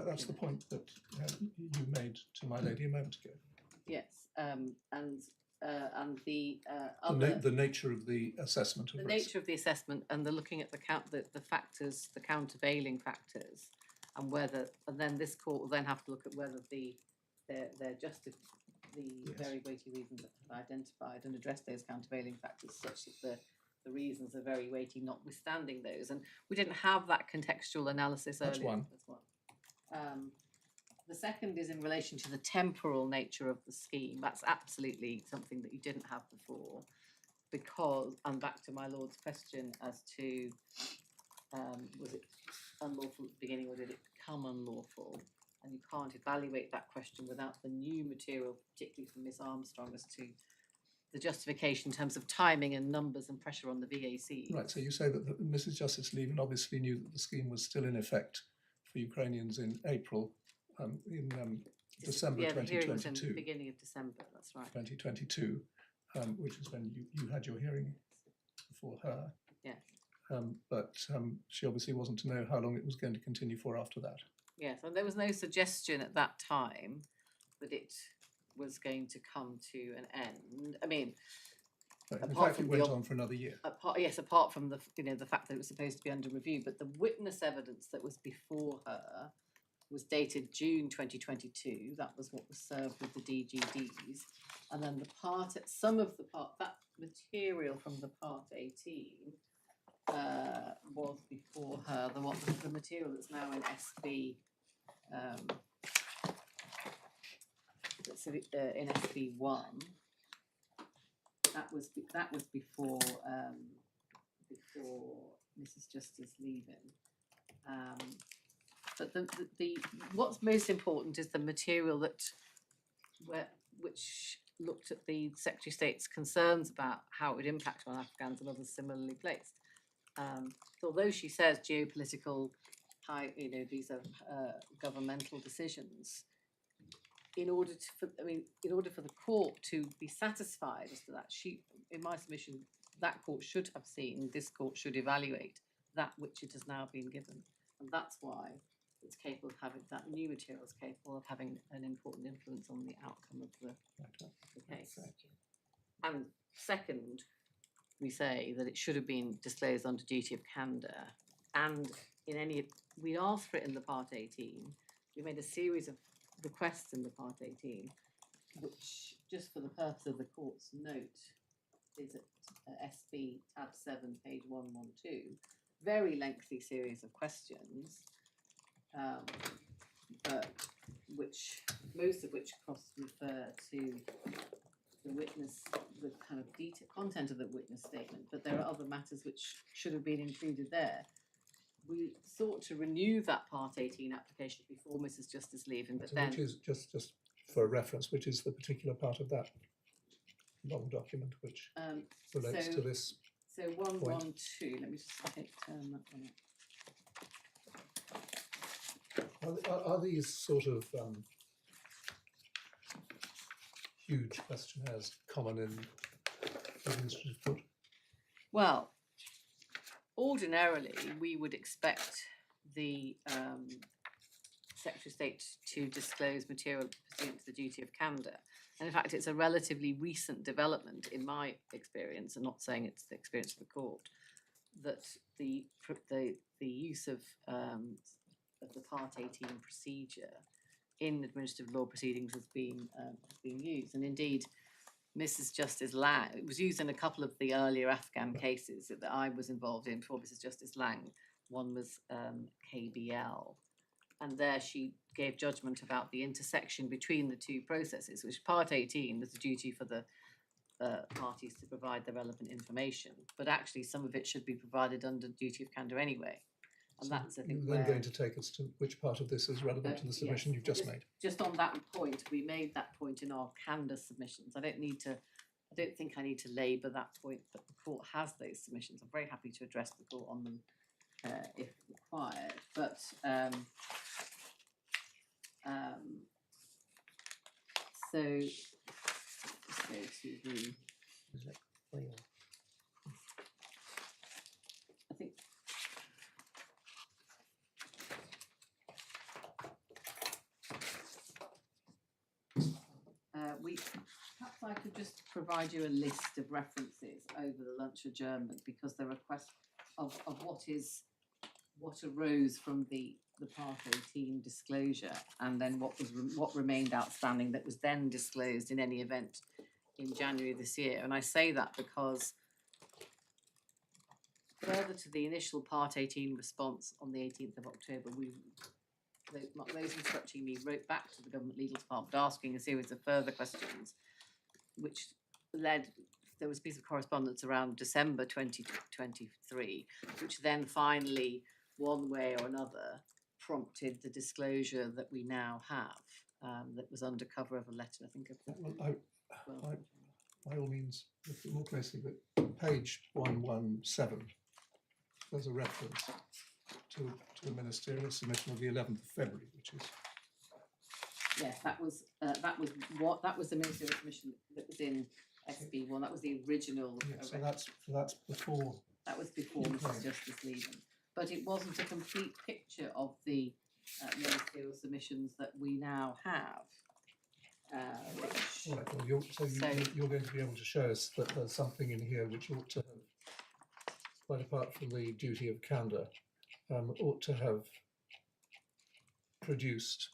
That's the point that you made to my lady a moment ago. Yes, and the other The nature of the assessment of the risk. nature of the assessment and the looking at the factors, the countervailing factors, and then this court will then have to look at whether the very weighty reasons that have identified and address those countervailing factors, such that the reasons are very weighty, notwithstanding those. And we didn't have that contextual analysis earlier. That's one. That's one. The second is in relation to the temporal nature of the scheme. That's absolutely something that you didn't have before, because, and back to my Lord's question as to was it unlawful at the beginning or did it become unlawful? And you can't evaluate that question without the new material, particularly from Miss Armstrong, as to the justification in terms of timing and numbers and pressure on the VAC. Right, so you say that Mrs. Justice Lieven obviously knew that the scheme was still in effect for Ukrainians in April, December Yeah, the hearing was in 2022. the beginning of December, that's right. 2022, which is when you had your hearing before her. Yes. But she obviously wasn't to know how long it was going to continue for after that. Yes, and there was no suggestion at that time that it was going to come to an end. I mean, In apart fact, from it the went on for another year. apart from the fact that it was supposed to be under review, but the witness evidence that was before her was dated June 2022. That was what was served with the DGDs, and then that material from the part 18 was before her. The material that's now in SB. In SB1, that was before Mrs. Justice Lieven. But the what's most important is the material which looked at the Secretary of State's concerns about how it would impact on Afghans and others similarly placed. So although she says geopolitical, these are governmental decisions. In order for the court to be satisfied as to that, in my submission, that court should have seen, this court should evaluate that which it has now been given, and that's why it's capable of having that new material is capable of having an important influence on the outcome of the case. And second, we say that it should have been disclosed under duty of candour. And we asked for it in the Part 18. We made a series of requests in the Part 18, which, just for the purpose of the court's note, is at SB tab 7, page 112. Very lengthy series of questions, but most of which refer to the witness, the kind of content of the witness statement, but there are other matters which should have been included there. We sought to renew that Part 18 application before Mrs. Justice Lieven, but So then which is, just for reference, which is the particular part of that long document which relates to this? So 112. Let me just turn that one up. Are these sort of huge questionnaires common in administrative court? Well, ordinarily, we would expect the Secretary of State to disclose material pursuant to the duty of candour. And in fact, it's a relatively recent development in my experience, and not saying it's the experience of the court, that the use of the Part 18 procedure in administrative law proceedings has been used. And indeed, Mrs. Justice Lang, it was used in a couple of the earlier Afghan cases that I was involved in before Mrs. Justice Lang. One was KBL. And there she gave judgment about the intersection between the two processes, which Part 18 was the duty for the parties to provide the relevant information. But actually, some of it should be provided under duty of candour anyway. And So that's, I think, you're then going to take us to which part of this is relevant to the submission you've just made. Just on that point, we made that point in our candour submissions. I don't think I need to labour that point, but the court has those submissions. I'm very happy to address the court on them if required. But so let's go to the. I think. Perhaps I could just provide you a list of references over the lunch adjournment, because there are questions of what arose from the Part 18 disclosure, and then what remained outstanding that was then disclosed in any event in January this year. And I say that because further to the initial Part 18 response on the 18th of October, those instructing me wrote back to the Government Legal Department asking a series of further questions, which there was a piece of correspondence around December 2023, which then finally, one way or another, prompted the disclosure that we now have, that was under cover of a letter, I think. By all means, look more closely, but page 117, there's a reference to the ministerial submission of the 11th of February, which is. Yes, that was the ministerial submission that was in SB1. That was the original. Yeah, so that's before. That was before Mrs. Justice Lieven, but it wasn't a complete picture of the ministerial submissions that we now have. All right, well, you're going to be able to show us that there's something in here which ought to have, quite apart from the duty of candour, ought to have produced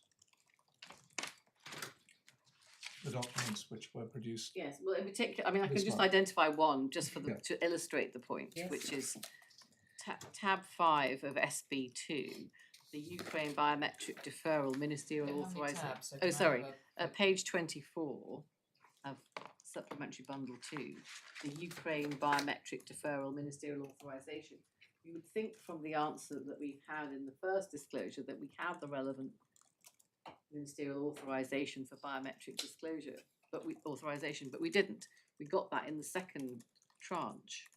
the documents which were produced. Yes, well, in particular, I mean, I can just month. identify one just for Yeah. to illustrate the point, Yes. which is tab 5 of SB2, the Ukraine biometric deferral ministerial How many authorisation. tabs? So Oh, can I sorry, have page 24 of supplementary bundle 2, the Ukraine biometric deferral ministerial authorisation. You would think from the answer that we had in the first disclosure that we have the relevant ministerial authorisation for biometric disclosure, but we didn't. We got that in the second tranche.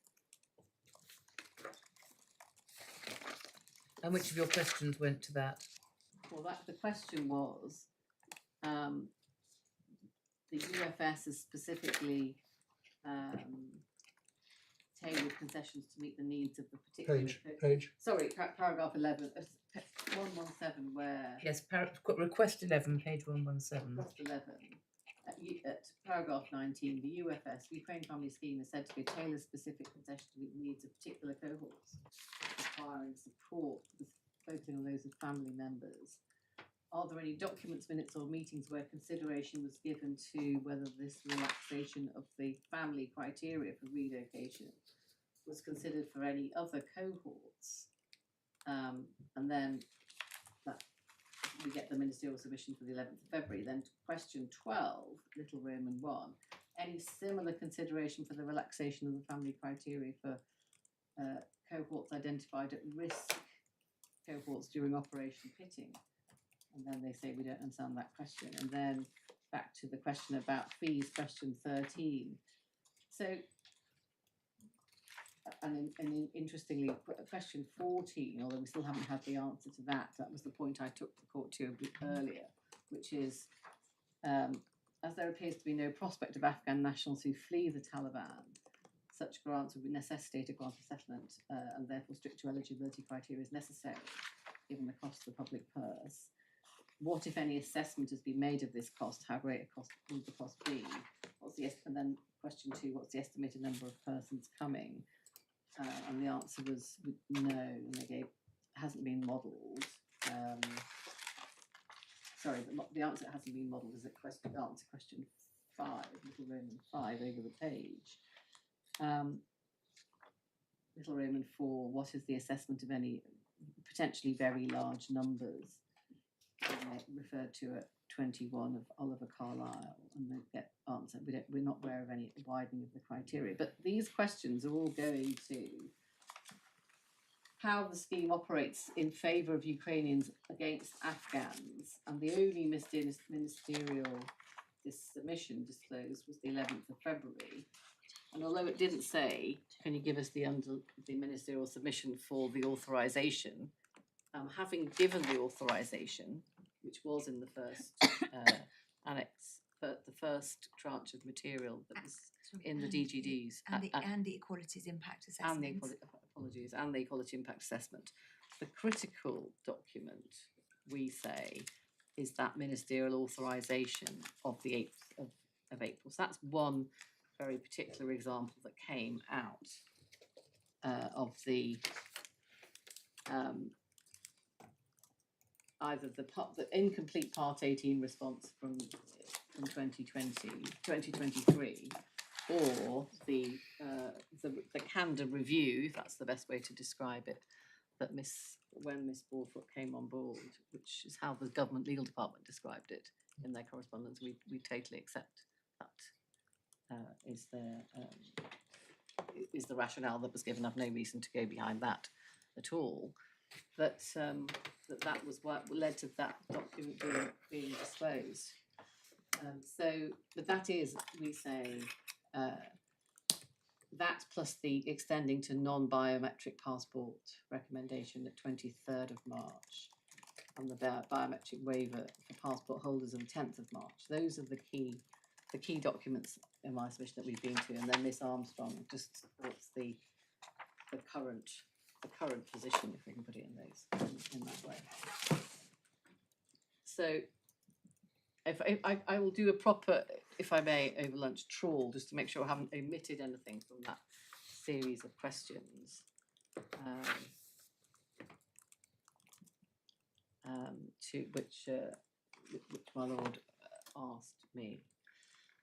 And which of your questions went to that? Well, the question was, the UFS has specifically tailored concessions to meet the needs of the particular. Page. Sorry, paragraph 11, 117, where. Yes, request 11, page 117. Request 11. at paragraph 19, the UFS, Ukraine Family Scheme, is said to be a tailor-specific concession to meet the needs of particular cohorts, requiring support, with focusing on those of family members. Are there any documents, minutes, or meetings where consideration was given to whether this relaxation of the family criteria for relocation was considered for any other cohorts? And then that we get the ministerial submission for the 11th of February. Then question 12, little Roman 1, any similar consideration for the relaxation of the family criteria for cohorts identified at risk cohorts during Operation Pitting? And then they say we don't understand that question. And then back to the question about fees, question 13. So, and interestingly, question 14, although we still haven't had the answer to that, that was the point I took the court to a bit earlier, which is, as there appears to be no prospect of Afghan nationals who flee the Taliban, such grants would necessitate a grant of settlement, and therefore stricter eligibility criteria is necessary, given the cost of the public purse. What, if any, assessment has been made of this cost? How great a cost would the cost be? And then question 2, what's the estimated number of persons coming? And the answer was no, and they gave hasn't been modelled. Sorry, the answer hasn't been modelled is question 5, little Roman 5 over the page. Little Roman 4, what is the assessment of any potentially very large numbers? Referred to at 21 of Oliver Carlyle, and they get answer. We're not aware of any widening of the criteria, but these questions are all going to how the scheme operates in favour of Ukrainians against Afghans, and the only ministerial submission disclosed was the 11th of February. And although it didn't say, can you give us the ministerial submission for the authorisation, having given the authorisation, which was in the first annex, but the first tranche of material that was in the DGDs. And the equalities impact assessment. And the equality impact assessment. The critical document, we say, is that ministerial authorisation of the 8th of April. So that's one very particular example that came out of the either the incomplete Part 18 response from 2023, or the candor review, if that's the best way to describe it, that when Miss Broadfoot came on board, which is how the government legal department described it in their correspondence. We totally accept that is the rationale that was given. I've no reason to go behind that at all. That was what led to that document being disclosed. But that is, we say, that plus the extending to non-biometric passport recommendation at 23rd of March, and the biometric waiver for passport holders on the 10th of March. Those are the key documents in my submission that we've been to, and then Miss Armstrong just supports the current position, if we can put it in that way. So if I will do a proper, if I may, over lunch trawl, just to make sure I haven't omitted anything from that series of questions. To which my lord asked me.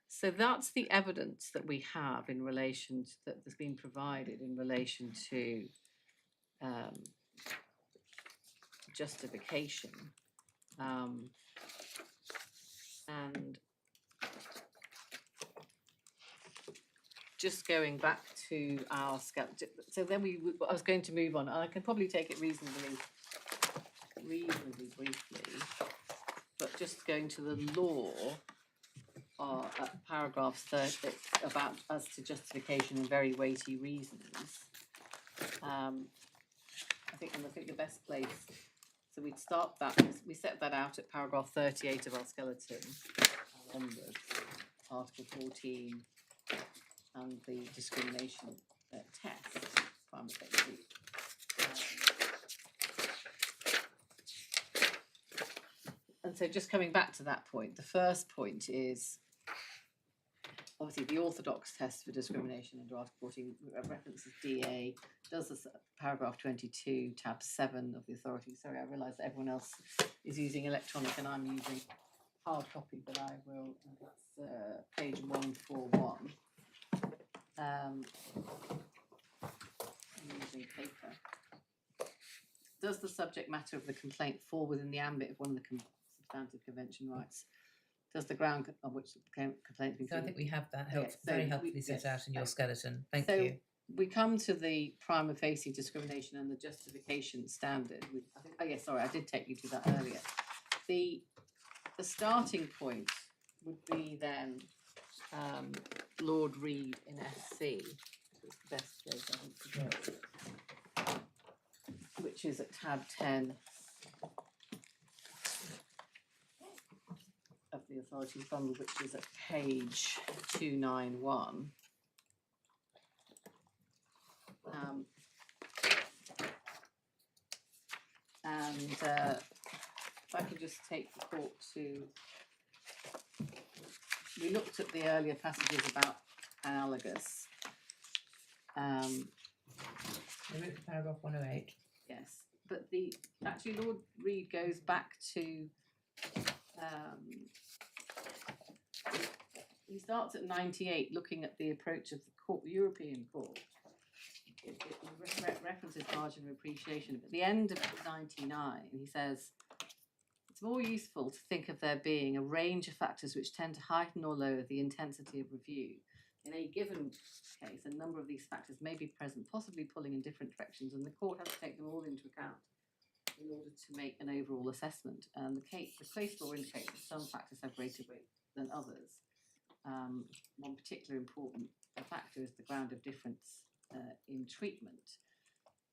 So that's the evidence that we have in relation to, that has been provided in relation to justification, and just going back to our so then I was going to move on, and I can probably take it reasonably briefly, but just going to the law at paragraph 30 about as to justification and very weighty reasons. I think the best place, so we'd start that, we set that out at paragraph 38 of our skeleton onwards, article 14 and the discrimination test, prima facie. And so just coming back to that point, the first point is obviously the orthodox test for discrimination under Article 14 references DA, does this paragraph 22, tab 7 of the authority. Sorry, I realise that everyone else is using electronic and I'm using hard copy, but I will, that's page 141. I'm using paper. Does the subject matter of the complaint fall within the ambit of one of the substantive convention rights? Does the ground on which the complaint is So I think we have that Yes, so very we- helpfully set yes, out in your thanks. skeleton. Thank So you. we come to the prima facie discrimination and the justification standard. I think, oh yes, sorry, I did take you to that earlier. The starting point would be then Lord Reed in SC. It's the best place I think to go, which is at tab 10 of the authority bundle, which is at page 291. If I could just take the court to, we looked at the earlier passages about analogous. Paragraph 108. Yes, but actually Lord Reed goes back to, he starts at 98 looking at the approach of the court, the European court. It references margin of appreciation. At the end of 99, he says, it's more useful to think of there being a range of factors which tend to heighten or lower the intensity of review. In a given case, a number of these factors may be present, possibly pulling in different directions, and the court has to take them all into account in order to make an overall assessment. And the case law indicates that some factors have greater weight than others. One particular important factor is the ground of difference in treatment.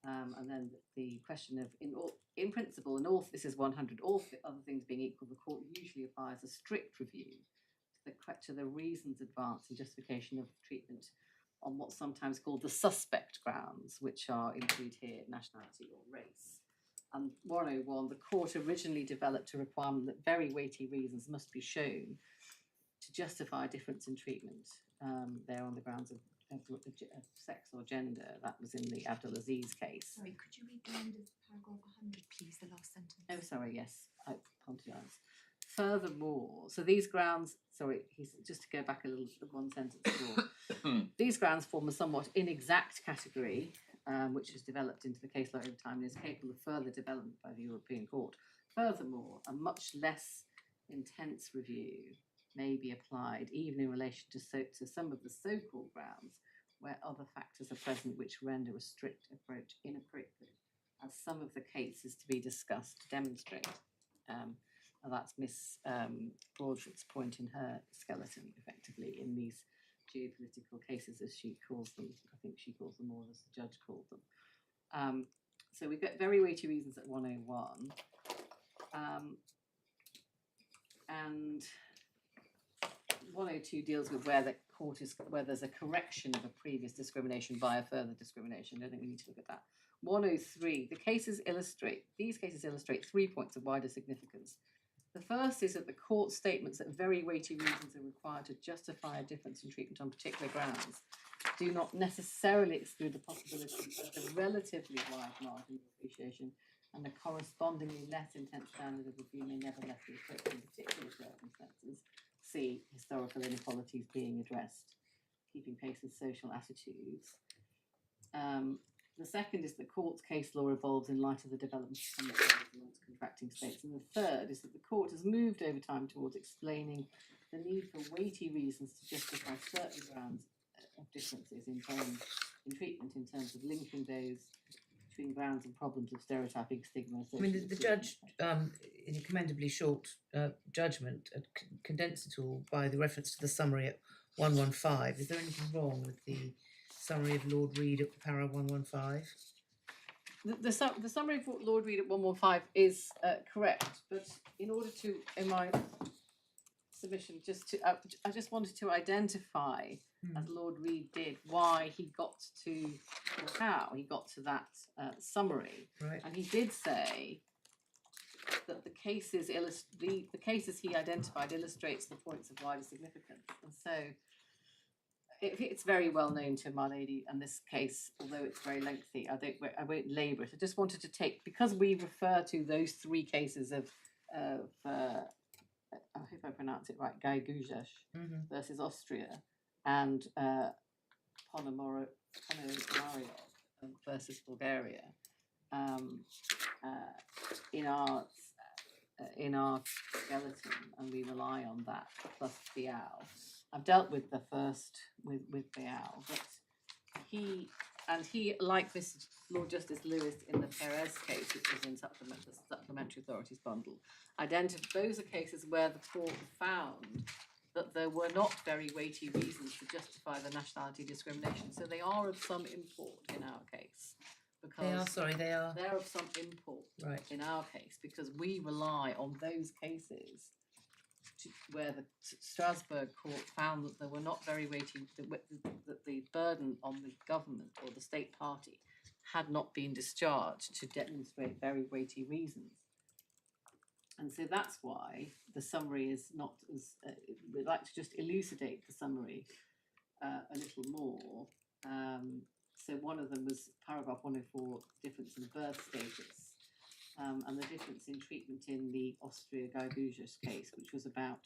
And then the question of, in principle, and all, this is 100, all other things being equal, the court usually applies a strict review to the reasons advanced and justification of treatment on what's sometimes called the suspect grounds, which include here nationality or race. And 101, the court originally developed a requirement that very weighty reasons must be shown to justify a difference in treatment. There on the grounds of sex or gender. That was in the Abdulaziz case. Sorry, could you read the end of paragraph 100, please, the last sentence? Oh, sorry, yes, I apologise. Furthermore, so these grounds, sorry, just to go back a little, one sentence more. These grounds form a somewhat inexact category, which has developed into the case law over time and is capable of further development by the European Court. Furthermore, a much less intense review may be applied even in relation to some of the so-called grounds where other factors are present which render a strict approach inappropriate, as some of the cases to be discussed demonstrate. And that's Miss Broadfoot's point in her skeleton, effectively, in these geopolitical cases, as she calls them. I think she calls them more as the judge called them. So we've got very weighty reasons at 101. And 102 deals with where the court is, where there's a correction of a previous discrimination by a further discrimination. I don't think we need to look at that. 103, these cases illustrate 3 points of wider significance. The first is that the court statements that very weighty reasons are required to justify a difference in treatment on particular grounds do not necessarily exclude the possibility that a relatively wide margin of appreciation and a correspondingly less intense standard of review may nevertheless be appropriate in particular circumstances. See historical inequalities being addressed, keeping pace with social attitudes. The second is that court's case law evolves in light of the development of amongst contracting states. And the third is that the court has moved over time towards explaining the need for weighty reasons to justify certain grounds of differences in treatment in terms of linking those between grounds and problems of stereotyping, stigma. I mean, the judge, in a commendably short judgment, condensed it all by the reference to the summary at 115. Is there anything wrong with the summary of Lord Reed at para 115? The summary of Lord Reed at 115 is correct, but in order to, in my submission, I just wanted to identify, as Lord Reed did, why he got to, or how he got to that summary. Right. And he did say that the cases he identified illustrates the points of wider significance. And so it's very well known to my lady, and this case, although it's very lengthy, I won't labour it. I just wanted to take, because we refer to those three cases of I hope I pronounce it right, Guy versus Austria, and Ponomariov versus Bulgaria, in our skeleton, and we rely on that plus Bial. I've dealt with the first with Bial, but he, like this Lord Justice Lewis in the Perez case, which was in the Supplementary Authorities bundle, identified those are cases where the court found that there were not very weighty reasons to justify the nationality discrimination. So they are of some import in our case. Because they're of some import in our case, because we rely on those cases where the Strasbourg court found that there were not very weighty, that the burden on the government or the state party had not been discharged to demonstrate very weighty reasons. And so that's why the summary is not as, we'd like to just elucidate the summary a little more. So one of them was paragraph 104, difference in birth status, and the difference in treatment in the Austria-Guy case, which was about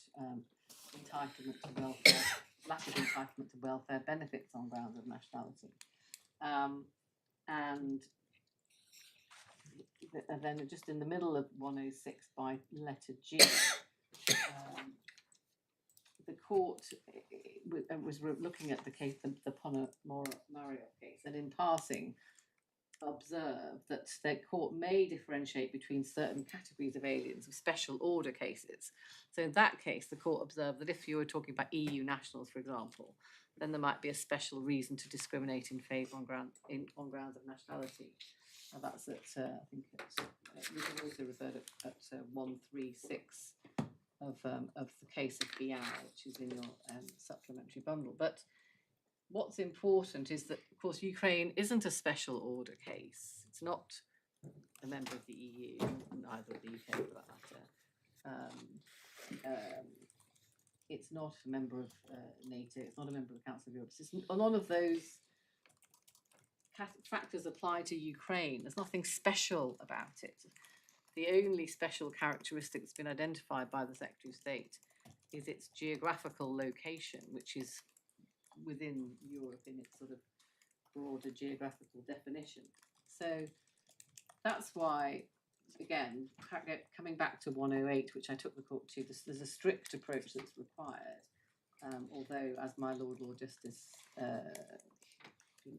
entitlement to welfare, lack of entitlement to welfare benefits on grounds of nationality. And then just in the middle of 106 by letter G, the court was looking at the case, the Ponomariov case, and in passing observed that the court may differentiate between certain categories of aliens of special order cases. So in that case, the court observed that if you were talking about EU nationals, for example, then there might be a special reason to discriminate in favour on grounds of nationality. And that's at, I think we can also refer at 136 of the case of Bial, which is in your supplementary bundle. But what's important is that, of course, Ukraine isn't a special order case. It's not a member of the EU, neither of the UK for that matter. It's not a member of NATO. It's not a member of the Council of Europe. It's just, a lot of those factors apply to Ukraine. There's nothing special about it. The only special characteristic that's been identified by the Secretary of State is its geographical location, which is within Europe in its sort of broader geographical definition. So that's why, again, coming back to 108, which I took the court to, there's a strict approach that's required, although, as my Lord Justice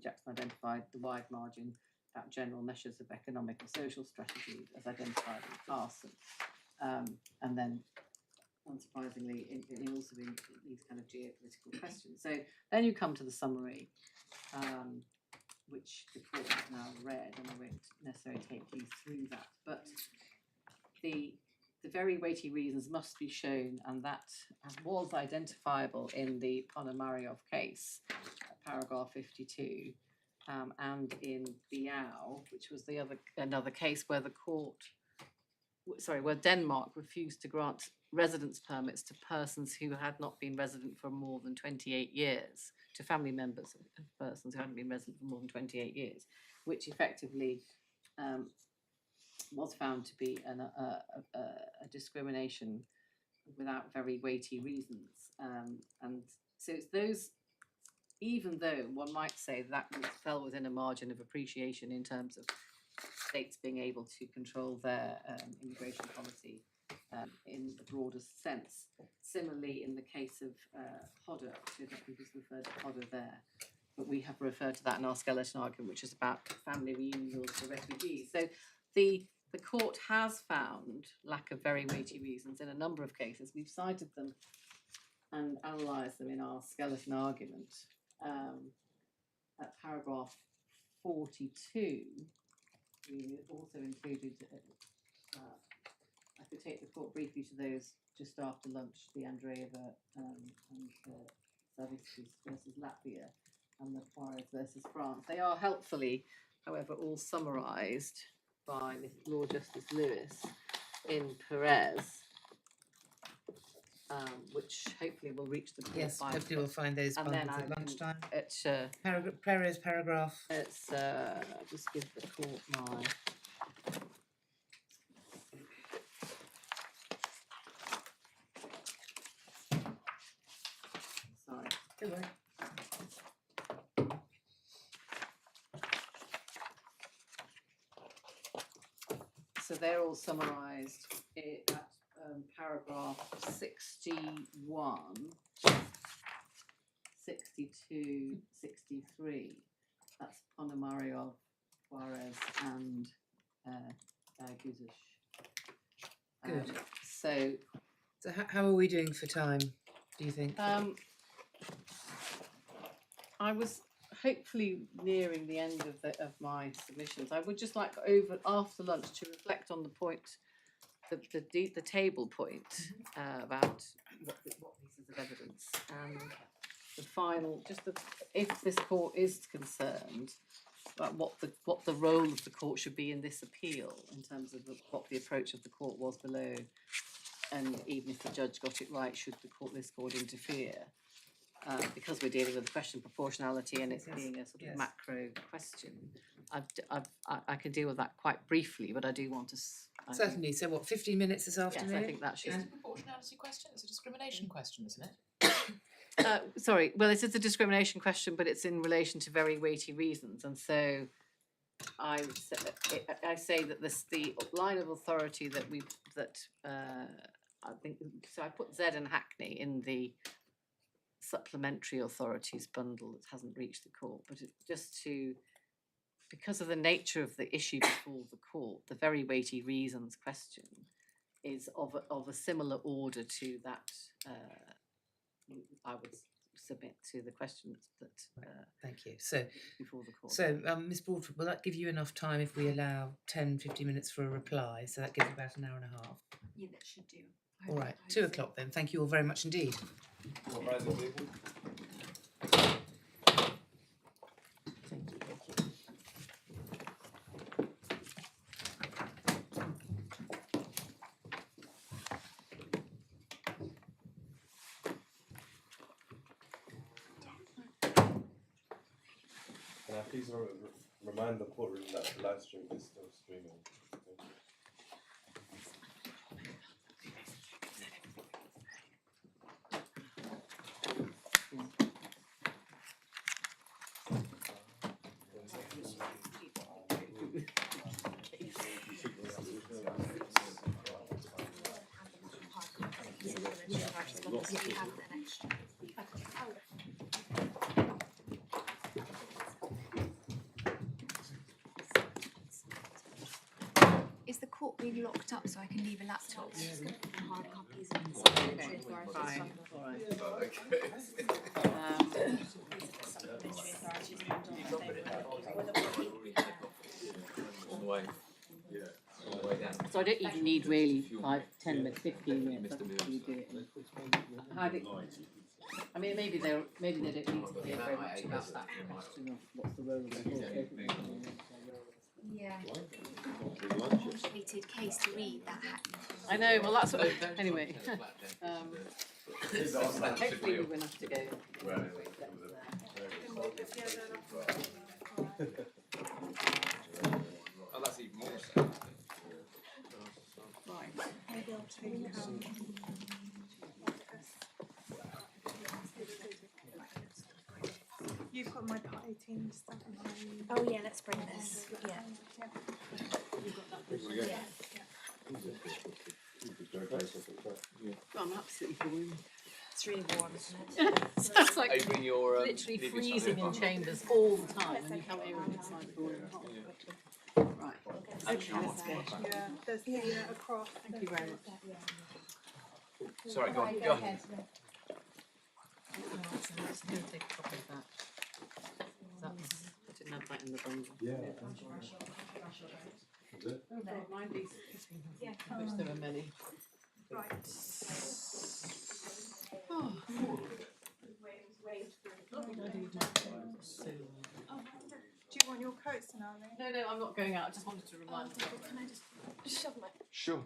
Jackson identified, the wide margin about general measures of economic and social strategy as identified in Carson, and then unsurprisingly also in these kind of geopolitical questions. So then you come to the summary, which the court has now read, and I won't necessarily take you through that, but the very weighty reasons must be shown, and that was identifiable in the Ponomariov case, paragraph 52, and in Bial, which was another case where where Denmark refused to grant residence permits to persons who had not been resident for more than 28 years, to family members of persons who hadn't been resident for more than 28 years, which effectively was found to be a discrimination without very weighty reasons. And so it's those, even though one might say that fell within a margin of appreciation in terms of states being able to control their immigration policy in the broadest sense. Similarly, in the case of Hodder, I think was referred to Hodder there, but we have referred to that in our skeleton argument, which is about family reunions for refugees. So the court has found lack of very weighty reasons in a number of cases. We've cited them and analysed them in our skeleton argument. At paragraph 42, we also included, I could take the court briefly to those just after lunch, the Andreeva and Savitskis versus Latvia and the Poirot versus France. They are helpfully, however, all summarised by Lord Justice Lewis in Perez. which hopefully will reach the court Yes, by. hopefully we'll find those And then bundles I at can- lunchtime. It's Perez paragraph. it's just give the court my. Sorry. So they're all summarised at paragraph 61, 62, 63. That's Ponomaryov, Juarez, and Guzish. Good. So So how are we doing for time, do you think? I was hopefully nearing the end of my submissions. I would just like after lunch to reflect on the point, the table point about what pieces of evidence, and the final, if this court is concerned about what the role of the court should be in this appeal in terms of what the approach of the court was below, and even if the judge got it right, should this court interfere? Because we're dealing with the question of proportionality and it's being a sort of macro question, I can deal with that quite briefly, but I do want to. Certainly. So what? 15 minutes this afternoon. Yes, I think that should. It's a proportionality question. It's a discrimination question, isn't it? Sorry. Well, it is a discrimination question, but it's in relation to very weighty reasons, and so I say that the line of authority that I think. So I put Z and Hackney in the supplementary authorities bundle that hasn't reached the court, but because of the nature of the issue before the court, the very weighty reasons question is of a similar order to that I would submit to the questions that Thank you. So before the court. So, Ms. Broadfoot, will that give you enough time if we allow 10-15 minutes for a reply? So that gives you about an hour and a half. Yeah, that should do. All right, 2 o'clock then. Thank you all very much indeed. All right, the table. Can I please remind the courtroom that the live stream is still streaming? Thank you. Is the court being locked up so I can leave a laptop? Hard copies of the Okay, fine, all right. So I don't even need really 5, 10 minutes, 15 minutes. I can really do it in I mean, maybe they don't need to hear very much about that question of what's the role of the court. Yeah. Complicated case to read that. I know. Well, that's what. Anyway, hopefully we won't have to go. Oh, that's even more so. Right. Maybe I'll take you've got my part 18 stuff in mind. Oh yeah, let's bring this. Yeah. I'm absolutely boring. It's really warm, isn't it? Sounds like Opening your literally leaving freezing in something. chambers all the time, and you come here and it's like boiling hot. Right. Okay, let's go. Yeah, there's the across. Thank you very much. Sorry, go on. Go on. I'm just going to take a copy of that. I didn't have that in the bundle. Yeah. No, mind these. I wish there were many. Right. Oh. Do you want your coats now, then? No, I'm not going out. I just wanted to remind you. Can I just shove my... Sure.